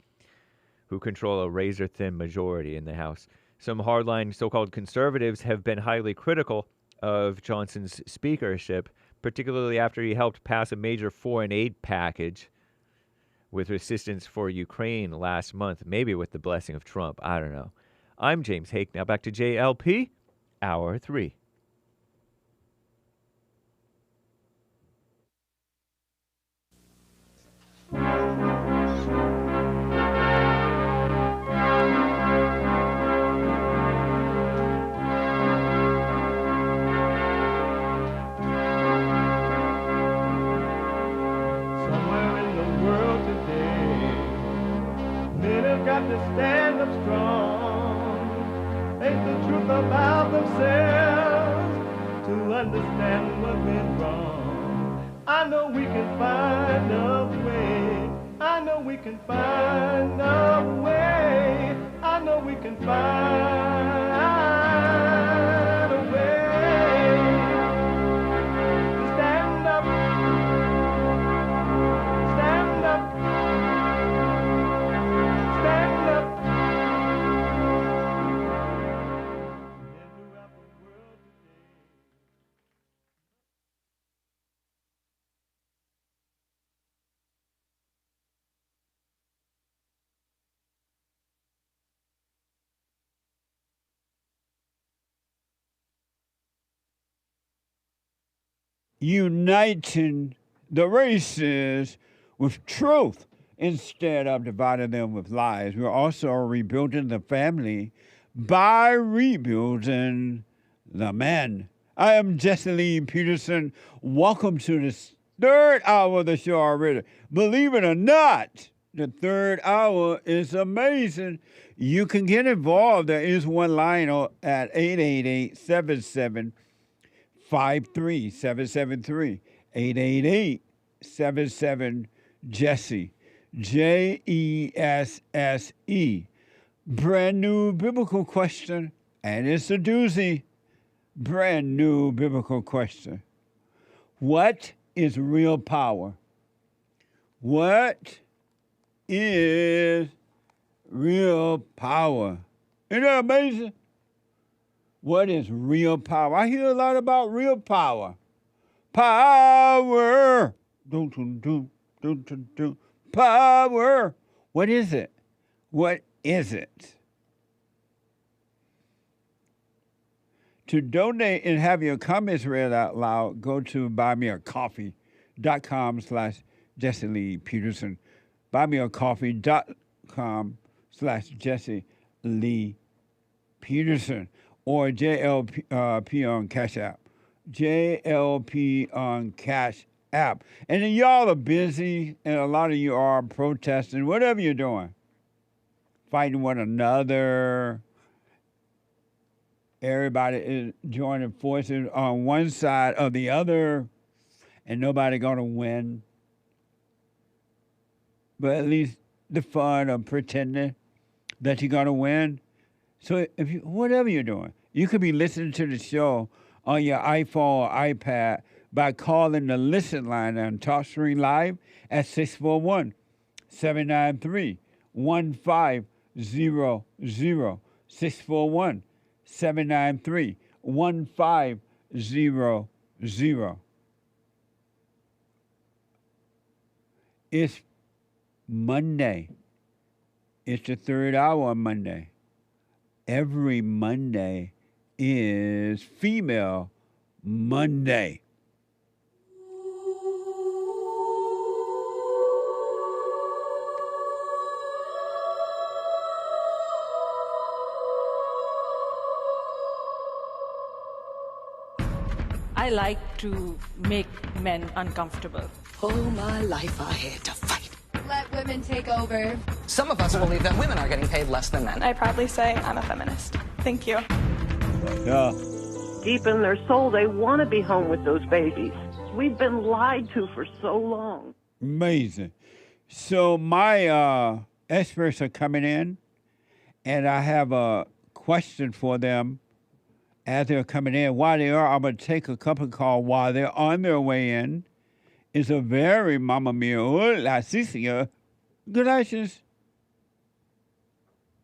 who control a razor-thin majority in the House. Some hardline so-called conservatives have been highly critical of Johnson's speakership, particularly after he helped pass a major foreign aid package with assistance for Ukraine last month, maybe with the blessing of Trump. I don't know. I'm James Hake. Now back to JLP, Hour 3.
to stand up strong, face the truth about themselves, to understand what went wrong. I know we can find a way. I know we can find a way. I know we can find a way to stand up, stand up, stand up.
Uniting the races with truth instead of dividing them with lies. We're also rebuilding the family by rebuilding the men. I am Jesse Lee Peterson. Welcome to the third hour of the show already. Believe it or not, the third hour is amazing. You can get involved. There is one line at 888-77 53773 888-77-JESSE JESSE. Brand new biblical question, and it's a doozy. Brand new biblical question. What is real power? What is real power? Isn't that amazing? What is real power? I hear a lot about real power. Power. Dun, dun, dun, dun, dun, dun. Power. What is it? What is it? To donate and have your comments read out loud, go to buymeacoffee.com/Jesse Lee Peterson. Buymeacoffee.com/Jesse Lee Peterson. Or JLP on Cash App. JLP on Cash App. And then y'all are busy, and a lot of you are protesting, whatever you're doing. Fighting one another. Everybody is joining forces on one side or the other, and nobody going to win. But at least the fun of pretending that you're going to win. So if you, whatever you're doing, you could be listening to the show on your iPhone or iPad by calling the listen line on TalkStream Live at 641-793-1500. 641-793-1500. It's Monday. It's the third hour on Monday. Every Monday is Female Monday.
I like to make men uncomfortable.
All my life I had to fight.
Let women take over.
Some of us believe that women are getting paid less than men.
I proudly say I'm a feminist. Thank you.
Yeah.
Deep in their soul, they want to be home with those babies. We've been lied to for so long.
Amazing. So my experts are coming in, and I have a question for them as they're coming in. While they are, I'm going to take a couple of calls while they're on their way in. It's a very mamma mia, la Cicia. Gracias.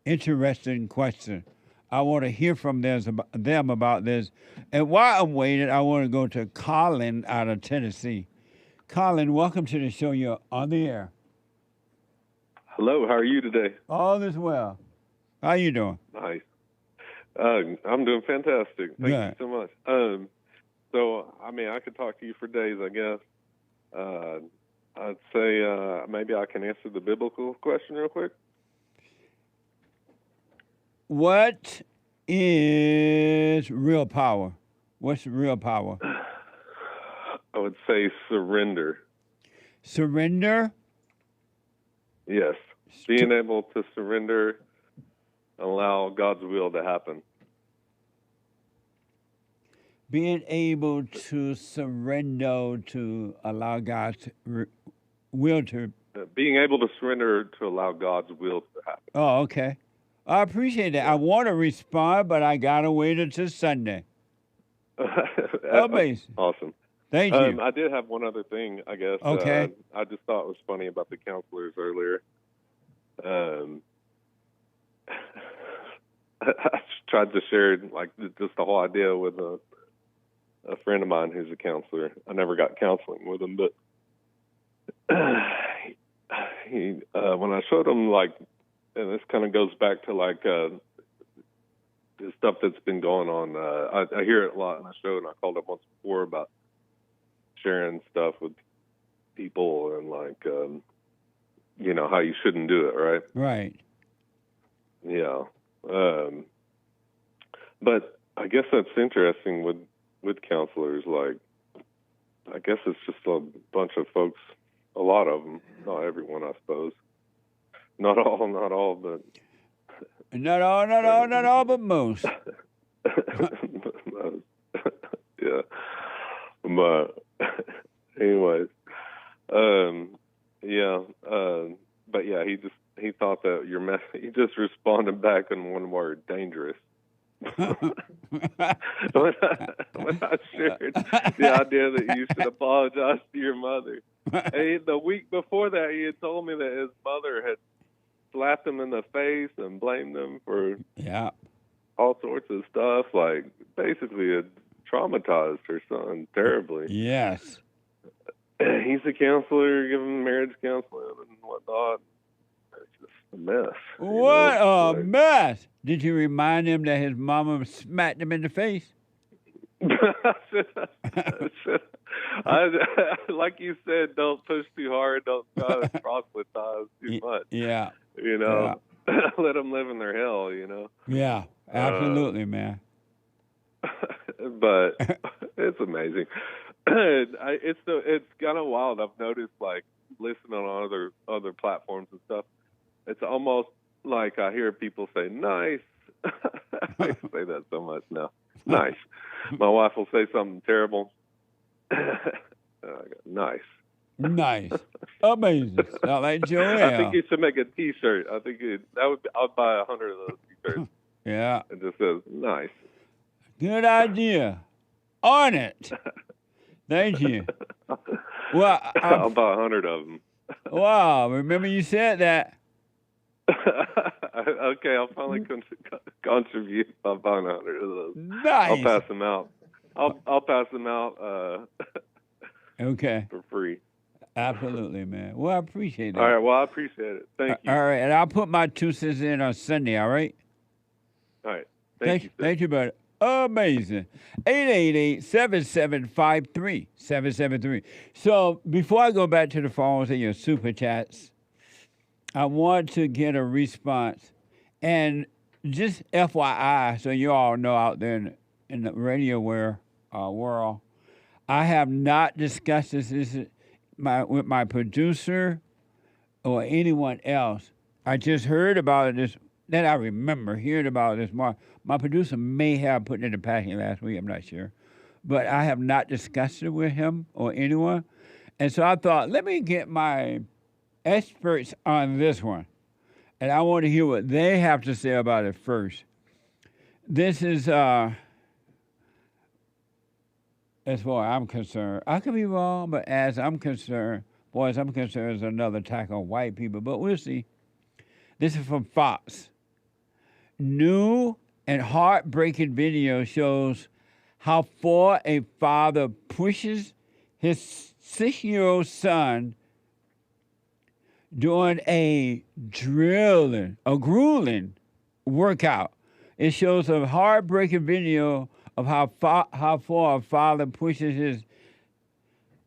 Interesting question. I want to hear from them about this. And while I'm waiting, I want to go to Colin out of Tennessee. Colin, welcome to the show. You're on the air.
Hello, how are you today?
All is well. How you doing?
Nice. I'm doing fantastic. Thank you so much. So, I mean, I could talk to you for days, I guess. I'd say maybe I can answer the biblical question real quick.
What is real power? What's real power?
I would say surrender.
Surrender?
Yes. Being able to surrender allow God's will to happen.
Being able to surrender to allow God's will to.
Being able to surrender to allow God's will to happen.
Oh, okay. I appreciate that. I want to respond, but I got to wait until Sunday. Amazing.
Awesome.
Thank you.
I did have one other thing, I guess.
Okay.
I just thought it was funny about the counselors earlier. I tried to share like just the whole idea with a friend of mine who's a counselor. I never got counseling with him, but he when I showed him, like, and this kind of goes back to like the stuff that's been going on. I hear it a lot in the show, and I called up once before about sharing stuff with people and like you know, how you shouldn't do it, right?
Right.
Yeah. But I guess that's interesting with counselors. Like, I guess it's just a bunch of folks, a lot of them, not everyone, I suppose. Not all, but...
Not all, but most.
Yeah. But anyways, yeah. But yeah, he thought that he just responded back in one word: dangerous. when I shared the idea that you should apologize to your mother, the week before that, he had told me that his mother had slapped him in the face and blamed him for all sorts of stuff, like basically had traumatized her son terribly.
Yes.
He's a counselor, giving marriage counseling and whatnot. It's just a mess.
What a mess! Did you remind him that his mama smacked him in the face?
Like you said, don't push too hard. Don't try to proselytize too much.
Yeah.
You know, let them live in their hell, you know.
Yeah, absolutely, man.
But it's amazing. It's kind of wild. I've noticed, like, listening on other platforms and stuff. It's almost like I hear people say "nice." I say that so much now. Nice. My wife will say something terrible. Nice.
Nice. Amazing. Sound like Joel.
I think you should make a T-shirt. I think I'll buy 100 of those T-shirts.
Yeah.
It just says "nice."
Good idea. On it. Thank you. Well,
I'll buy 100 of them.
Wow. Remember you said that.
Okay, I'll finally contribute by buying 100 of those.
Nice.
I'll pass them out. I'll pass them out.
Okay.
For free.
Absolutely, man. Well, I appreciate that.
All right. Well, I appreciate it. Thank you.
All right, and I'll put my 2 cents in on Sunday. All right.
All right.
Thank you, buddy. Amazing. 888-7753-773. So before I go back to the phones and your super chats, I want to get a response. And just FYI, so you all know out there in the radio world, I have not discussed this with my producer or anyone else. I just heard about it that I remember hearing about this. My producer may have put it in the packing last week, I'm not sure. But I have not discussed it with him or anyone. And so I thought, let me get my experts on this one. And I want to hear what they have to say about it first. This is, as far as I'm concerned, I could be wrong, but as I'm concerned, it's another attack on white people. But we'll see. This is from Fox. New and heartbreaking video shows how far a father pushes his 6-year-old son during a grueling workout. It shows a heartbreaking video of how far a father pushes his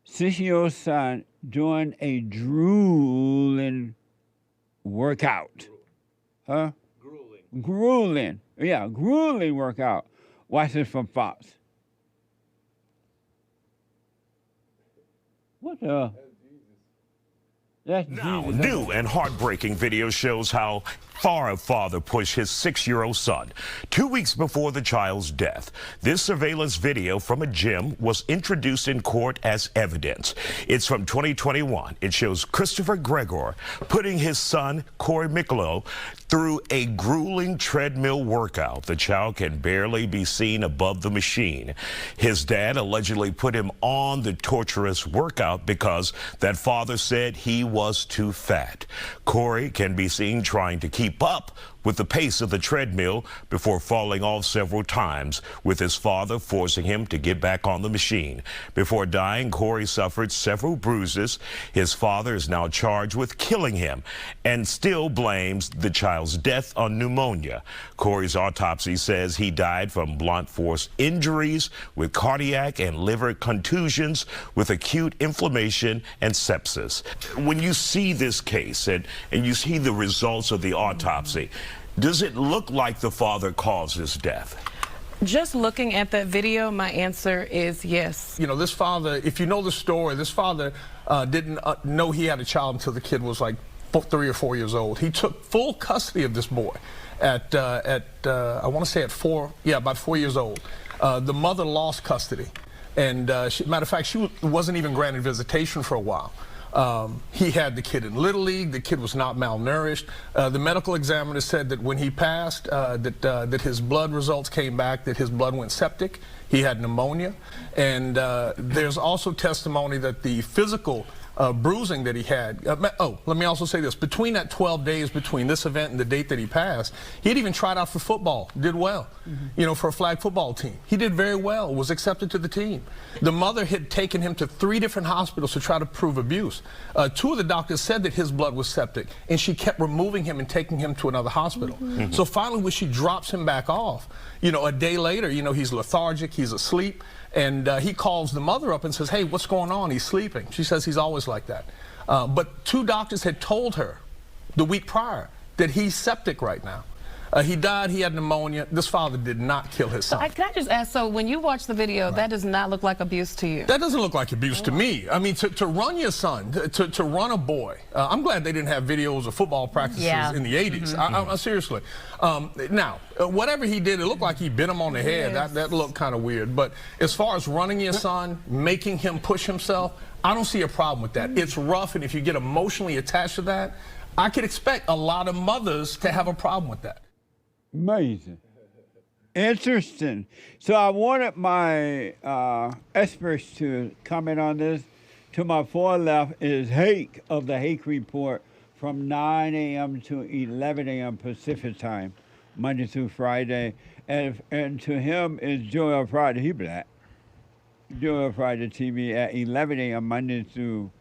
6-year-old son during a grueling workout. Huh? Grueling. Yeah, grueling workout. Watch this from Fox. What the? That's
now,
Jesus.
new and heartbreaking video shows how far a father pushed his 6-year-old son 2 weeks before the child's death. This surveillance video from a gym was introduced in court as evidence. It's from 2021. It shows Christopher Gregor putting his son, Corey Micolo, through a grueling treadmill workout. The child can barely be seen above the machine. His dad allegedly put him on the torturous workout because that father said he was too fat. Corey can be seen trying to keep up with the pace of the treadmill before falling off several times, with his father forcing him to get back on the machine. Before dying, Corey suffered several bruises. His father is now charged with killing him and still blames the child's death on pneumonia. Corey's autopsy says he died from blunt force injuries with cardiac and liver contusions with acute inflammation and sepsis. When you see this case and you see the results of the autopsy, does it look like the father caused his death?
Just looking at that video, my answer is yes.
You know, this father, if you know the story, this father didn't know he had a child until the kid was like 3 or 4 years old. He took full custody of this boy at I want to say at about 4 years old. The mother lost custody. And matter of fact, she wasn't even granted visitation for a while. He had the kid in Little League. The kid was not malnourished. The medical examiner said that when he passed, that his blood results came back, that his blood went septic. He had pneumonia. And there's also testimony that the physical bruising that he had. Let me also say this. Between that 12 days between this event and the date that he passed, he had even tried out for football, did well, you know, for a flag football team. He did very well, was accepted to the team. The mother had taken him to 3 different hospitals to try to prove abuse. 2 of the doctors said that his blood was septic, and she kept removing him and taking him to another hospital. So finally, when she drops him back off, you know, a day later, you know, he's lethargic, he's asleep. And he calls the mother up and says, hey, what's going on? He's sleeping. She says he's always like that. But 2 doctors had told her the week prior that he's septic right now. He died, he had pneumonia. This father did not kill his son.
Can I just ask, so when you watch the video, that does not look like abuse to you?
That doesn't look like abuse to me. I mean, to run your son, to run a boy. I'm glad they didn't have videos of football practices in the 80s. Seriously. Now, whatever he did, it looked like he bit him on the head. That looked kind of weird. But as far as running your son, making him push himself, I don't see a problem with that. It's rough, and if you get emotionally attached to that, I could expect a lot of mothers to have a problem with that.
Amazing. Interesting. So I wanted my experts to comment on this. To my far left is Hake of the Hake Report from 9 a.m. to 11 a.m. Pacific time, Monday through Friday. And to him is Joel Friday. He black. Joel Friday TV at 11 a.m. Monday through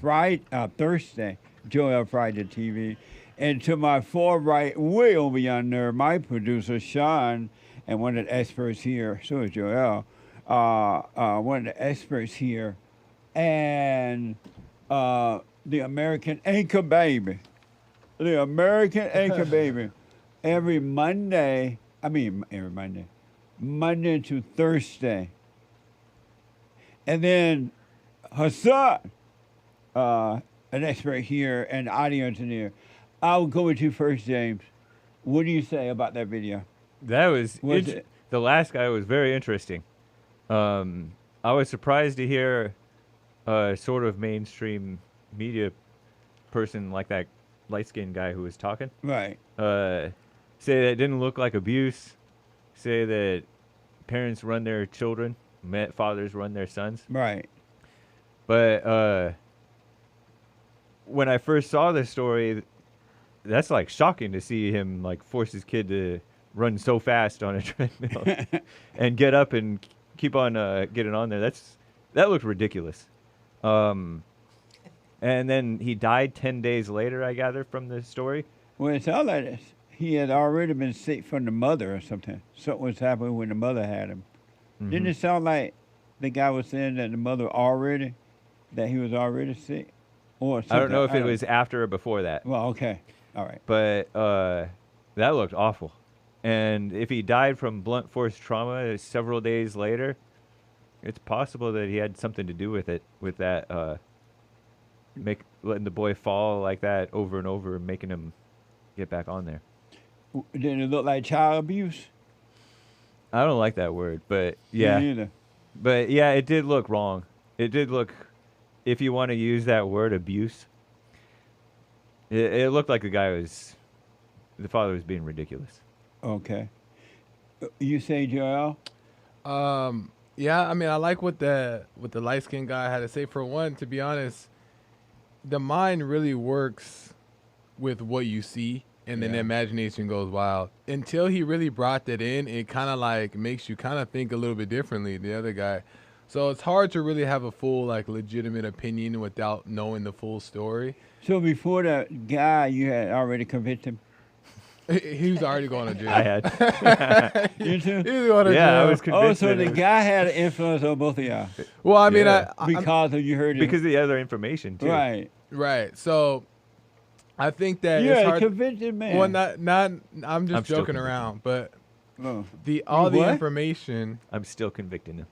Thursday. Joel Friday TV. And to my far right, way over yonder, my producer, Sean, and one of the experts here, so is Joel, one of the experts here, and the American Anchor Baby. The American Anchor Baby. Monday to Thursday. And then Hassan, an expert here, and audio engineer. I'll go with you first, James. What do you say about that video?
That was the last guy was very interesting. I was surprised to hear a sort of mainstream media person like that light-skinned guy who was talking.
Right.
Say that it didn't look like abuse. Say that parents run their children, fathers run their sons.
Right.
But when I first saw this story, that's like shocking to see him like force his kid to run so fast on a treadmill and get up and keep on getting on there. That looked ridiculous. And then he died 10 days later, I gather from the story.
Well, it's all like he had already been sick from the mother or something. Something was happening when the mother had him. Didn't it sound like the guy was saying that the mother that he was already sick? Or
I don't know if it was after or before that.
Well, okay. All right.
But that looked awful. And if he died from blunt force trauma several days later, it's possible that he had something to do with it, with that letting the boy fall like that over and over, making him get back on there.
Did it look like child abuse?
I don't like that word, but
Me
yeah.
neither.
But yeah, it did look wrong. It did look, if you want to use that word, abuse. It looked like the father was being ridiculous.
Okay. You say, Joel?
Yeah, I mean, I like what the light-skinned guy had to say. For one, to be honest, the mind really works with what you see, and then the imagination goes wild. Until he really brought that in, it kind of like makes you kind of think a little bit differently, the other guy. So it's hard to really have a full, like, legitimate opinion without knowing the full story.
So before that guy, you had already convicted him?
He was already going to jail.
I had.
You too?
He was going to jail.
I was
Oh,
convinced.
so the guy had an influence on both of y'all.
Well, I mean,
because of you heard it.
Because of the other information, too.
Right.
Right. So I think that
You're
it's
a
hard.
convicted man.
Well, not. I'm just
still
joking
convicted.
around, but
Oh.
all the
what?
information.
I'm still convicting him.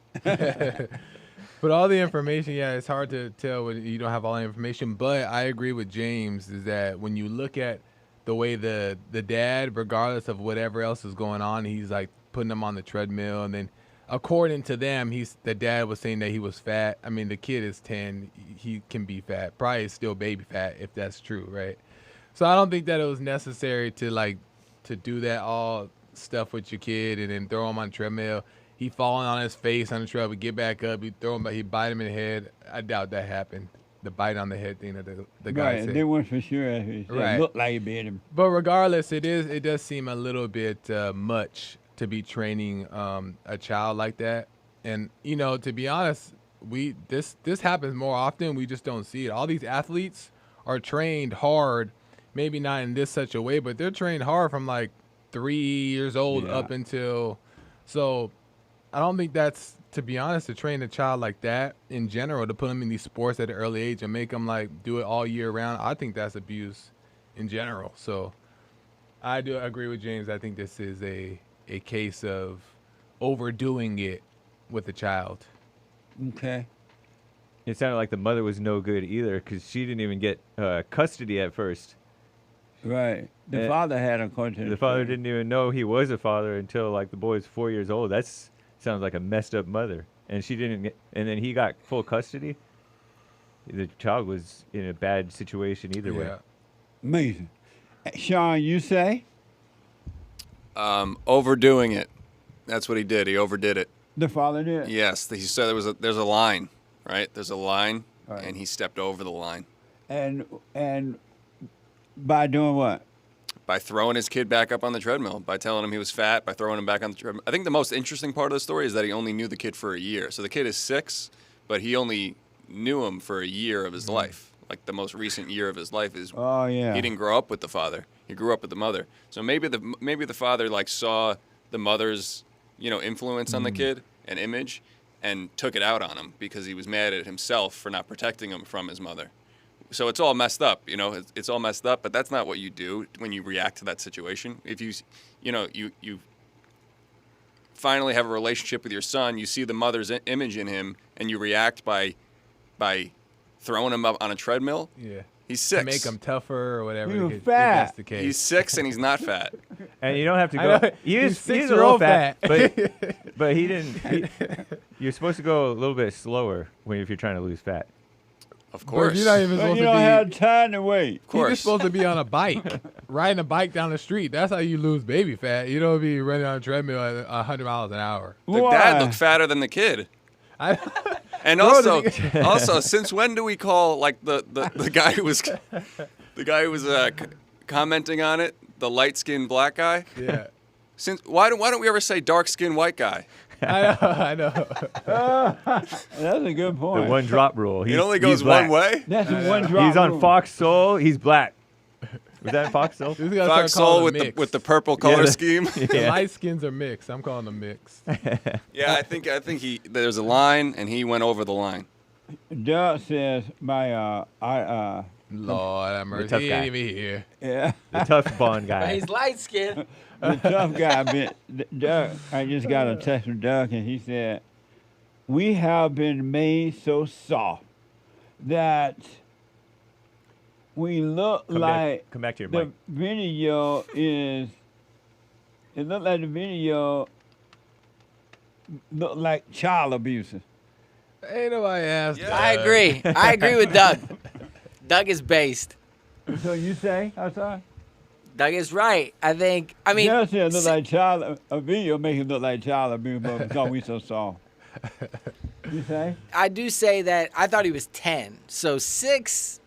But all the information, yeah, it's hard to tell when you don't have all the information. But I agree with James is that when you look at the way the dad, regardless of whatever else is going on, he's like putting them on the treadmill, and then according to them, the dad was saying that he was fat. I mean, the kid is 10, he can be fat, probably still baby fat if that's true, right? So I don't think that it was necessary to do that all stuff with your kid and then throw him on the treadmill. He falling on his face on the treadmill, get back up, he throw him, he bite him in the head. I doubt that happened. The bite on the head thing that the guy
Right,
said.
they weren't for sure. It
Right.
looked like he bit him.
But regardless, it does seem a little bit much to be training a child like that. And to be honest, this happens more often. We just don't see it. All these athletes are trained hard, maybe not in such a way, but they're trained hard from like 3 years old up until. So I don't think that's, to be honest, to train a child like that in general, to put them in these sports at an early age and make them like do it all year round. I think that's abuse in general. So I do agree with James. I think this is a case of overdoing it with a child.
Okay.
It sounded like the mother was no good either because she didn't even get custody at first.
Right. The father had a conscience.
The father didn't even know he was a father until like the boy was 4 years old. Sounds like a messed up mother. And she didn't get, and then he got full custody. The child was in a bad situation either way.
Amazing. Sean, you say?
Overdoing it. That's what he did. He overdid it.
The father did?
Yes. He said there's a line, right? There's a line, and he stepped over the line.
And by doing what?
By throwing his kid back up on the treadmill, by telling him he was fat, by throwing him back on the treadmill. I think the most interesting part of the story is that he only knew the kid for a year. So the kid is 6, but he only knew him for a year of his life. Like the most recent year of his life is he didn't grow up with the father. He grew up with the mother. So maybe the father like saw the mother's, influence on the kid and image and took it out on him because he was mad at himself for not protecting him from his mother. So it's all messed up, it's all messed up, but that's not what you do when you react to that situation. If you finally have a relationship with your son, you see the mother's image in him, and you react by throwing him up on a treadmill.
Yeah.
He's 6.
To make him tougher or whatever.
You're
if
fat.
that's the case.
He's 6 and he's not fat.
And you don't have to
I know,
go. He's a
6
little
fat.
but he didn't. You're supposed to go a little bit slower if you're trying to lose fat.
Of course.
But you're not even
But
supposed
you
to
don't
be.
have time to wait.
Of course.
You're just supposed to be on a bike, riding a bike down the street. That's how you lose baby fat. You don't be running on a treadmill at 100 miles an hour.
The dad looked fatter than the kid. And also, since when do we call like the guy who was commenting on it the light-skinned black guy?
Yeah.
Why don't we ever say dark-skinned white guy?
I know.
That's a good point.
The one drop rule.
It only goes one way.
That's the one drop.
He's on
rule.
Fox Soul. He's black. Was that Fox Soul?
Fox Soul with the purple color scheme.
The light skins are mixed. I'm calling them mixed.
Yeah, I think there's a line, and he went over the line.
Doug says
Lord have mercy.
tough
He
guy.
ain't even here.
Yeah.
The tough Bond guy.
He's light skinned.
The tough guy bit Doug. I just got a text from Doug, and he said, "We have been made so soft that we look
come back to your
the
mic.
video is. It looked like the video looked like child abuse.
Ain't nobody asked.
Yeah. I agree. I agree with Doug. Doug is based.
So you say? I'm sorry.
Doug is right. I mean,
Just it look like child. A video make it look like child abuse, but because we so soft. You say?
I do say that I thought he was 10. So 6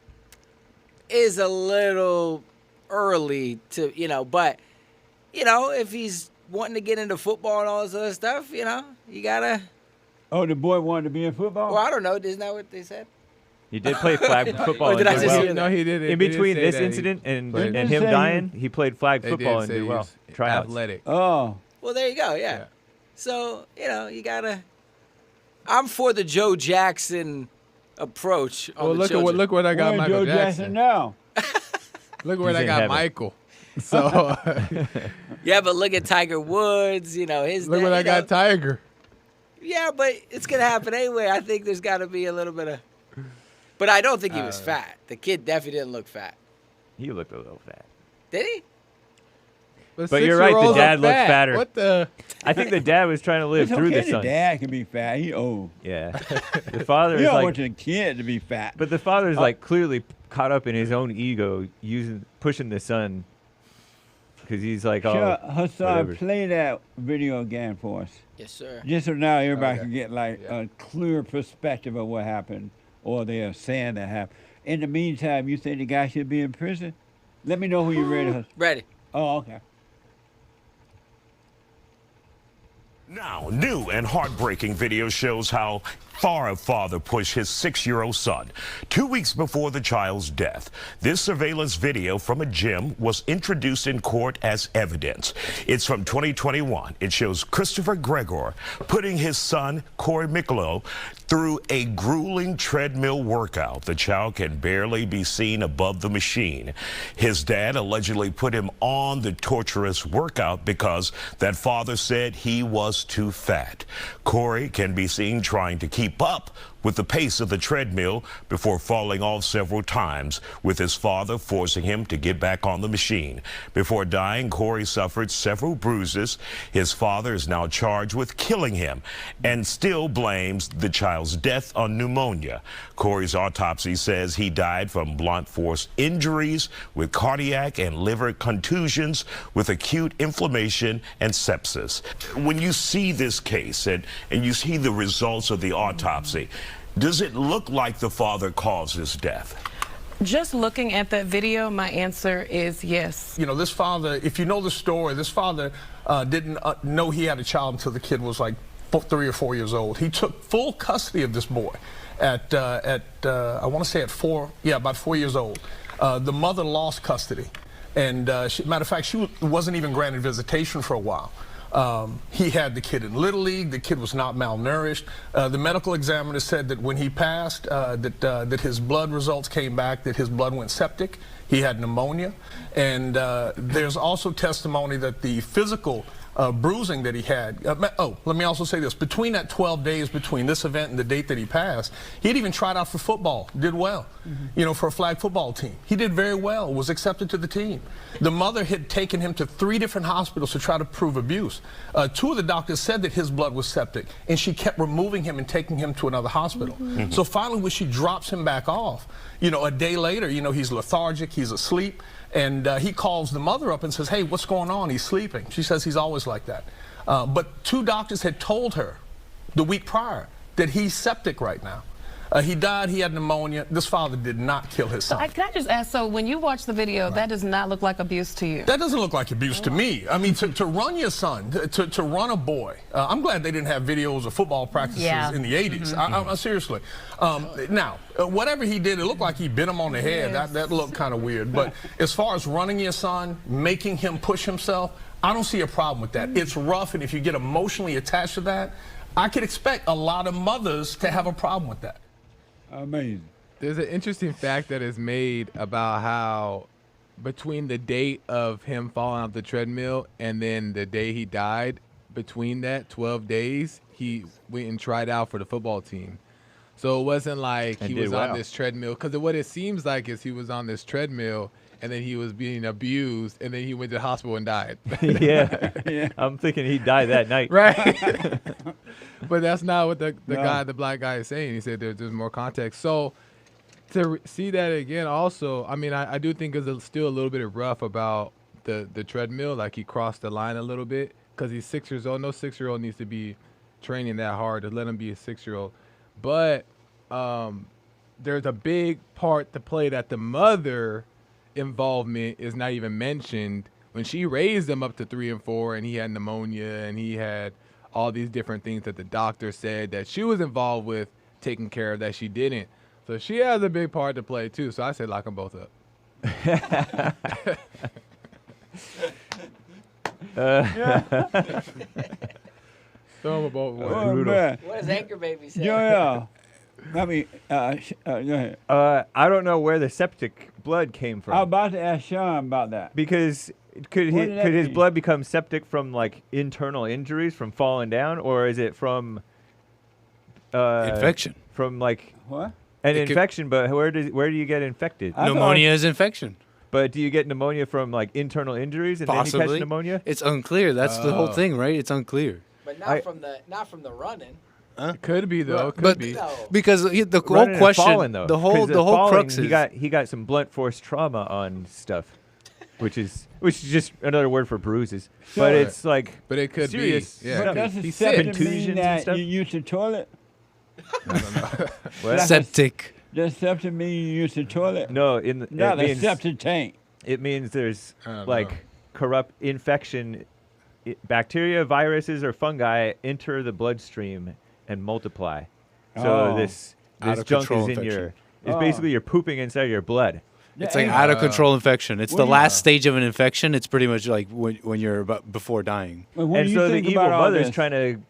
is a little early to, but, if he's wanting to get into football and all this other stuff, you gotta.
Oh, the boy wanted to be in football?
Well, I don't know. Isn't that what they said?
He did play flag football.
Or did I just hear that?
No, he didn't.
In between this incident and him dying, he played flag football and did well. Tryouts.
Athletic.
Oh.
Well, there you go. Yeah. So, you gotta. I'm for the Joe Jackson approach.
Well, look what I got
Where's
Michael
Joe Jackson now.
Look where
He's
I
in
got
heaven.
Michael. So
yeah, but look at Tiger Woods. His.
Look what I got Tiger.
Yeah, but it's gonna happen anyway. I think there's got to be a little bit of. But I don't think he was fat. The kid definitely didn't look fat.
He looked a little fat.
Did he?
But you're right. The dad looked fatter.
What the?
I think the dad was trying to live
It's
through
okay,
the son.
The dad can be fat. He old.
Yeah. The father
You
is
don't
like.
want your kid to be fat.
But the father is like clearly caught up in his own ego, pushing the son. Because he's like,
Sure,
oh,
Hassan,
whatever.
play that video again for us.
Yes, sir.
Just so now everybody can get a clear perspective of what happened, or they're saying that happened. In the meantime, you think the guy should be in prison? Let me know who you're ready.
Ready.
Oh, okay.
Now, new and heartbreaking video shows how far a father pushed his 6-year-old son 2 weeks before the child's death. This surveillance video from a gym was introduced in court as evidence. It's from 2021. It shows Christopher Gregor putting his son, Corey Miklo, through a grueling treadmill workout. The child can barely be seen above the machine. His dad allegedly put him on the torturous workout because that father said he was too fat. Corey can be seen trying to keep up with the pace of the treadmill before falling off several times, with his father forcing him to get back on the machine. Before dying, Corey suffered several bruises. His father is now charged with killing him and still blames the child's death on pneumonia. Corey's autopsy says he died from blunt force injuries with cardiac and liver contusions with acute inflammation and sepsis. When you see this case and you see the results of the autopsy, does it look like the father caused his death?
Just looking at that video, my answer is yes.
This father, if you know the story, this father didn't know he had a child until the kid was like 3 or 4 years old. He took full custody of this boy at I want to say about 4 years old. The mother lost custody. And matter of fact, she wasn't even granted visitation for a while. He had the kid in Little League. The kid was not malnourished. The medical examiner said that when he passed, that his blood results came back, that his blood went septic. He had pneumonia. And there's also testimony that the physical bruising that he had. Let me also say this. Between that 12 days between this event and the date that he passed, he had even tried out for football, did well, for a flag football team. He did very well, was accepted to the team. The mother had taken him to 3 different hospitals to try to prove abuse. 2 of the doctors said that his blood was septic, and she kept removing him and taking him to another hospital. So finally, when she drops him back off, a day later, he's lethargic, he's asleep. And he calls the mother up and says, hey, what's going on? He's sleeping. She says he's always like that. But 2 doctors had told her the week prior that he's septic right now. He died. He had pneumonia. This father did not kill his son.
Can I just ask, so when you watch the video, that does not look like abuse to you?
That doesn't look like abuse to me. I mean, to run your son, to run a boy. I'm glad they didn't have videos of football practices in the 80s. Seriously. Now, whatever he did, it looked like he bit him on the head. That looked kind of weird. But as far as running your son, making him push himself, I don't see a problem with that. It's rough, and if you get emotionally attached to that, I could expect a lot of mothers to have a problem with that.
Amazing.
There's an interesting fact that is made about how between the date of him falling off the treadmill and then the day he died, between that 12 days, he went and tried out for the football team. So it wasn't like
And
he
did
was
well.
on this treadmill. Because what it seems like is he was on this treadmill and then he was being abused and then he went to the hospital and died.
Yeah. I'm thinking he died that night.
Right. But that's not what the
No.
black guy is saying. He said there's more context. So to see that again also, I mean, I do think it's still a little bit rough about the treadmill. Like he crossed the line a little bit because he's 6 years old. No 6-year-old needs to be training that hard to let him be a 6-year-old. But there's a big part to play that the mother involvement is not even mentioned. When she raised him up to 3 and 4 and he had pneumonia and he had all these different things that the doctor said that she was involved with taking care of that she didn't. So she has a big part to play too. So I said lock them both up. Throw them both away.
Oh, man.
What does Anchor Baby say?
Yeah. I mean, go ahead.
I don't know where the septic blood came from.
I was about to ask Sean about that.
Because could
What did that
his
mean?
blood become septic from like internal injuries from falling down, or is it from
infection?
From like
what?
An
It could-
infection, but where do you get infected?
Pneumonia is infection.
But do you get pneumonia from like internal injuries and then you
Possibly.
catch pneumonia?
It's unclear. That's the whole thing, right? It's unclear.
But not from the running.
It could be though. Could
But
be.
because the
Running
whole
and
question,
falling, though,
the
'cause
whole
falling,
crux is
he got some blunt force trauma on stuff, which is just another word for bruises. But
Sure.
it's like
But it could be.
serious
Yeah,
stuff.
But does it
He's
septic mean
contusions and
that
stuff?
you use the toilet?
What?
septic.
Does septic mean you use the toilet?
No,
Not a septic tank.
It means there's
I don't
like
know.
corrupt infection, bacteria, viruses, or fungi enter the bloodstream and multiply. So
Oh.
this
Out of
junk is
control
in
infection.
your. It's
Oh.
basically you're pooping inside your blood.
It's like out of control infection. It's
what
the
do you-
last stage of an infection. It's pretty much like when you're about before dying.
Well, what
And
do you
so the
think
evil
about all
mother's
this?
trying to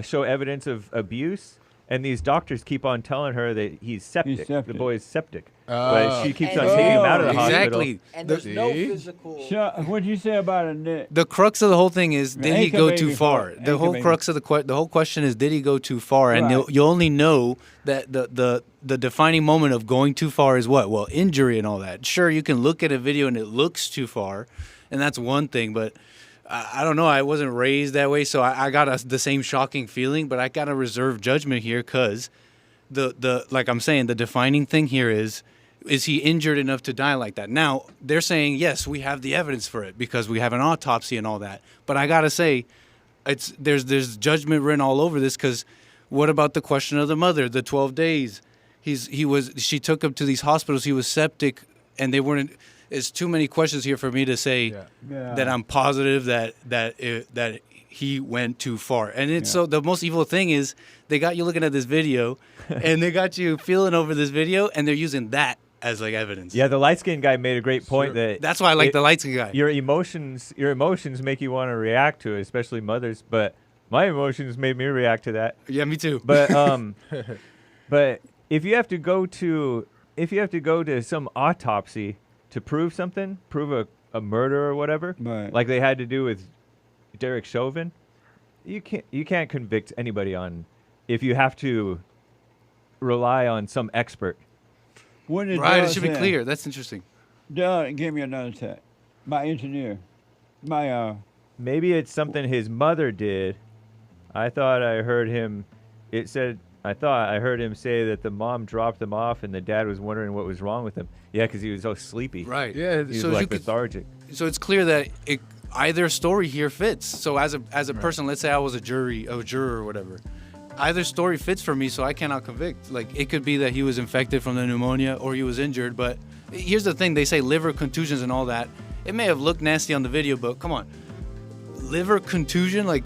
show evidence of abuse, and these doctors keep on telling her that he's septic. The
septic.
boy's septic.
Oh.
But she keeps
And-
on taking him out of the
Exactly.
hospital.
And there's no
See?
physical.
What'd you say about it, Nick?
The crux of the whole thing is, did he
Anchor
go
baby
too far?
for-
The
anchor
whole
baby.
crux of the whole question is, did he go too far? And
Right.
you only know that the defining moment of going too far is what? Well, injury and all that. Sure, you can look at a video and it looks too far, and that's one thing. But I don't know. I wasn't raised that way, so I got the same shocking feeling. But I got to reserve judgment here because the like I'm saying, the defining thing here is he injured enough to die like that? Now, they're saying, yes, we have the evidence for it because we have an autopsy and all that. But I got to say, there's judgment written all over this because what about the question of the mother, the 12 days? She took him to these hospitals. He was septic and they weren't. It's too many questions here for me to say that I'm positive that he went too far. And it's so the most evil thing is they got you looking at this video and they got you feeling over this video and they're using that as like evidence.
Yeah, the light skinned guy made a great point that
That's why I like the light skin guy.
Your emotions make you want to react to it, especially mothers. But my emotions made me react to that.
Yeah, me too.
But but if you have to go to some autopsy to prove something, prove a murder or whatever,
Right.
like they had to do with Derek Chauvin, you can't convict anybody on if you have to rely on some expert.
When did
Right,
Doug
it should be
say-
clear. That's interesting.
Doug, give me another tech. My engineer.
Maybe it's something his mother did. I thought I heard him say that the mom dropped him off and the dad was wondering what was wrong with him. Yeah, because he was so sleepy.
Right.
Yeah.
He was
So you
like
could-
lethargic.
So it's clear that either story here fits. So as a person, let's say I was a juror or whatever, either story fits for me, so I cannot convict. Like it could be that he was infected from the pneumonia or he was injured, but here's the thing: they say liver contusions and all that. It may have looked nasty on the video, but come on, liver contusion, like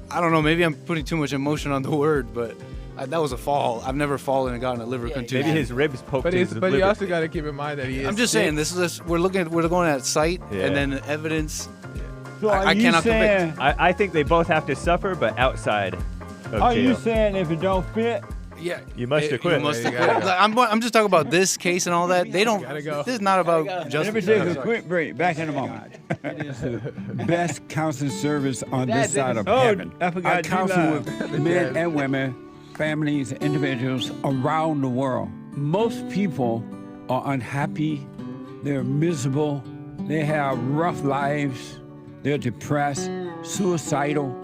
I don't know. Maybe I'm putting too much emotion on the word, but that was a fall. I've never fallen and gotten a liver contusion.
Maybe his ribs poked
But
his
you
liver.
also got to keep in mind that he is.
I'm just
sick.
saying we're going at sight
Yeah.
and then evidence.
So
I
you
cannot
saying,
convict.
I think they both have to suffer, but outside of
Are you
jail.
saying if it don't fit?
Yeah,
You must acquit.
You must
Yeah, you
acquit.
gotta go.
I'm just talking about this case and all that. They don't.
Gotta go.
This is not about
Let me
justice.
take a quick break. Back in a moment.
It is the best counseling service on
That
this side of
didn't-
heaven.
I forgot
I counsel
July.
with men and women
families, individuals around the world. Most people are unhappy, they're miserable, they have rough lives, they're depressed, suicidal,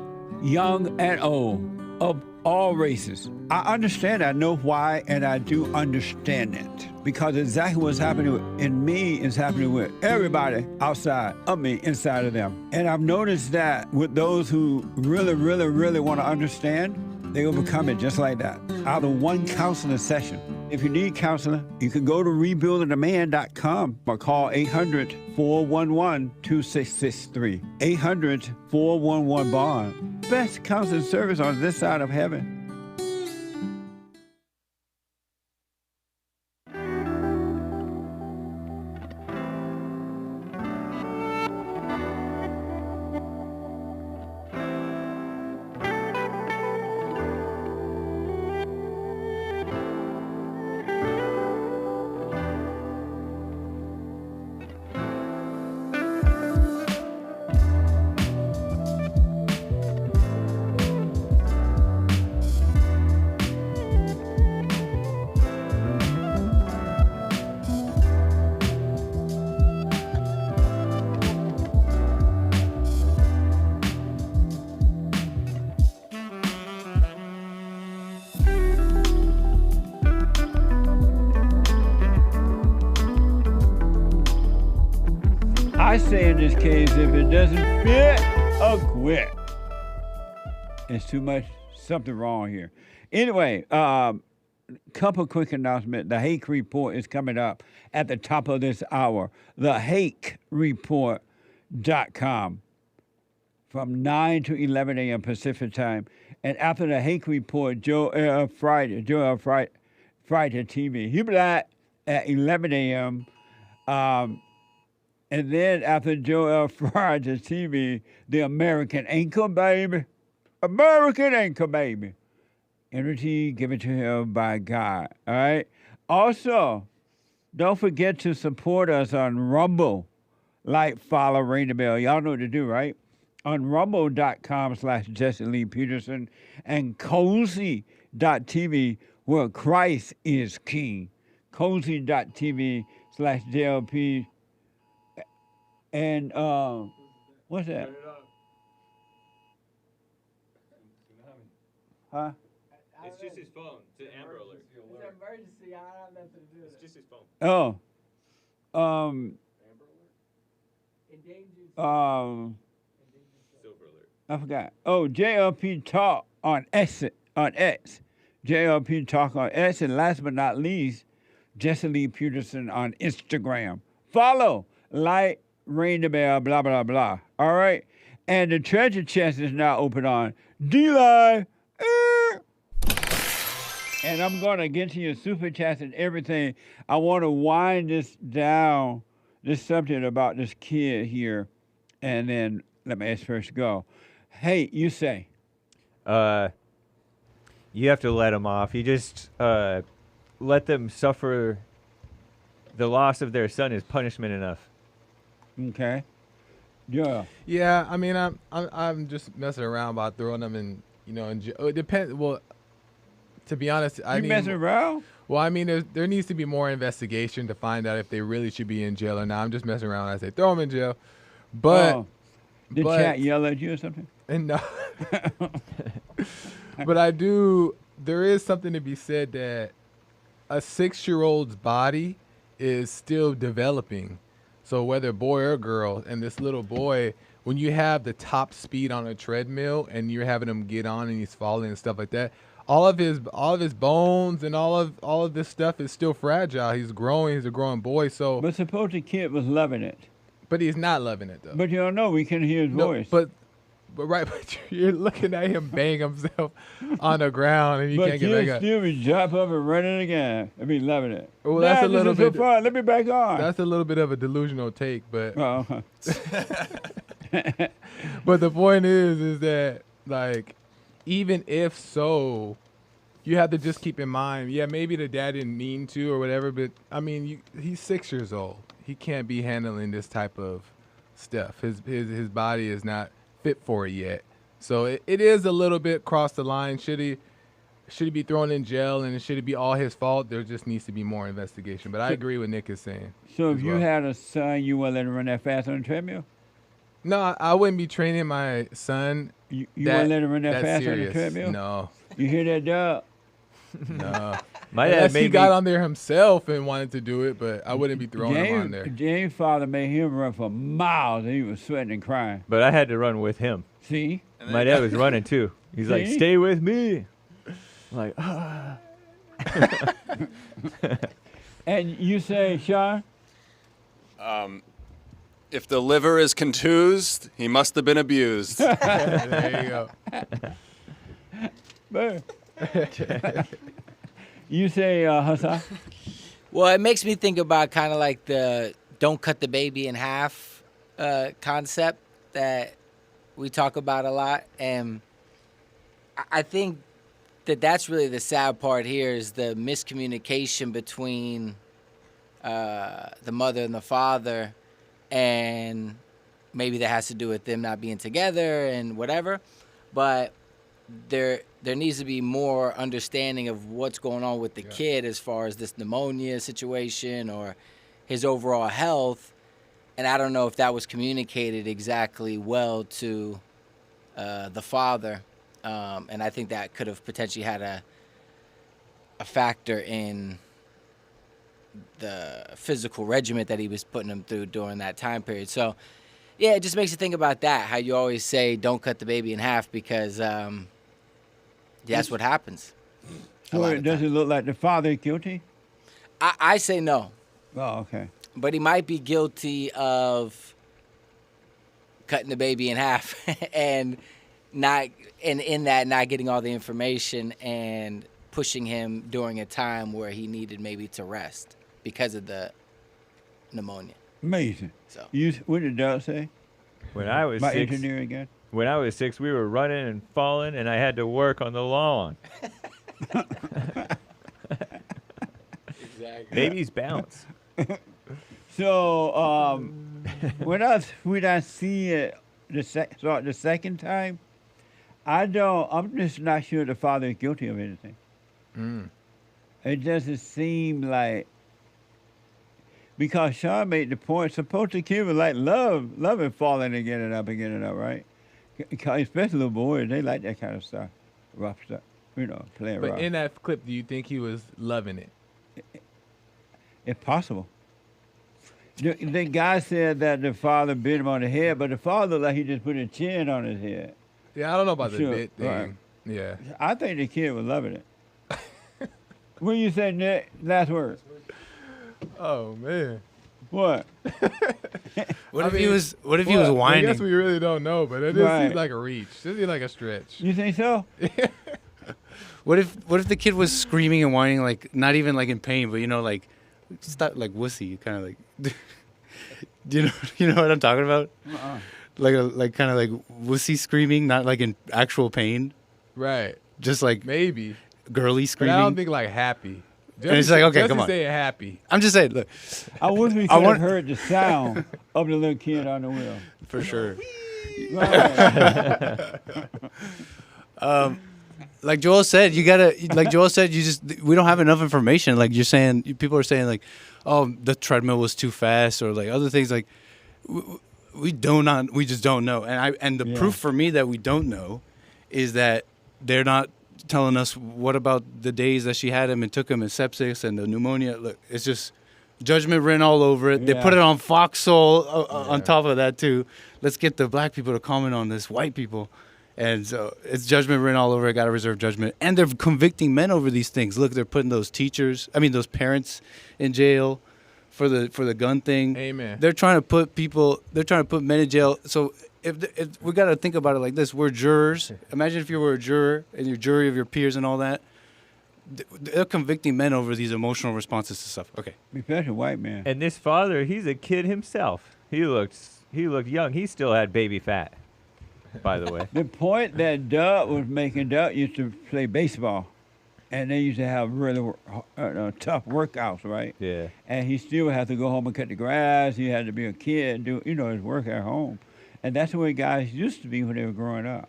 young and old, of all races. I understand, I know why, and I do understand it. Because exactly what's happening in me is happening with everybody outside of me, inside of them. And I've noticed that with those who really, really, really want to understand, they overcome it just like that, out of one counseling session. If you need counseling, you can go to rebuildingtheman.com or call 800-411-2663. 800-411-BOND. Best counseling service on this side of heaven. I say in this case, if it doesn't fit, quit. It's too much, something wrong here. Anyway, couple quick announcements. The Hake Report is coming up at the top of this hour. TheHakeReport.com from 9 to 11 a.m. Pacific time. And after the Hake Report, JLP Friday TV. He'll be at 11 a.m. And then after JLP Friday TV, the American Anchor Baby. American Anchor Baby. Energy given to him by God. All right? Also, don't forget to support us on Rumble. Like, follow, ring the bell. Y'all know what to do, right? On rumble.com/Jesse Lee Peterson and cozy.tv where Christ is King. Cozy.tv/JLP. And, what's that? Huh?
It's just his phone. It's an Amber Alert.
It's an emergency. I don't have nothing to do.
It's just his phone. Silver Alert.
I forgot. Oh, JLP Talk on X. JLP Talk on X. And last but not least, Jesse Lee Peterson on Instagram. Follow, like, ring the bell, blah, blah, blah. All right? And the treasure chest is now open on D-Live. And I'm going to get to your super chats and everything. I want to wind this down, this subject about this kid here, and then let me ask first go. Hey, you say.
You have to let them off. You just let them suffer. The loss of their son is punishment enough.
Okay. Yeah.
Yeah, I mean, I'm just messing around about throwing them in, it depends. Well, to be honest,
You messing around?
Well, I mean, there needs to be more investigation to find out if they really should be in jail or not. I'm just messing around when I say throw them in jail. But
did chat yell at you or something?
And no. But there is something to be said that a 6-year-old's body is still developing. So whether boy or girl, and this little boy, when you have the top speed on a treadmill and you're having him get on and he's falling and stuff like that, all of his bones and all of this stuff is still fragile. He's growing. He's a growing boy. So,
but suppose the kid was loving it.
But he's not loving it though.
But you don't know. We can hear his voice.
But you're looking at him bang himself on the ground and he can't get back up.
But still be jump up and running again. I mean, loving it.
Well, that's a little bit.
So fun. Let me back on.
That's a little bit of a delusional take, but.
Oh.
But the point is that like, even if so, you have to just keep in mind. Yeah, maybe the dad didn't mean to or whatever, but I mean, he's 6 years old. He can't be handling this type of stuff. His body is not fit for it yet. So it is a little bit cross the line. Should should he be thrown in jail and should it be all his fault? There just needs to be more investigation. But I agree with Nick is saying.
So if
as
you
well.
had a son, you wouldn't let him run that fast on a treadmill?
No, I wouldn't be training my son.
You wouldn't let him run that fast on a
serious.
treadmill?
No.
You hear that, Doug?
No.
My dad
Unless he
made
got
me-
on there himself and wanted to do it, but I wouldn't be throwing him on there.
James' father made him run for miles, and he was sweating and crying.
But I had to run with him.
See?
My dad was running too. He's like,
See?
"Stay with me." I'm like, ah.
And you say, Sean?
If the liver is contused, he must have been abused.
There you go.
But you say, Hassan?
Well, it makes me think about kind of like the don't cut the baby in half concept that we talk about a lot. And I think that that's really the sad part here is the miscommunication between the mother and the father. And maybe that has to do with them not being together and whatever. But there needs to be more understanding of what's going on with the kid as far as this pneumonia situation or his overall health. And I don't know if that was communicated exactly well to the father. And I think that could have potentially had a factor in the physical regimen that he was putting him through during that time period. So, yeah, it just makes you think about that, how you always say don't cut the baby in half because that's what happens.
So does it look like the father is guilty?
I say no.
Oh, okay.
But he might be guilty of cutting the baby in half and not in that not getting all the information and pushing him during a time where he needed maybe to rest because of the pneumonia.
Amazing.
So
What did Doug say?
When I was
My
6,
engineer again?
When I was 6, we were running and falling, and I had to work on the lawn.
Exactly.
Babies bounce.
So when I see it the second time, I'm just not sure the father is guilty of anything. It doesn't seem like, because Sean made the point, suppose the kid was like loving falling and getting up, right? Especially little boys, they like that kind of stuff, rough stuff, playing rough.
But in that clip, do you think he was loving it?
If possible. The guy said that the father bit him on the head, but the father looked like he just put a chin on his head.
Yeah, I don't know about the
Sure,
bit thing.
right.
Yeah.
I think the kid was loving it. What do you say, Nick? Last word.
Oh man.
What?
What if he was whining?
I guess we really don't know, but it just seems like a reach. This seems like a stretch.
You think so?
What if the kid was screaming and whining, like not even like in pain, but like stop, like wussy, kind of like. Do you know what I'm talking about?
Uh-uh.
Like kind of like wussy screaming, not like in actual pain.
Right.
Just like
maybe
girly
But
screaming.
I don't think like happy.
And it's like, okay,
just
come
to
on.
say happy.
I'm just saying, look.
I wish we could have heard the sound of the little kid on the wheel.
For sure.
Right.
Like Joel said, you we don't have enough information. Like you're saying, people are saying like, oh, the treadmill was too fast, or like other things. Like we just don't know. And the proof for me that we don't know is that they're not telling us what about the days that she had him and took him and sepsis and the pneumonia. Look, it's just judgment written all over it. They put it on Fox Soul on top of that too. Let's get the black people to comment on this, white people. And so it's judgment written all over it. Got to reserve judgment. And they're convicting men over these things. Look, they're putting those parents in jail for the gun thing.
Amen.
They're trying to put men in jail. So if we got to think about it like this, we're jurors. Imagine if you were a juror and your jury of your peers and all that. They're convicting men over these emotional responses to stuff. Okay.
Especially white man.
And this father, he's a kid himself. He looked young. He still had baby fat, by the way.
The point that Doug was making, Doug used to play baseball, and they used to have really tough workouts, right?
Yeah.
And he still had to go home and cut the grass. He had to be a kid, do his work at home. And that's the way guys used to be when they were growing up.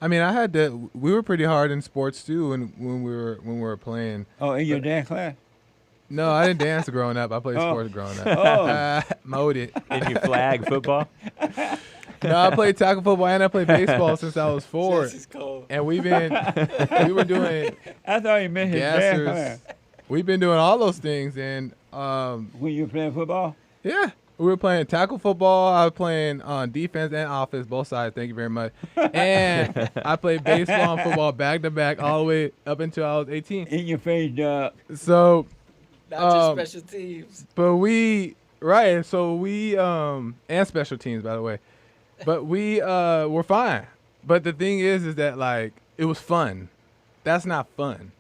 I mean, I had to. We were pretty hard in sports too when we were playing.
Oh, in your dance class?
No, I didn't dance growing up. I played sports growing up. Mowed it.
In your flag football?
No, I played tackle football and I played baseball since I was 4. And we were doing.
I thought you meant his dance class.
We've been doing all those things. And
when you were playing football?
Yeah. We were playing tackle football. I was playing on defense and offense, both sides. Thank you very much. And I played baseball and football back to back all the way up until I was 18.
In your face, Doug.
So,
not just special teams.
But so we and special teams, by the way. But we were fine. But the thing is that like it was fun. That's not fun.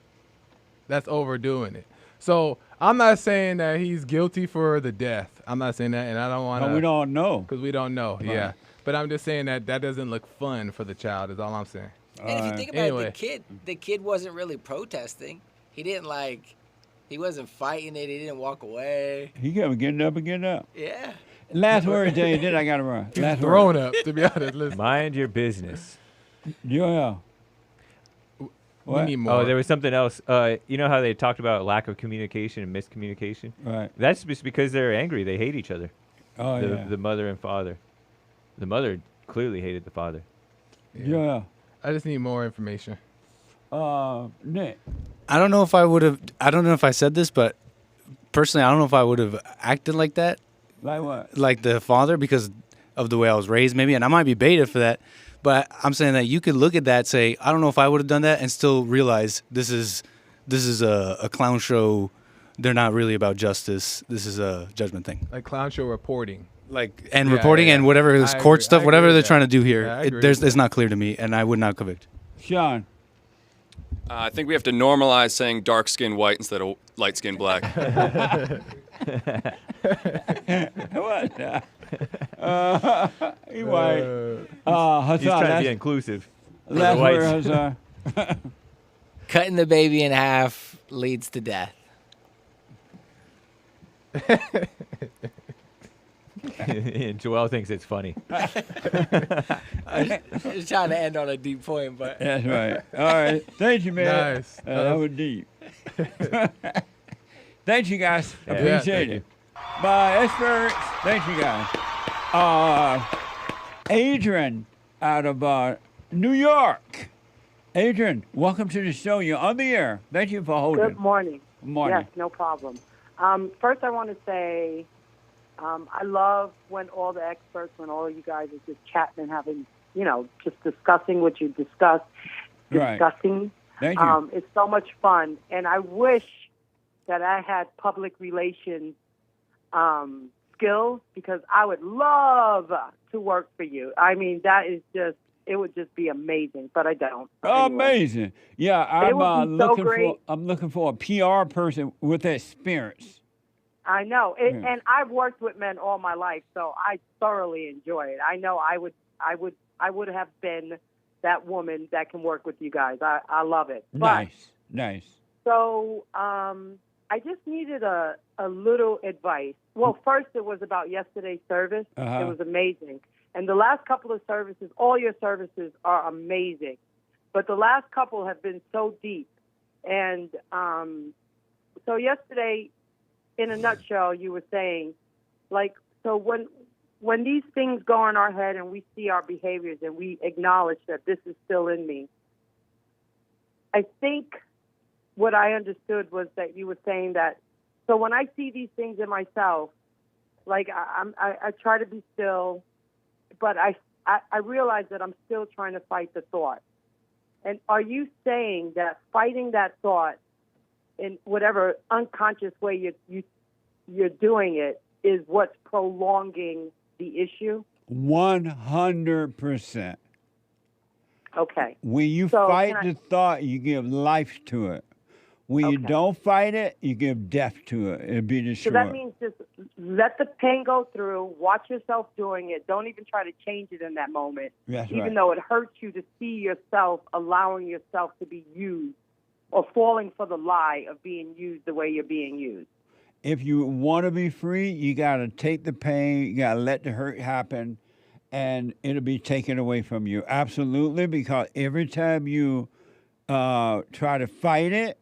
That's overdoing it. So I'm not saying that he's guilty for the death. I'm not saying that, and I don't want to.
We don't know.
Because we don't know,
Right.
yeah. But I'm just saying that doesn't look fun for the child is all I'm saying.
And if you think about it, the kid wasn't really protesting. He didn't he wasn't fighting it. He didn't walk away.
He kept getting up and getting up.
Yeah.
Last word, Jay, then I got to run. Last
thrown
word.
up, to be honest. Listen.
Mind your business.
Yeah.
We need more.
Oh, there was something else. You know how they talked about lack of communication and miscommunication?
Right.
That's just because they're angry. They hate each other.
Oh, yeah.
The mother and father. The mother clearly hated the father.
Yeah.
I just need more information.
Nick.
I don't know if I would have. I don't know if I said this, but personally, I don't know if I would have acted like that.
Like what?
Like the father, because of the way I was raised, maybe, and I might be beta for that. But I'm saying that you could look at that, say, I don't know if I would have done that, and still realize this is a clown show. They're not really about justice. This is a judgment thing.
Like clown show reporting.
Reporting and whatever is court stuff, whatever they're trying to do here,
Yeah,
it's not clear to me, and I would not convict.
Sean.
I think we have to normalize saying dark skin white instead of light skin black.
What? Anyway, Hassan,
he's trying to be inclusive.
Last word, Hassan.
Cutting the baby in half leads to death.
And Joel thinks it's funny.
I was trying to end on a deep point, but
that's right. All right, thank you, man.
Nice.
That was deep. Thank you, guys.
Yeah,
Appreciate it. My experts, thank you, guys. Adrian out of New York. Adrian, welcome to the show. You're on the air. Thank you for holding.
Good morning.
Good morning.
Yes, no problem. First, I want to say I love when all the experts, when all you guys are just chatting and having, just discussing what you discussed.
Right.
Discussing.
Thank you.
It's so much fun. And I wish that I had public relations skills, because I would love to work for you. I mean, it would just be amazing, but I don't.
Amazing. Yeah,
It would be so great.
I'm looking for a PR person with experience.
I know, and I've worked with men all my life, so I thoroughly enjoy it. I know I would have been that woman that can work with you guys. I love it.
Nice.
So I just needed a little advice. Well, first it was about yesterday's service.
Uh-huh.
It was amazing. And the last couple of services, all your services are amazing. But the last couple have been so deep. And so yesterday, in a nutshell, you were saying, so when these things go in our head and we see our behaviors and we acknowledge that this is still in me, I think what I understood was that you were saying that, so when I see these things in myself, I try to be still, but I realize that I'm still trying to fight the thought. And are you saying that fighting that thought in whatever unconscious way you're doing it is what's prolonging the issue?
100%.
Okay.
When you fight the thought, you give life to it. When you don't fight it, you give death to it. It'll be destroyed.
So that means just let the pain go through, watch yourself doing it. Don't even try to change it in that moment.
That's
even
right.
though it hurts you to see yourself allowing yourself to be used or falling for the lie of being used the way you're being used.
If you want to be free, you got to take the pain. You got to let the hurt happen and it'll be taken away from you. Absolutely, because every time you try to fight it,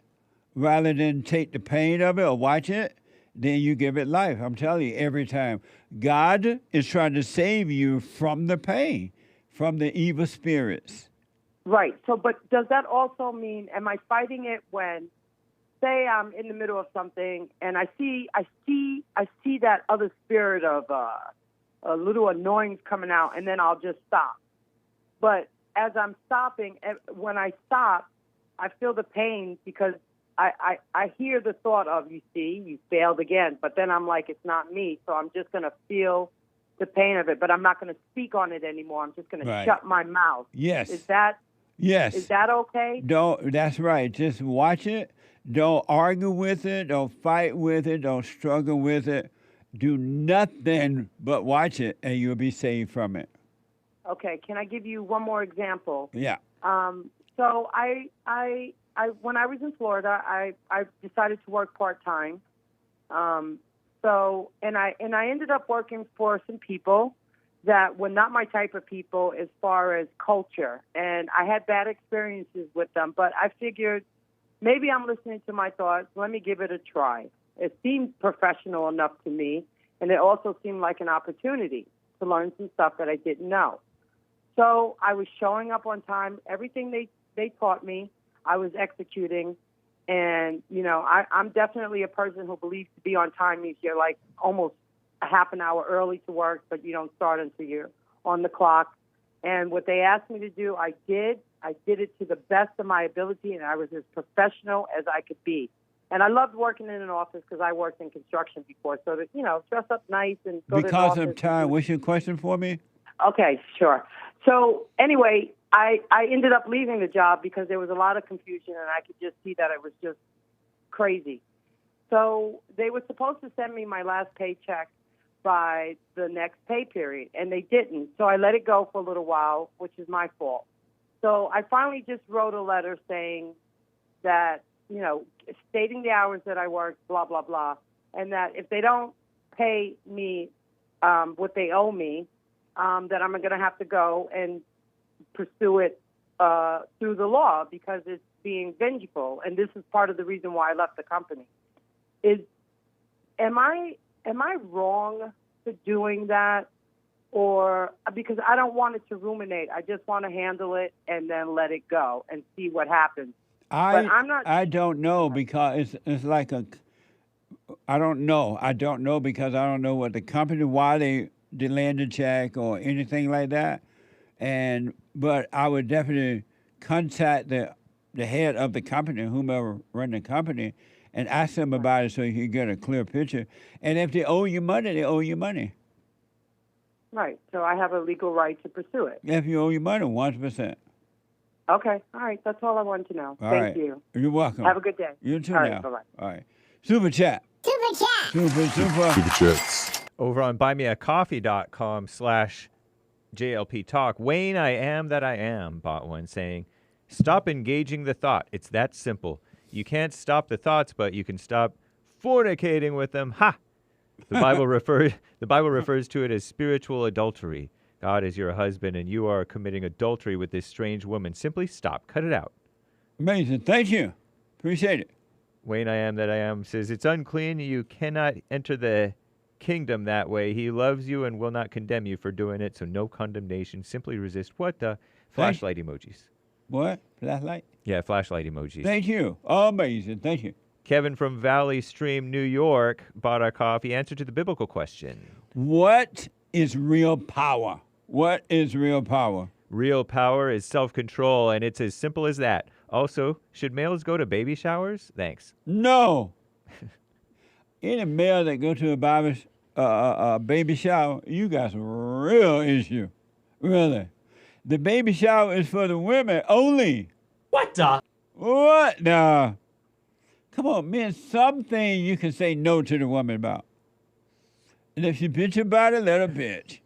rather than take the pain of it or watch it, then you give it life. I'm telling you, every time. God is trying to save you from the pain, from the evil spirits.
Right. So, but does that also mean, am I fighting it when, say, I'm in the middle of something and I see that other spirit of a little annoyance coming out, and then I'll just stop. But as I'm stopping, when I stop, I feel the pain because I hear the thought of, you see, you failed again. But then I'm like, it's not me, so I'm just going to feel the pain of it. But I'm not going to speak on it anymore. I'm just going to shut my mouth.
Yes.
Is that okay?
That's right. Just watch it. Don't argue with it. Don't fight with it. Don't struggle with it. Do nothing but watch it, and you'll be saved from it.
Okay. Can I give you one more example?
Yeah.
So I when I was in Florida, I decided to work part-time. So I ended up working for some people that were not my type of people as far as culture. And I had bad experiences with them, but I figured maybe I'm listening to my thoughts. Let me give it a try. It seemed professional enough to me, and it also seemed like an opportunity to learn some stuff that I didn't know. So I was showing up on time. Everything they taught me, I was executing. And, you know, I'm definitely a person who believes to be on time means you're like almost a half an hour early to work, but you don't start until you're on the clock. And what they asked me to do, I did. I did it to the best of my ability, and I was as professional as I could be. And I loved working in an office because I worked in construction before. So, to, you know, dress up nice and go to the office.
Because of time, what's your question for me?
Okay, sure. So anyway, I ended up leaving the job because there was a lot of confusion, and I could just see that it was just crazy. So they were supposed to send me my last paycheck by the next pay period, and they didn't. So I let it go for a little while, which is my fault. So I finally just wrote a letter saying that, you know, stating the hours that I worked, blah, blah, blah, and that if they don't pay me what they owe me, that I'm going to have to go and pursue it through the law because it's being vengeful. And this is part of the reason why I left the company. Am I wrong for doing that? Or because I don't want it to ruminate. I just want to handle it and then let it go and see what happens. But I'm not.
I don't know because it's like I don't know. I don't know because I don't know what the company, why they delayed the check or anything like that. But I would definitely contact the head of the company, whomever run the company, and ask them about it so you can get a clear picture. And if they owe you money, they owe you money.
Right. So I have a legal right to pursue it.
If you owe you money, 1%.
Okay. All right. That's all I wanted to know. Thank you.
You're welcome.
Have a good day.
You too
all
now.
Right, bye-bye.
All right. Super chat.
Super chat.
Super
chats. Over on buymeacoffee.com/JLP Talk, Wayne, I am that I am, bought one saying, stop engaging the thought. It's that simple. You can't stop the thoughts, but you can stop fornicating with them. Ha! The Bible refers to it as spiritual adultery. God is your husband, and you are committing adultery with this strange woman. Simply stop. Cut it out.
Amazing. Thank you. Appreciate it.
Wayne, I am that I am, says, it's unclean. You cannot enter the kingdom that way. He loves you and will not condemn you for doing it, so no condemnation. Simply resist. What the? Flashlight emojis.
What? Flashlight?
Yeah, flashlight emojis.
Thank you. Amazing. Thank you.
Kevin from Valley Stream, New York, bought our coffee. Answer to the biblical question.
What is real power? What is real power?
Real power is self-control, and it's as simple as that. Also, should males go to baby showers? Thanks.
No. Any male that go to a baby shower, you got some real issue. Really. The baby shower is for the women only.
What the?
What the? Come on, man, something you can say no to the woman about. And if she bitch about it, let her bitch.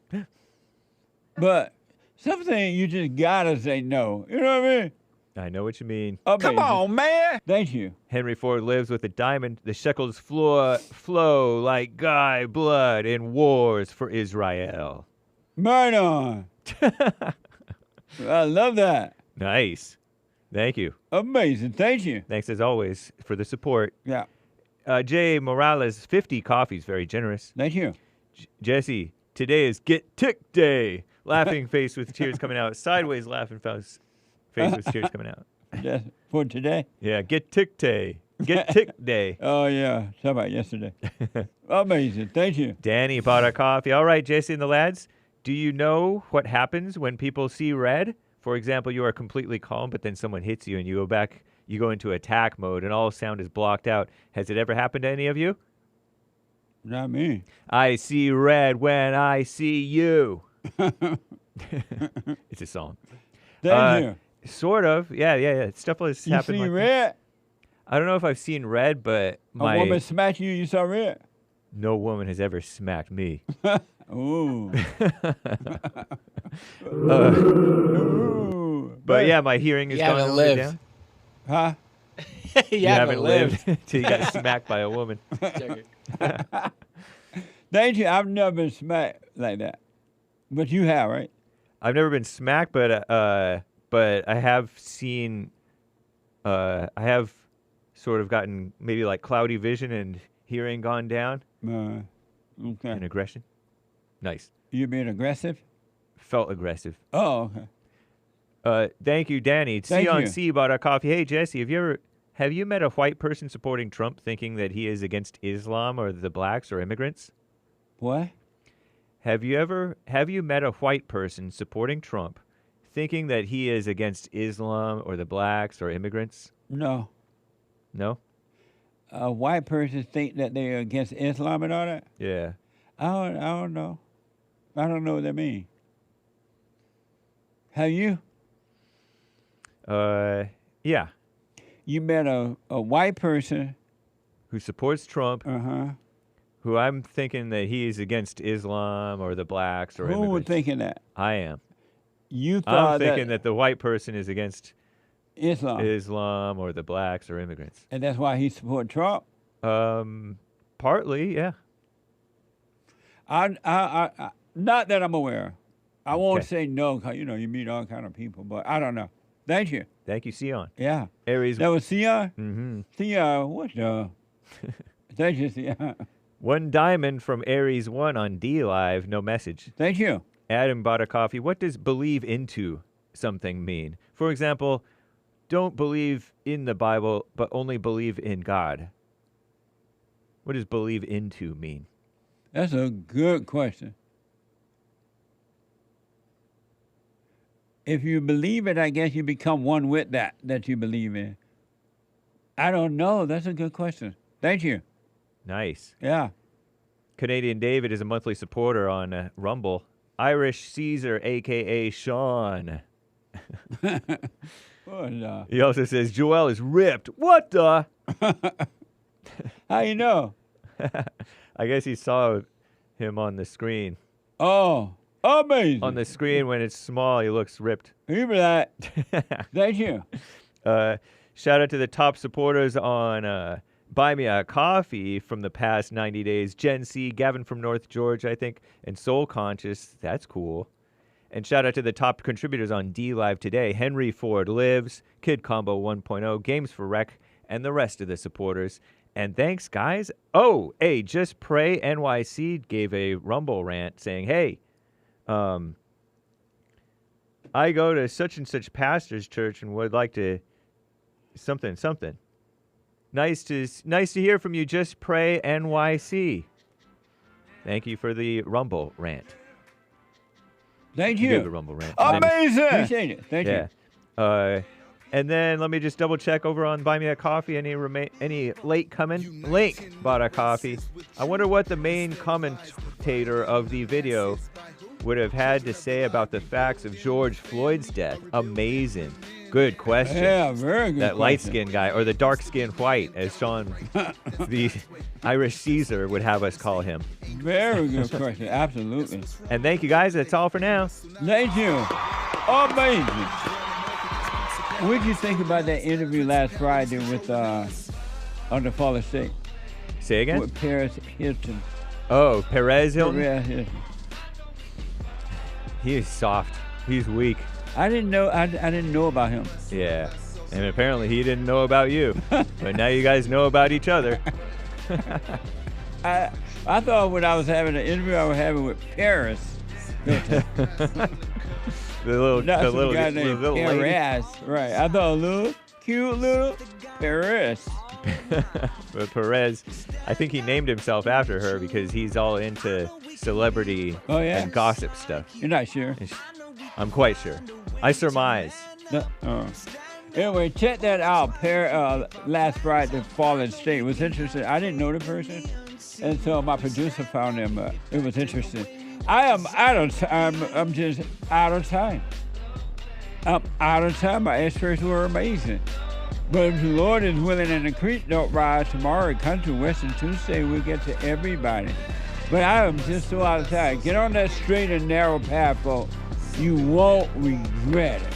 But something you just gotta say no. You know what I mean?
I know what you mean.
Amazing.
Come on, man.
Thank you.
Henry Ford lives with a diamond. The shekels flow like Guy blood in wars for Israel.
Right on. I love that.
Nice. Thank you.
Amazing. Thank you.
Thanks as always for the support.
Yeah.
Jay Morales, 50 coffees, very generous.
Thank you.
Jesse, today is Get Tick Day. Laughing face with tears coming out. Sideways laughing face with tears coming out.
That's for today?
Yeah, Get Tick Day. Get Tick Day.
Oh, yeah. Talk about yesterday. Amazing. Thank you.
Danny bought a coffee. All right, Jesse and the lads, do you know what happens when people see red? For example, you are completely calm, but then someone hits you and you go into attack mode and all sound is blocked out. Has it ever happened to any of you?
Not me.
I see red when I see you. It's a song.
Thank you.
Sort of. Yeah. Stuff has happened.
You see
like
red?
I don't know if I've seen red, but
A woman smacked you, you saw red?
No woman has ever smacked me.
Ooh.
But yeah, my hearing is going a little down.
Huh?
You
haven't lived until you got smacked by a woman.
Thank you. I've never been smacked like that. But you have, right?
I've never been smacked, but I have seen. I have sort of gotten maybe like cloudy vision and hearing gone down.
Okay.
And aggression. Nice.
You being aggressive?
Felt aggressive.
Oh, okay.
Thank you, Danny.
Thank you.
C bought a coffee. Hey, Jesse, have you met a white person supporting Trump thinking that he is against Islam or the blacks or immigrants?
What?
Have you met a white person supporting Trump thinking that he is against Islam or the blacks or immigrants?
No.
No?
A white person think that they're against Islam and all that?
Yeah.
I don't know. I don't know what that means. Have you?
Yeah.
You met a white person
who supports Trump. Who I'm thinking that he is against Islam or the blacks or
Who
immigrants.
was thinking that?
I am.
You thought
I'm thinking that the white person is against
Islam
or the blacks or immigrants.
And that's why he supported Trump?
Partly, yeah.
I not that I'm aware. I won't say no, because, you meet all kind of people, but I don't know. Thank you.
Thank you, Sion.
Yeah.
Aries.
That was Sion?
Mm-hmm.
Sion, what the? Thank you, Sion.
One diamond from Aries 1 on D Live, no message.
Thank you.
Adam bought a coffee. What does believe into something mean? For example, don't believe in the Bible, but only believe in God. What does believe into mean?
That's a good question. If you believe it, I guess you become one with that you believe in. I don't know. That's a good question. Thank you.
Nice.
Yeah.
Canadian David is a monthly supporter on Rumble. Irish Caesar, a.k.a. Sean. He also says, Joel is ripped. What the?
How you know?
I guess he saw him on the screen.
Oh, amazing.
On the screen, when it's small, he looks ripped.
You be that. Thank you.
Shout out to the top supporters on Buy Me a Coffee from the past 90 days. Gen C, Gavin from North Georgia, I think, and Soul Conscious. That's cool. And shout out to the top contributors on D Live today. Henry Ford Lives, Kid Combo 1.0, Games for Rec, and the rest of the supporters. And thanks, guys. Oh, hey, Just Pray NYC gave a Rumble rant saying, hey, I go to such and such pastor's church and would like to something. Nice to hear from you, Just Pray NYC. Thank you for the Rumble rant.
Thank
You
you.
gave the Rumble rant.
Amazing. Appreciate it. Thank you.
And then let me just double check over on Buy Me a Coffee. Any late coming? Link bought a coffee. I wonder what the main commentator of the video would have had to say about the facts of George Floyd's death. Amazing. Good question.
Yeah, very good
That light-skinned guy, or the dark-skinned white, as Sean, the Irish Caesar, would have us call him.
Very good question. Absolutely.
And thank you, guys. That's all for now.
Thank you. Amazing. What did you think about that interview last Friday with on the Fallen State?
Say again?
With Perez Hilton.
Oh, Perez Hilton?
Perez Hilton.
He is soft. He's weak.
I didn't know. I didn't know about him.
Yeah. And apparently he didn't know about you. But now you guys know about each other.
I thought when I was having an interview I was having with Paris.
the little
guy named Paris. Right. I thought a little cute little Paris.
But Perez, I think he named himself after her because he's all into celebrity and gossip stuff.
You're not sure?
I'm quite sure. I surmise.
Anyway, check that out. Last Friday, Fallen State. It was interesting. I didn't know the person, and so my producer found him. It was interesting. I am out of time. I'm just out of time. I'm out of time. My extras were amazing. But if the Lord is willing and the creek don't rise tomorrow, country, Western Tuesday, we'll get to everybody. But I am just so out of time. Get on that straight and narrow path, folks. You won't regret it.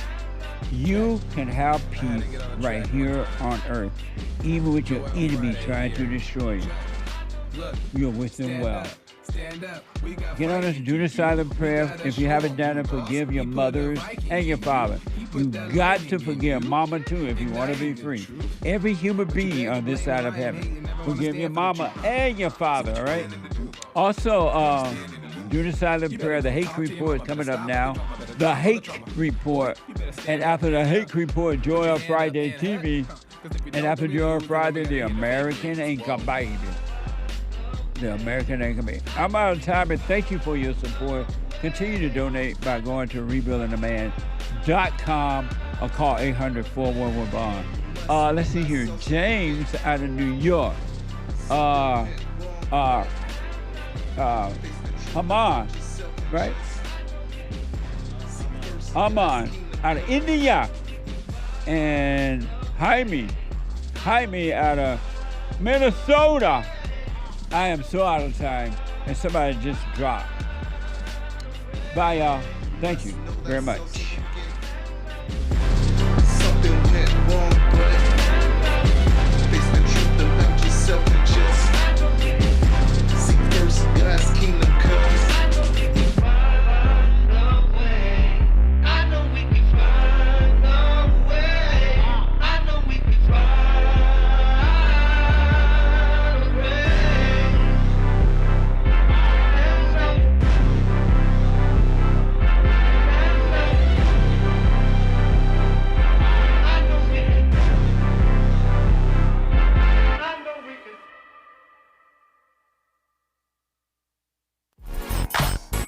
You can have peace right here on earth, even with your enemy trying to destroy you. You'll wish them well. Get on this, do the silent prayer. If you haven't done it, forgive your mothers and your father. You got to forgive mama too if you want to be free. Every human being on this side of heaven. Forgive your mama and your father, all right? Also, do the silent prayer. The Hake Report is coming up now. The Hake Report. And after the Hake Report, Joy on Friday TV. And after Joy on Friday, the American Income Baby. The American Income Baby. I'm out of time, and thank you for your support. Continue to donate by going to rebuildingtheman.com or call 800-411-BOND. Let's see here. James out of New York. Haman, right? Haman out of India. And Jaime out of Minnesota. I am so out of time, and somebody just dropped. Bye, y'all. Thank you very much.
Something went wrong, but face the truth about yourself and just seek first God's kingdom comes. I know we can find a way. I know we can find a way.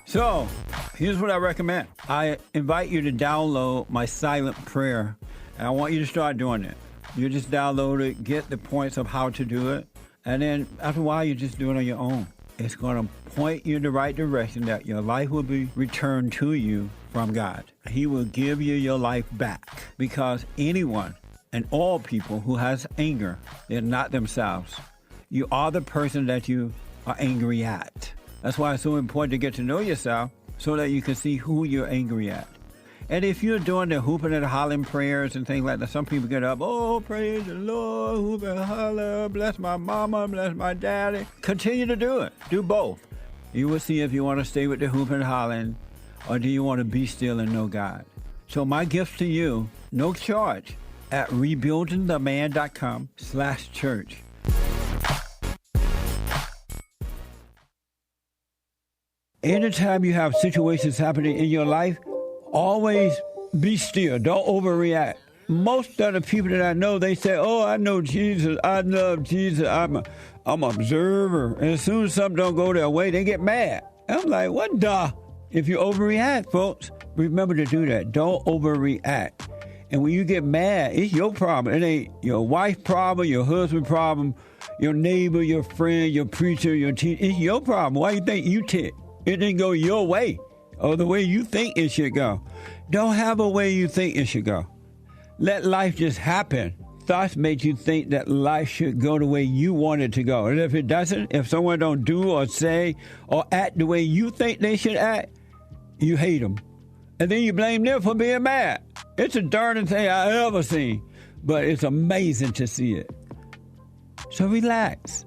So, here's what I recommend. I invite you to download my silent prayer, and I want you to start doing it. You just download it, get the points of how to do it, and then after a while, you just do it on your own. It's going to point you in the right direction that your life will be returned to you from God. He will give you your life back, because anyone and all people who has anger, they're not themselves. You are the person that you are angry at. That's why it's so important to get to know yourself so that you can see who you're angry at. And if you're doing the hooping and hollering prayers and things like that, some people get up, oh, praise the Lord, hoop and holler, bless my mama, bless my daddy. Continue to do it. Do both. You will see if you want to stay with the hooping and hollering, or do you want to be still and know God. So my gift to you, no charge, at rebuildingtheman.com/church. Anytime you have situations happening in your life, always be still. Don't overreact. Most of the people that I know, they say, oh, I know Jesus. I love Jesus. I'm an observer. And as soon as something don't go their way, they get mad. I'm like, what the? If you overreact, folks, remember to do that. Don't overreact. And when you get mad, it's your problem. It ain't your wife's problem, your husband's problem, your neighbor, your friend, your preacher, your teacher. It's your problem. Why you think you tick? It didn't go your way or the way you think it should go. Don't have a way you think it should go. Let life just happen. Thoughts make you think that life should go the way you want it to go. And if it doesn't, if someone don't do or say or act the way you think they should act, you hate them. And then you blame them for being mad. It's the darndest thing I ever seen. But it's amazing to see it. So relax.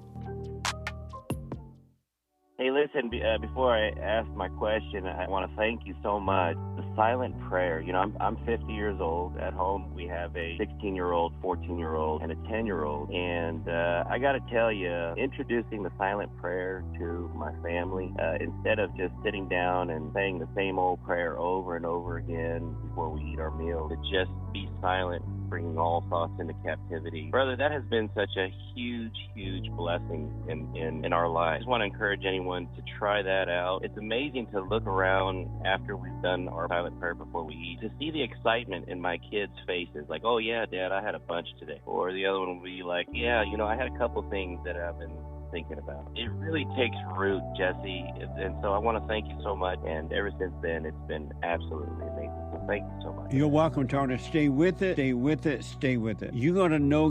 Hey, listen. listen, before I ask my question, I want to thank you so much. The silent prayer. You know, I'm 50 years old. At home, we have a 16-year-old, 14-year-old, and a 10-year-old. And I got to tell you, introducing the silent prayer to my family, instead of just sitting down and saying the same old prayer over and over again before we eat our meal, to just be silent, bringing all thoughts into captivity. Brother, that has been such a huge, huge blessing in our lives. I just want to encourage anyone to try that out. It's amazing to look around after we've done our silent prayer before we eat, to see the excitement in my kids' faces, like, oh yeah, Dad, I had a bunch today. Or the other one will be like, yeah, you know, I had a couple things that I've been thinking about. It really takes root, Jesse, and so I want to thank you so much, and ever since then, it's been absolutely amazing. So thank you so much.
You're welcome, Tony. Stay with it, stay with it, stay with it. You're going to know